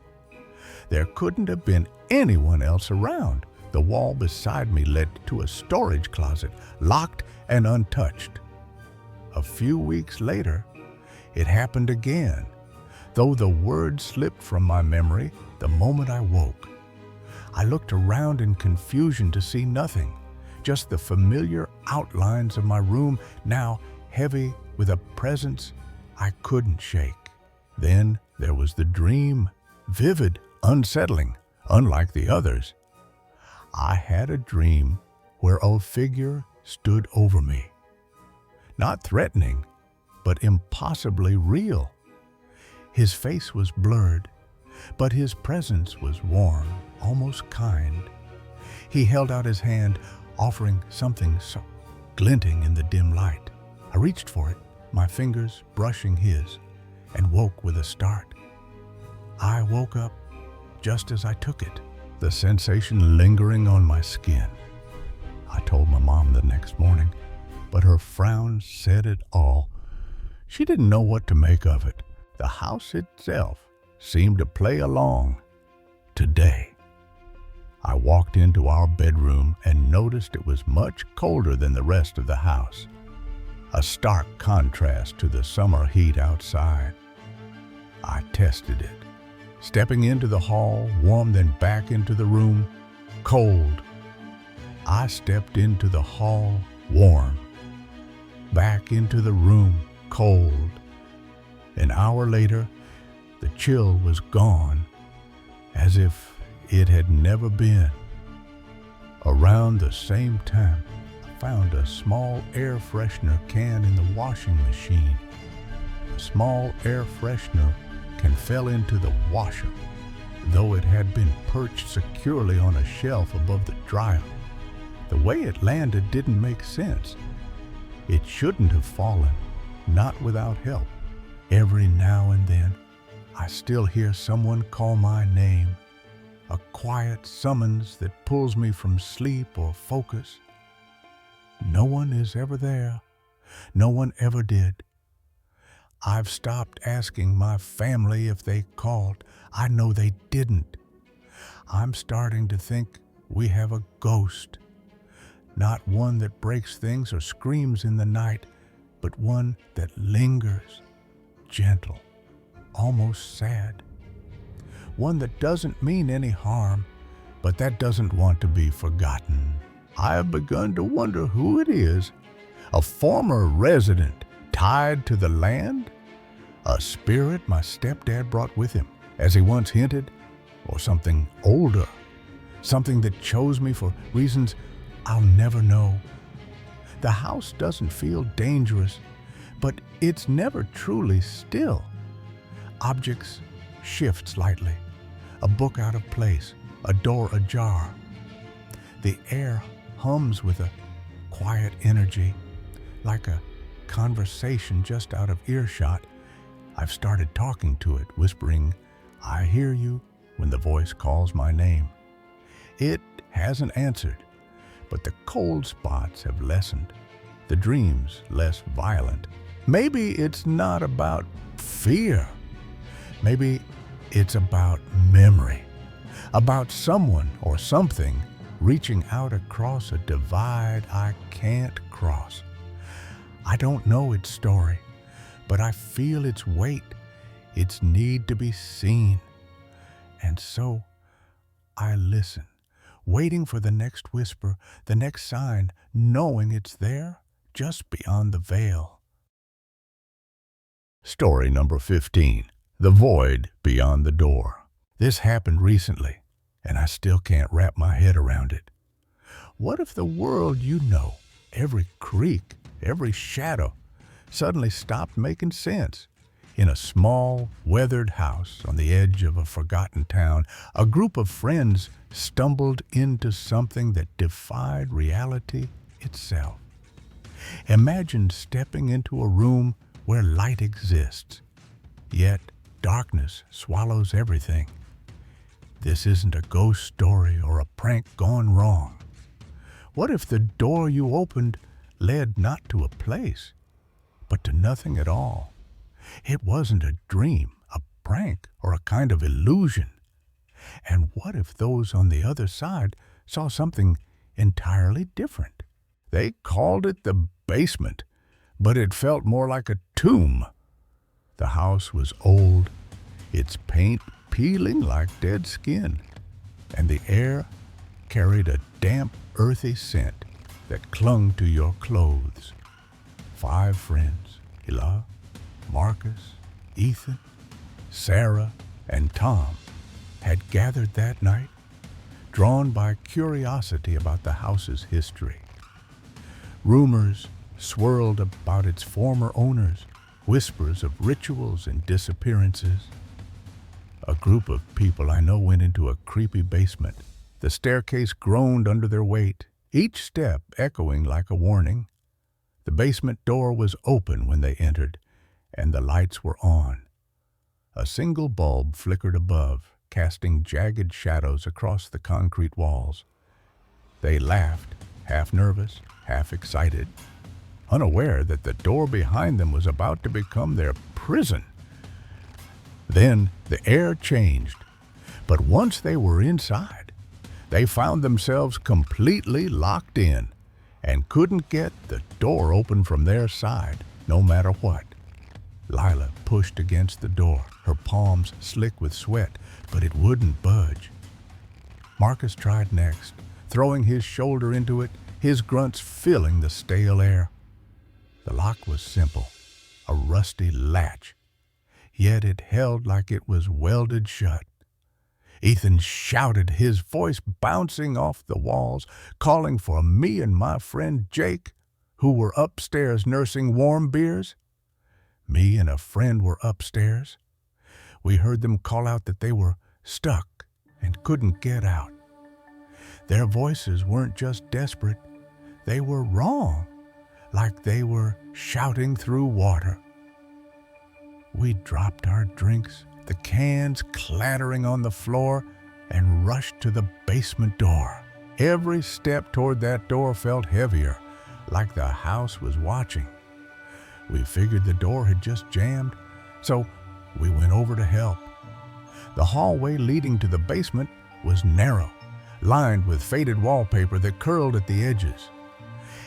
There couldn't have been anyone else around. The wall beside me led to a storage closet, locked and untouched. A few weeks later, it happened again, though the words slipped from my memory the moment I woke. I looked around in confusion to see nothing, just the familiar outlines of my room, now heavy with a presence I couldn't shake. Then there was the dream, vivid, unsettling, unlike the others. I had a dream where a figure stood over me. Not threatening, but impossibly real. His face was blurred, but his presence was warm, almost kind. He held out his hand, offering something so glinting in the dim light. I reached for it, my fingers brushing his, and woke with a start. I woke up just as I took it, the sensation lingering on my skin. I told my mom the next morning, but her frown said it all. She didn't know what to make of it. The house itself seemed to play along. Today, I walked into our bedroom and noticed it was much colder than the rest of the house, a stark contrast to the summer heat outside. I tested it, stepping into the hall, warm, then back into the room, cold. I stepped into the hall, warm, back into the room, cold. An hour later, the chill was gone, as if it had never been. Around the same time, I found a small air freshener can in the washing machine. A small air freshener can fell into the washer, though it had been perched securely on a shelf above the dryer. The way it landed didn't make sense. It shouldn't have fallen, not without help. Every now and then, I still hear someone call my name, a quiet summons that pulls me from sleep or focus. No one is ever there. No one ever did. I've stopped asking my family if they called. I know they didn't. I'm starting to think we have a ghost. Not one that breaks things or screams in the night, but one that lingers, gentle, almost sad. One that doesn't mean any harm, but that doesn't want to be forgotten. I have begun to wonder who it is. A former resident tied to the land? A spirit my stepdad brought with him, as he once hinted? Or something older? Something that chose me for reasons I'll never know. The house doesn't feel dangerous, but it's never truly still. Objects shift slightly, a book out of place, a door ajar. The air hums with a quiet energy, like a conversation just out of earshot. I've started talking to it, whispering, "I hear you," when the voice calls my name. It hasn't answered, but the cold spots have lessened, the dreams less violent. Maybe it's not about fear. Maybe it's about memory, about someone or something reaching out across a divide I can't cross. I don't know its story, but I feel its weight, its need to be seen. And so I listen, waiting for the next whisper, the next sign, knowing it's there just beyond the veil. Story number 15. The Void Beyond the Door. This happened recently, and I still can't wrap my head around it. What if the world you know, every creak, every shadow, suddenly stopped making sense? In a small, weathered house on the edge of a forgotten town, a group of friends stumbled into something that defied reality itself. Imagine stepping into a room where light exists, yet darkness swallows everything. This isn't a ghost story or a prank gone wrong. What if the door you opened led not to a place, but to nothing at all? It wasn't a dream, a prank, or a kind of illusion. And what if those on the other side saw something entirely different? They called it the basement, but it felt more like a tomb. The house was old, its paint peeling like dead skin, and the air carried a damp, earthy scent that clung to your clothes. 5 friends, Hilah, Marcus, Ethan, Sarah, and Tom, had gathered that night, drawn by curiosity about the house's history. Rumors swirled about its former owners, whispers of rituals and disappearances. A group of people I know went into a creepy basement, The staircase groaned under their weight, each step echoing like a warning. The basement door was open when they entered, and the lights were on. A single bulb flickered above, casting jagged shadows across the concrete walls. They laughed, half nervous, half excited, unaware that the door behind them was about to become their prison. Then the air changed, but once they were inside, they found themselves completely locked in and couldn't get the door open from their side, no matter what. Lila pushed against the door, her palms slick with sweat, but it wouldn't budge. Marcus tried next, throwing his shoulder into it, his grunts filling the stale air. The lock was simple, a rusty latch, yet it held like it was welded shut. Ethan shouted, his voice bouncing off the walls, calling for me and my friend Jake, who were upstairs nursing warm beers. Me and a friend were upstairs. We heard them call out that they were stuck and couldn't get out. Their voices weren't just desperate, they were wrong, like they were shouting through water. We dropped our drinks, the cans clattering on the floor, and rushed to the basement door. Every step toward that door felt heavier, like the house was watching. We figured the door had just jammed, so we went over to help. The hallway leading to the basement was narrow, lined with faded wallpaper that curled at the edges.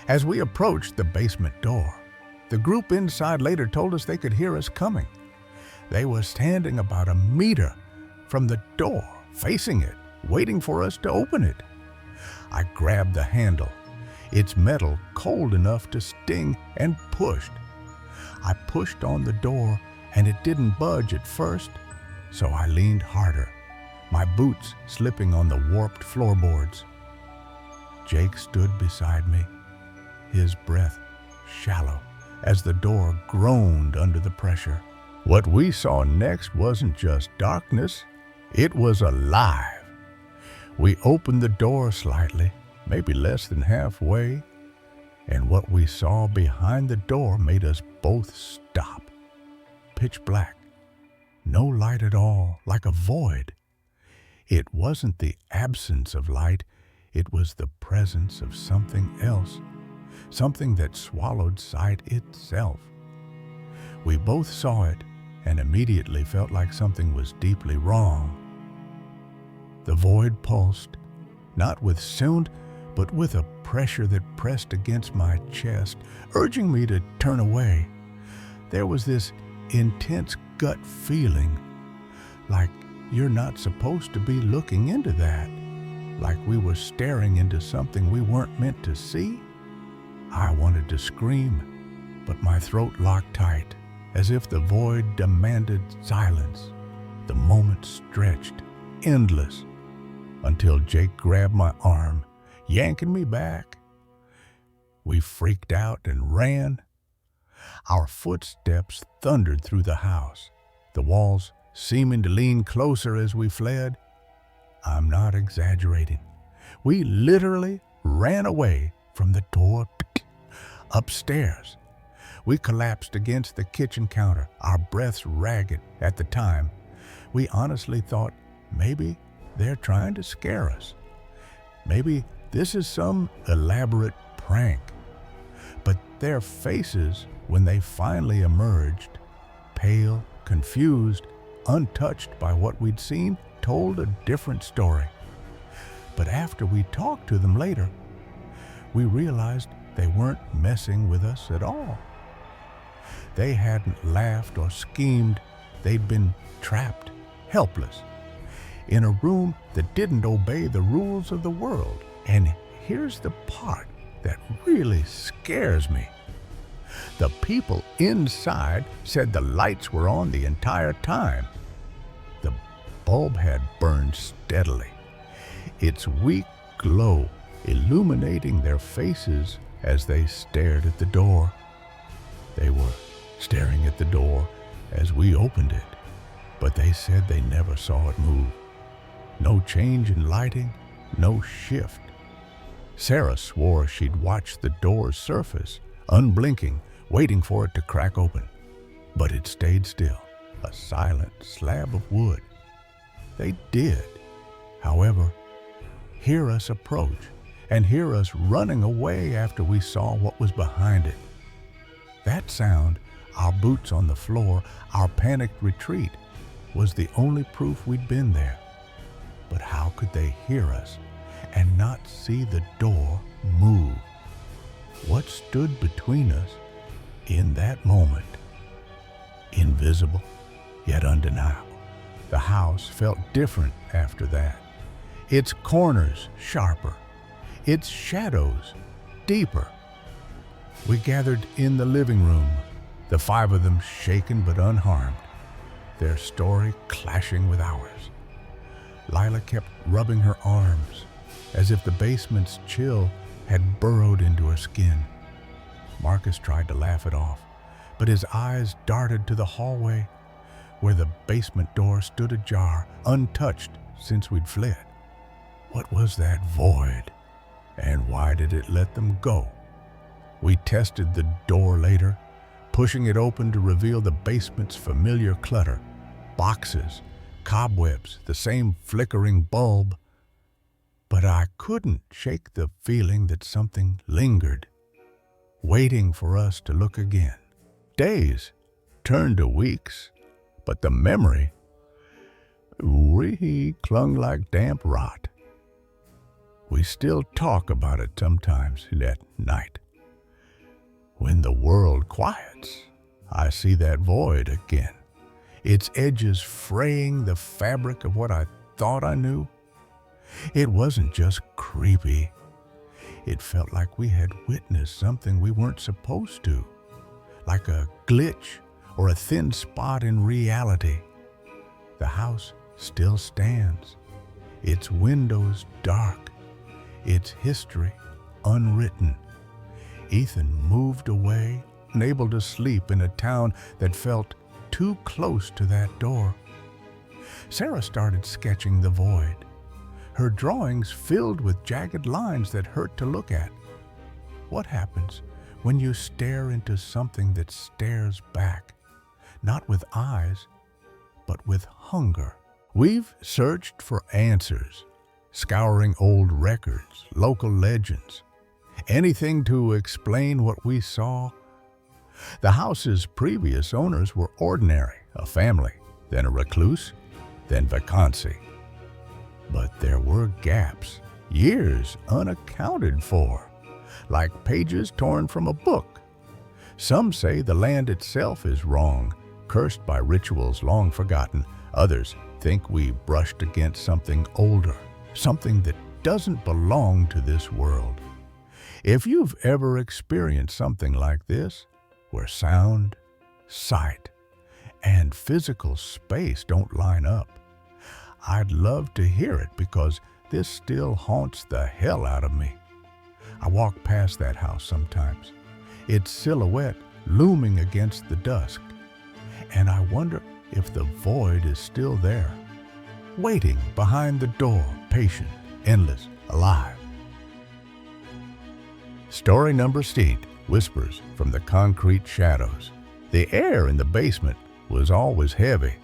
As we approached the basement door, the group inside later told us they could hear us coming. They were standing about a meter from the door, facing it, waiting for us to open it. I grabbed the handle, its metal cold enough to sting, and pushed. I pushed on the door, and it didn't budge at first, so I leaned harder, my boots slipping on the warped floorboards. Jake stood beside me, his breath shallow as the door groaned under the pressure. What we saw next wasn't just darkness, it was alive. We opened the door slightly, maybe less than halfway, and what we saw behind the door made us both stop. Pitch black, no light at all, like a void. It wasn't the absence of light, it was the presence of something else, something that swallowed sight itself. We both saw it and immediately felt like something was deeply wrong. The void pulsed, not with sound, but with a pressure that pressed against my chest, urging me to turn away. There was this intense gut feeling, like you're not supposed to be looking into that, like we were staring into something we weren't meant to see. I wanted to scream, but my throat locked tight, as if the void demanded silence. The moment stretched, endless, until Jake grabbed my arm, yanking me back. We freaked out and ran. Our footsteps thundered through the house, the walls seeming to lean closer as we fled. I'm not exaggerating. We literally ran away from the door upstairs. We collapsed against the kitchen counter, our breaths ragged. At the time, we honestly thought maybe they're trying to scare us. Maybe this is some elaborate prank. But their faces, when they finally emerged, pale, confused, untouched by what we'd seen, told a different story. But after we talked to them later, we realized they weren't messing with us at all. They hadn't laughed or schemed. They'd been trapped, helpless, in a room that didn't obey the rules of the world. And here's the part that really scares me. The people inside said the lights were on the entire time. The bulb had burned steadily, its weak glow illuminating their faces as they stared at the door. They were staring at the door as we opened it, but they said they never saw it move. No change in lighting, no shift. Sarah swore she'd watched the door's surface, unblinking, waiting for it to crack open. But it stayed still, a silent slab of wood. They did, however, hear us approach and hear us running away after we saw what was behind it. That sound, our boots on the floor, our panicked retreat, was the only proof we'd been there. But how could they hear us and not see the door move? What stood between us in that moment? Invisible, yet undeniable. The house felt different after that. Its corners sharper, its shadows deeper. We gathered in the living room, the five of them shaken but unharmed, their story clashing with ours. Lila kept rubbing her arms, as if the basement's chill had burrowed into her skin. Marcus tried to laugh it off, but his eyes darted to the hallway, where the basement door stood ajar, untouched since we'd fled. What was that void, and why did it let them go? We tested the door later, pushing it open to reveal the basement's familiar clutter. Boxes, cobwebs, the same flickering bulb. But I couldn't shake the feeling that something lingered, waiting for us to look again. Days turned to weeks, but the memory clung like damp rot. We still talk about it sometimes at night. When the world quiets, I see that void again, its edges fraying the fabric of what I thought I knew. It wasn't just creepy. It felt like we had witnessed something we weren't supposed to, like a glitch or a thin spot in reality. The house still stands, its windows dark, its history unwritten. Ethan moved away, unable to sleep in a town that felt too close to that door. Sarah started sketching the void, her drawings filled with jagged lines that hurt to look at. What happens when you stare into something that stares back, not with eyes, but with hunger? We've searched for answers, scouring old records, local legends, anything to explain what we saw. The house's previous owners were ordinary, a family, then a recluse, then vacancy. But there were gaps, years unaccounted for, like pages torn from a book. Some say the land itself is wrong, cursed by rituals long forgotten. Others think we brushed against something older, something that doesn't belong to this world. If you've ever experienced something like this, where sound, sight, and physical space don't line up, I'd love to hear it, because this still haunts the hell out of me. I walk past that house sometimes, its silhouette looming against the dusk, and I wonder if the void is still there, waiting behind the door, patient, endless, alive. Story number 8, Whispers from the Concrete Shadows. The air in the basement was always heavy,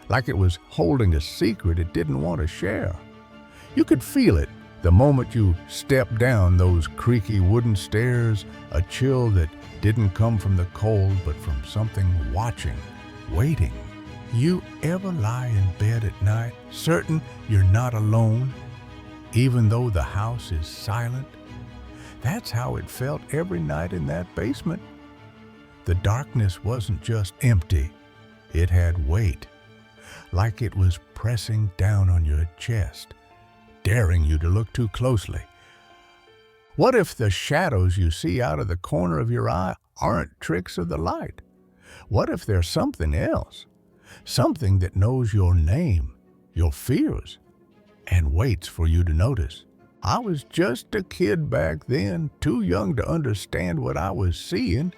like it was holding a secret it didn't want to share. You could feel it the moment you stepped down those creaky wooden stairs, a chill that didn't come from the cold but from something watching, waiting. You ever lie in bed at night, certain you're not alone, even though the house is silent? That's how it felt every night in that basement. The darkness wasn't just empty, it had weight, like it was pressing down on your chest, daring you to look too closely. What if the shadows you see out of the corner of your eye aren't tricks of the light? What if there's something else, something that knows your name, your fears, and waits for you to notice? I was just a kid back then, too young to understand what I was seeing,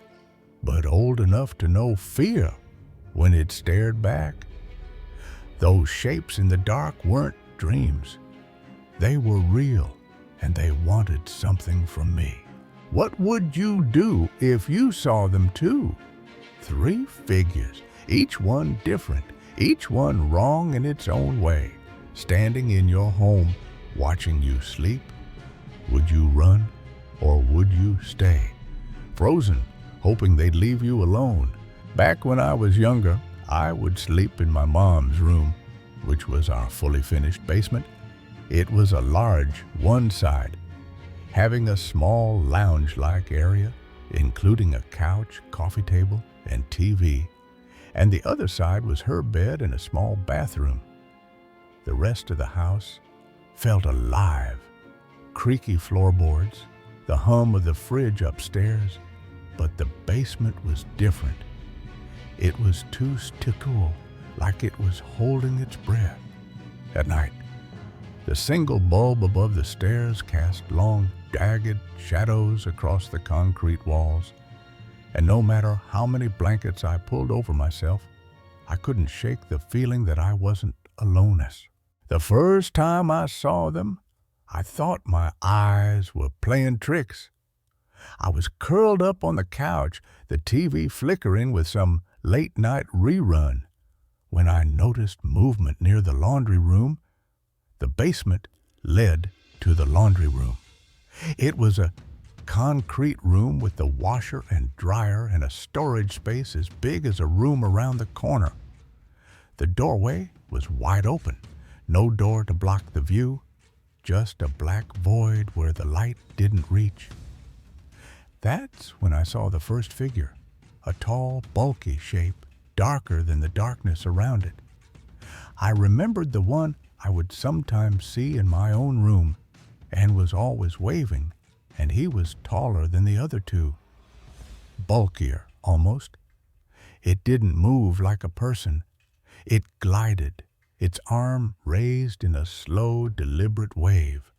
but old enough to know fear when it stared back. Those shapes in the dark weren't dreams. They were real, and they wanted something from me. What would you do if you saw them too? 3 figures, each one different, each one wrong in its own way, standing in your home, watching you sleep. Would you run, or would you stay, frozen, hoping they'd leave you alone? Back when I was younger, I would sleep in my mom's room, which was our fully finished basement. It was a large one side, having a small lounge-like area, including a couch, coffee table, and TV, and the other side was her bed and a small bathroom. The rest of the house felt alive. Creaky floorboards, the hum of the fridge upstairs, but the basement was different. It was too still, like it was holding its breath. At night, the single bulb above the stairs cast long, jagged shadows across the concrete walls, and no matter how many blankets I pulled over myself, I couldn't shake the feeling that I wasn't alone. The first time I saw them, I thought my eyes were playing tricks. I was curled up on the couch, the TV flickering with some late-night rerun, when I noticed movement near the laundry room. The basement led to the laundry room. It was a concrete room with the washer and dryer and a storage space as big as a room around the corner. The doorway was wide open, no door to block the view, just a black void where the light didn't reach. That's when I saw the first figure, a tall, bulky shape, darker than the darkness around it. I remembered the one I would sometimes see in my own room and was always waving, and he was taller than the other 2, bulkier almost. It didn't move like a person. It glided, its arm raised in a slow, deliberate wave,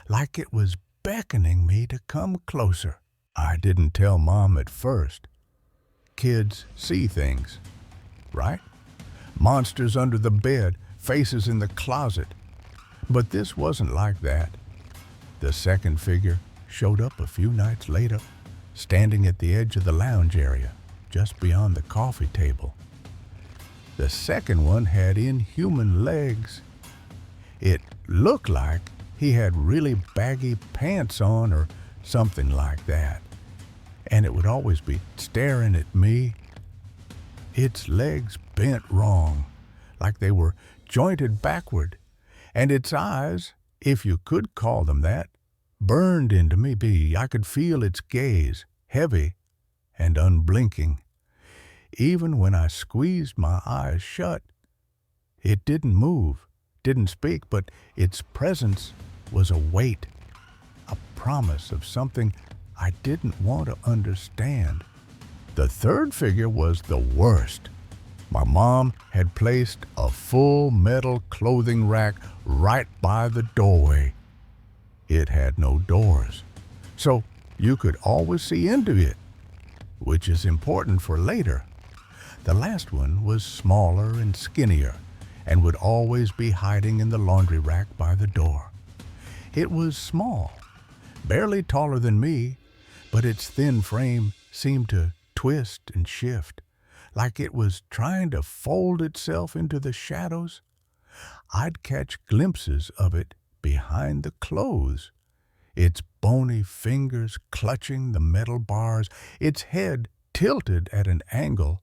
like it was beckoning me to come closer. I didn't tell Mom at first. Kids see things, right? Monsters under the bed, faces in the closet. But this wasn't like that. The second figure showed up a few nights later, standing at the edge of the lounge area, just beyond the coffee table. The second one had inhuman legs. It looked like he had really baggy pants on or something like that, and it would always be staring at me. Its legs bent wrong, like they were jointed backward, and its eyes, if you could call them that, burned into me. I could feel its gaze, heavy and unblinking. Even when I squeezed my eyes shut, it didn't move, didn't speak, but its presence was a weight, a promise of something I didn't want to understand. The third figure was the worst. My mom had placed a full metal clothing rack right by the doorway. It had no doors, so you could always see into it, which is important for later. The last one was smaller and skinnier and would always be hiding in the laundry rack by the door. It was small, barely taller than me, but its thin frame seemed to twist and shift, like it was trying to fold itself into the shadows. I'd catch glimpses of it behind the clothes, its bony fingers clutching the metal bars, its head tilted at an angle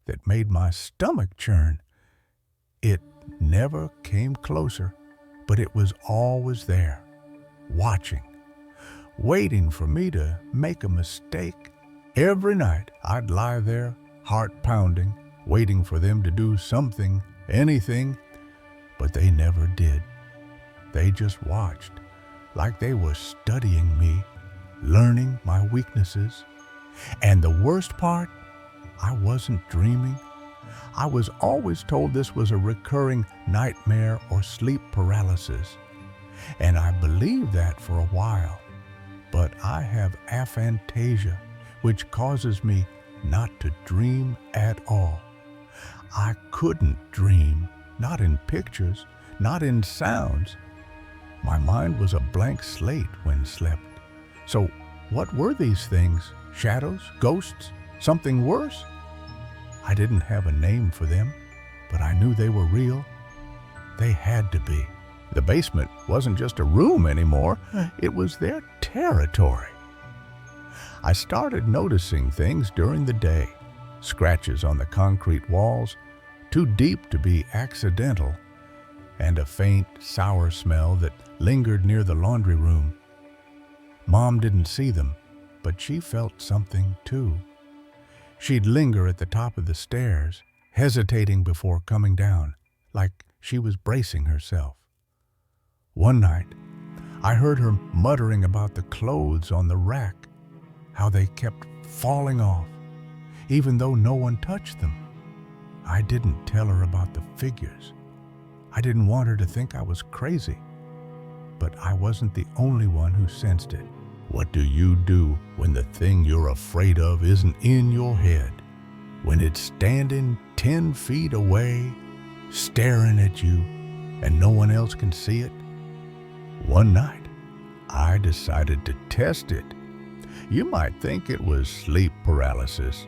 that made my stomach churn. It never came closer, but it was always there, watching, waiting for me to make a mistake. Every night I'd lie there, heart pounding, waiting for them to do something, anything, but they never did. They just watched, like they were studying me, learning my weaknesses. And the worst part, I wasn't dreaming. I was always told this was a recurring nightmare or sleep paralysis, and I believed that for a while. But I have aphantasia, which causes me not to dream at all. I couldn't dream, not in pictures, not in sounds. My mind was a blank slate when slept. So what were these things? Shadows? Ghosts? Something worse? I didn't have a name for them, but I knew they were real. They had to be. The basement wasn't just a room anymore. It was their territory. I started noticing things during the day. Scratches on the concrete walls, too deep to be accidental, and a faint, sour smell that lingered near the laundry room. Mom didn't see them, but she felt something too. She'd linger at the top of the stairs, hesitating before coming down, like she was bracing herself. One night, I heard her muttering about the clothes on the rack, how they kept falling off, even though no one touched them. I didn't tell her about the figures. I didn't want her to think I was crazy, but I wasn't the only one who sensed it. What do you do when the thing you're afraid of isn't in your head? When it's standing 10 feet away, staring at you, and no one else can see it? One night, I decided to test it. You might think it was sleep paralysis,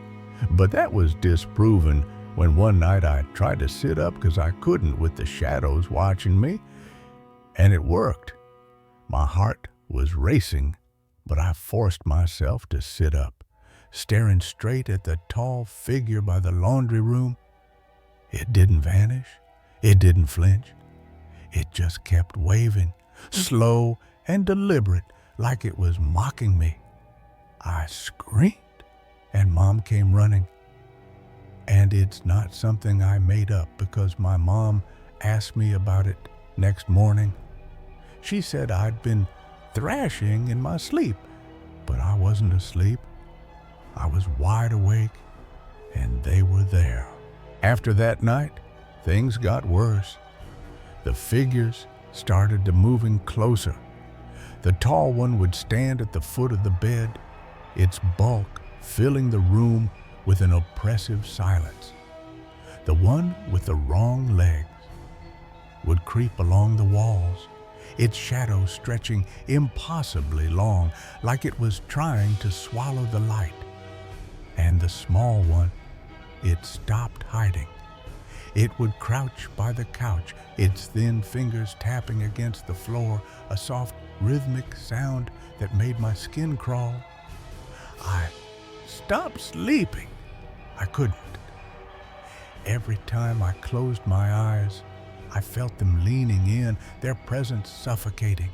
but that was disproven when one night I tried to sit up because I couldn't with the shadows watching me, and it worked. My heart was racing, but I forced myself to sit up, staring straight at the tall figure by the laundry room. It didn't vanish. It didn't flinch. It just kept waving, slow and deliberate, like it was mocking me. I screamed, and Mom came running. And it's not something I made up because my mom asked me about it next morning. She said I'd been thrashing in my sleep, but I wasn't asleep. I was wide awake, and they were there. After that night, things got worse. The figures started to moving closer. The tall one would stand at the foot of the bed, its bulk filling the room with an oppressive silence. The one with the wrong legs would creep along the walls, its shadow stretching impossibly long, like it was trying to swallow the light. And the small one, it stopped hiding. It would crouch by the couch, its thin fingers tapping against the floor, a soft rhythmic sound that made my skin crawl. I stopped sleeping. I couldn't. Every time I closed my eyes, I felt them leaning in, their presence suffocating.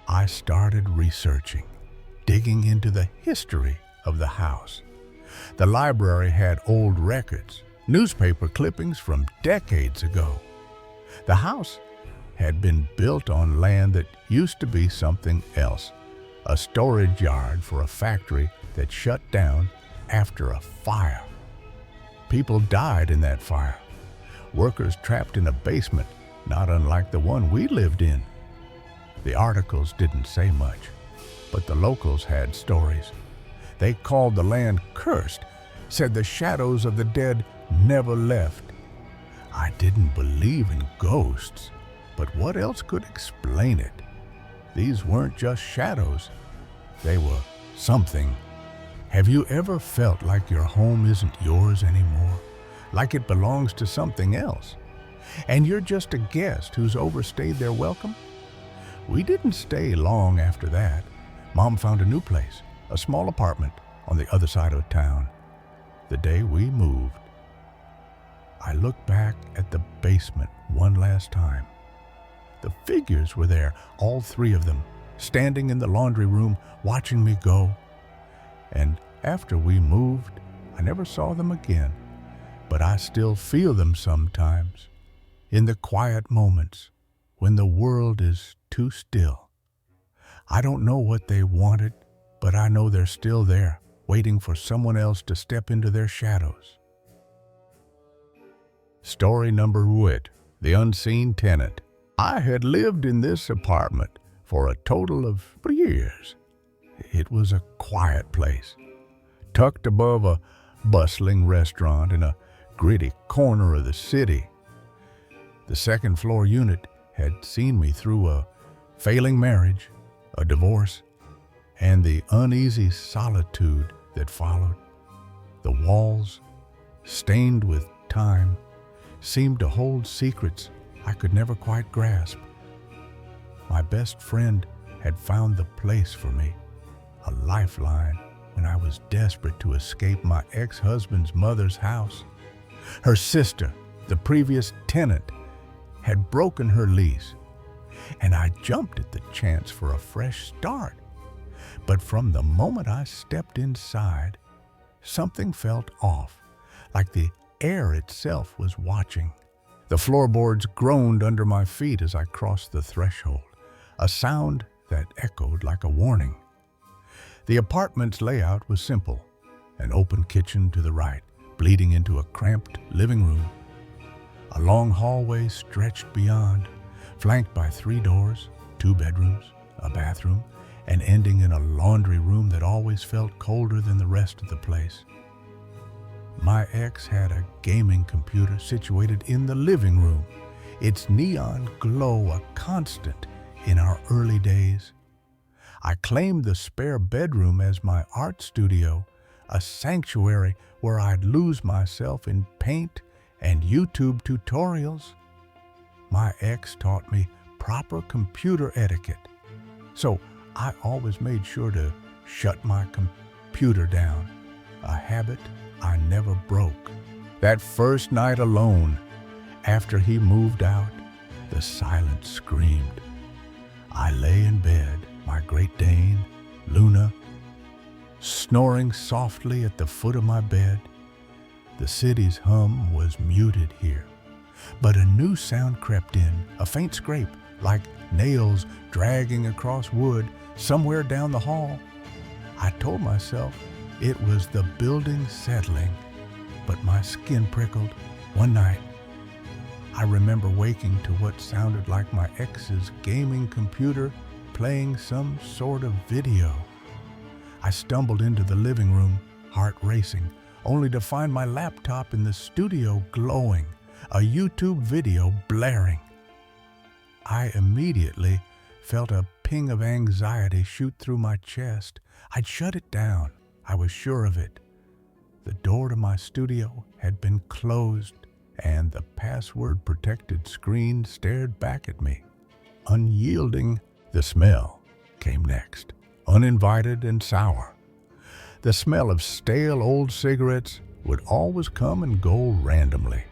I started researching, digging into the history of the house. The library had old records, newspaper clippings from decades ago. The house had been built on land that used to be something else, a storage yard for a factory that shut down after a fire. People died in that fire. Workers trapped in a basement, not unlike the one we lived in. The articles didn't say much, but the locals had stories. They called the land cursed, said the shadows of the dead never left. I didn't believe in ghosts, but what else could explain it? These weren't just shadows. They were something. Have you ever felt like your home isn't yours anymore? Like it belongs to something else? And you're just a guest who's overstayed their welcome? We didn't stay long after that. Mom found a new place, a small apartment on the other side of town. The day we moved, I looked back at the basement one last time. The figures were there, all three of them, standing in the laundry room, watching me go. And after we moved, I never saw them again, but I still feel them sometimes, in the quiet moments when the world is too still. I don't know what they wanted, but I know they're still there, waiting for someone else to step into their shadows. Story number 1, The Unseen Tenant. I had lived in this apartment for a total of 3 years. It was a quiet place, tucked above a bustling restaurant in a gritty corner of the city. The second floor unit had seen me through a failing marriage, a divorce, and the uneasy solitude that followed. The walls, stained with time, seemed to hold secrets I could never quite grasp. My best friend had found the place for me, a lifeline when I was desperate to escape my ex-husband's mother's house. Her sister, the previous tenant, had broken her lease, and I jumped at the chance for a fresh start. But from the moment I stepped inside, something felt off, like the air itself was watching. The floorboards groaned under my feet as I crossed the threshold, a sound that echoed like a warning. The apartment's layout was simple: an open kitchen to the right, bleeding into a cramped living room. A long hallway stretched beyond, flanked by 3 doors, 2 bedrooms, a bathroom, and ending in a laundry room that always felt colder than the rest of the place. My ex had a gaming computer situated in the living room, its neon glow a constant in our early days. I claimed the spare bedroom as my art studio, a sanctuary where I'd lose myself in paint and YouTube tutorials. My ex taught me proper computer etiquette, so I always made sure to shut my computer down, a habit I never broke. That first night alone, after he moved out, the silence screamed. I lay in bed, my Great Dane, Luna, snoring softly at the foot of my bed. The city's hum was muted here, but a new sound crept in, a faint scrape, like nails dragging across wood somewhere down the hall. I told myself it was the building settling, but my skin prickled. One night, I remember waking to what sounded like my ex's gaming computer playing some sort of video. I stumbled into the living room, heart racing, only to find my laptop in the studio glowing, a YouTube video blaring. I immediately felt a ping of anxiety shoot through my chest. I'd shut it down. I was sure of it. The door to my studio had been closed, and the password-protected screen stared back at me. Unyielding, the smell came next, uninvited and sour. The smell of stale old cigarettes would always come and go randomly.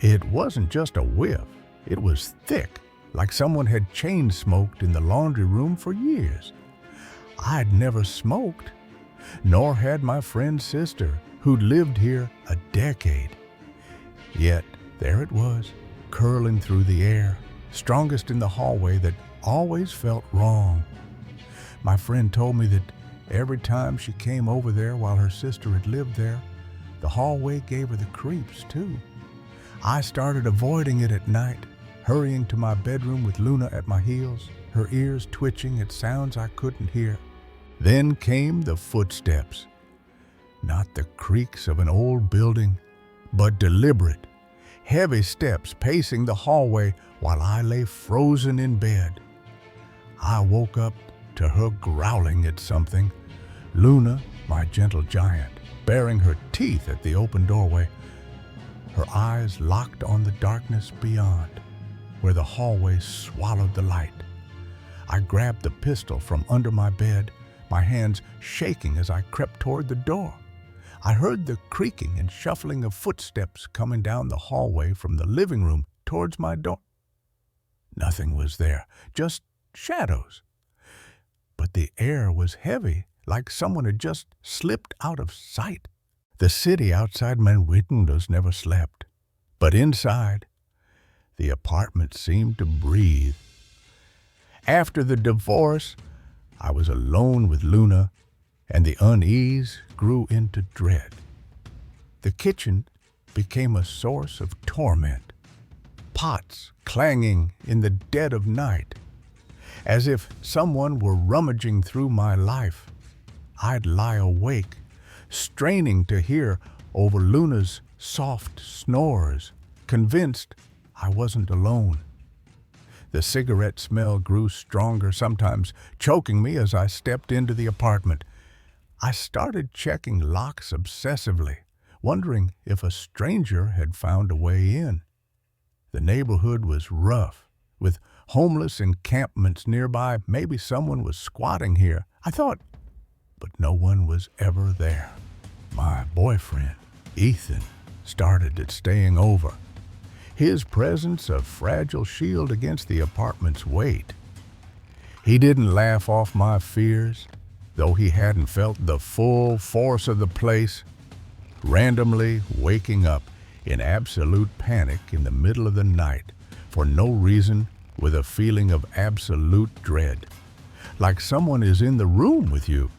It wasn't just a whiff, it was thick, like someone had chain smoked in the laundry room for years. I'd never smoked, nor had my friend's sister, who'd lived here a decade. Yet there it was, curling through the air, strongest in the hallway that always felt wrong. My friend told me that every time she came over there while her sister had lived there, the hallway gave her the creeps too. I started avoiding it at night, hurrying to my bedroom with Luna at my heels, her ears twitching at sounds I couldn't hear. Then came the footsteps, not the creaks of an old building, but deliberate, heavy steps pacing the hallway while I lay frozen in bed. I woke up to her growling at something, Luna, my gentle giant, baring her teeth at the open doorway, her eyes locked on the darkness beyond, where the hallway swallowed the light. I grabbed the pistol from under my bed, my hands shaking as I crept toward the door. I heard the creaking and shuffling of footsteps coming down the hallway from the living room towards my door. Nothing was there, just shadows. But the air was heavy, like someone had just slipped out of sight. The city outside my windows never slept, but inside, the apartment seemed to breathe. After the divorce, I was alone with Luna, and the unease grew into dread. The kitchen became a source of torment, pots clanging in the dead of night. As if someone were rummaging through my life, I'd lie awake, straining to hear over Luna's soft snores, convinced I wasn't alone. The cigarette smell grew stronger, sometimes choking me as I stepped into the apartment. I started checking locks obsessively, wondering if a stranger had found a way in. The neighborhood was rough, with homeless encampments nearby. Maybe someone was squatting here, I thought, but no one was ever there. My boyfriend, Ethan, started at staying over. His presence a fragile shield against the apartment's weight. He didn't laugh off my fears, though he hadn't felt the full force of the place. Randomly waking up in absolute panic in the middle of the night for no reason, with a feeling of absolute dread. Like someone is in the room with you.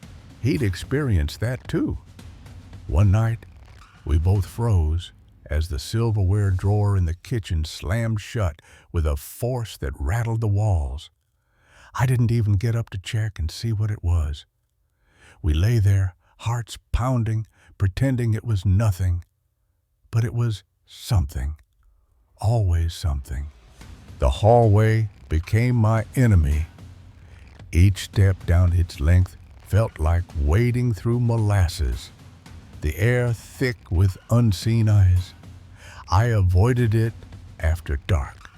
He'd experienced that too. One night, we both froze as the silverware drawer in the kitchen slammed shut with a force that rattled the walls. I didn't even get up to check and see what it was. We lay there, hearts pounding, pretending it was nothing. But it was something. Always something. The hallway became my enemy. Each step down its length felt like wading through molasses, the air thick with unseen eyes. I avoided it after dark,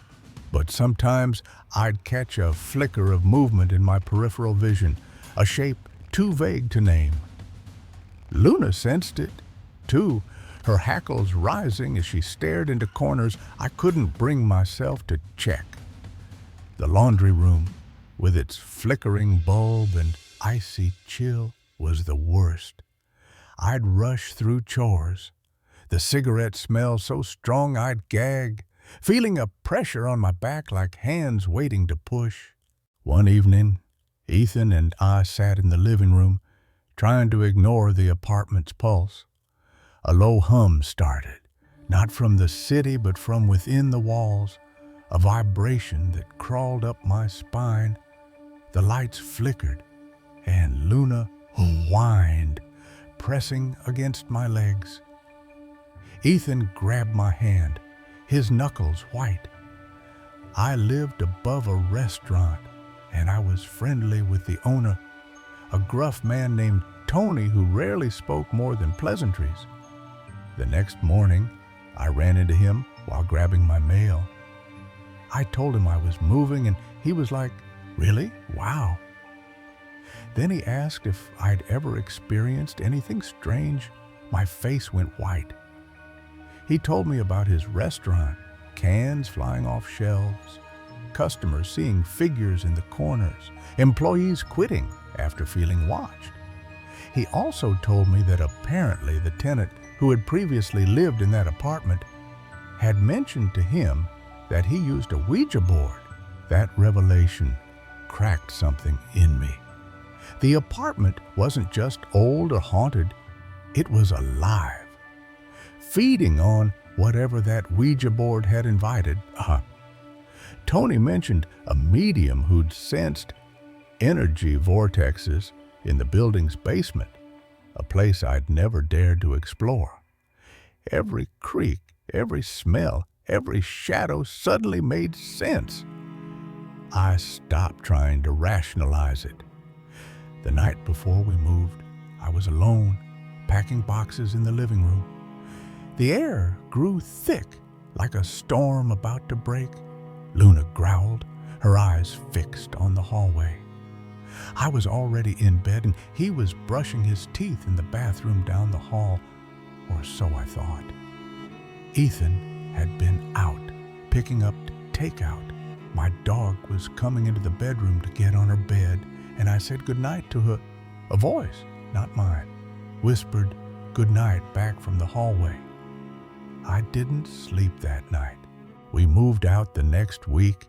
but sometimes I'd catch a flicker of movement in my peripheral vision, a shape too vague to name. Luna sensed it, too, her hackles rising as she stared into corners I couldn't bring myself to check. The laundry room, with its flickering bulb and icy chill, was the worst. I'd rush through chores, the cigarette smell so strong I'd gag, feeling a pressure on my back like hands waiting to push. One evening, Ethan and I sat in the living room, trying to ignore the apartment's pulse. A low hum started, not from the city but from within the walls, a vibration that crawled up my spine. The lights flickered, and Luna whined, pressing against my legs. Ethan grabbed my hand, his knuckles white. I lived above a restaurant, and I was friendly with the owner, a gruff man named Tony who rarely spoke more than pleasantries. The next morning, I ran into him while grabbing my mail. I told him I was moving, and he was like, "Really? Wow." Then he asked if I'd ever experienced anything strange. My face went white. He told me about his restaurant, cans flying off shelves, customers seeing figures in the corners, employees quitting after feeling watched. He also told me that apparently the tenant who had previously lived in that apartment had mentioned to him that he used a Ouija board. That revelation cracked something in me. The apartment wasn't just old or haunted, it was alive, feeding on whatever that Ouija board had invited. Tony mentioned a medium who'd sensed energy vortexes in the building's basement, a place I'd never dared to explore. Every creak, every smell, every shadow suddenly made sense. I stopped trying to rationalize it. The night before we moved, I was alone, packing boxes in the living room. The air grew thick, like a storm about to break. Luna growled, her eyes fixed on the hallway. I was already in bed, and he was brushing his teeth in the bathroom down the hall, or so I thought. Ethan had been out, picking up takeout. My dog was coming into the bedroom to get on her bed, and I said goodnight to her. A voice, not mine, whispered goodnight back from the hallway. I didn't sleep that night. We moved out the next week,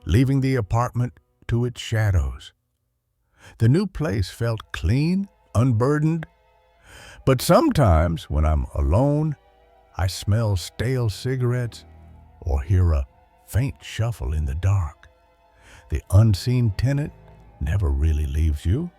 leaving the apartment to its shadows. The new place felt clean, unburdened. But sometimes, when I'm alone, I smell stale cigarettes or hear a faint shuffle in the dark. The unseen tenant never really leaves you.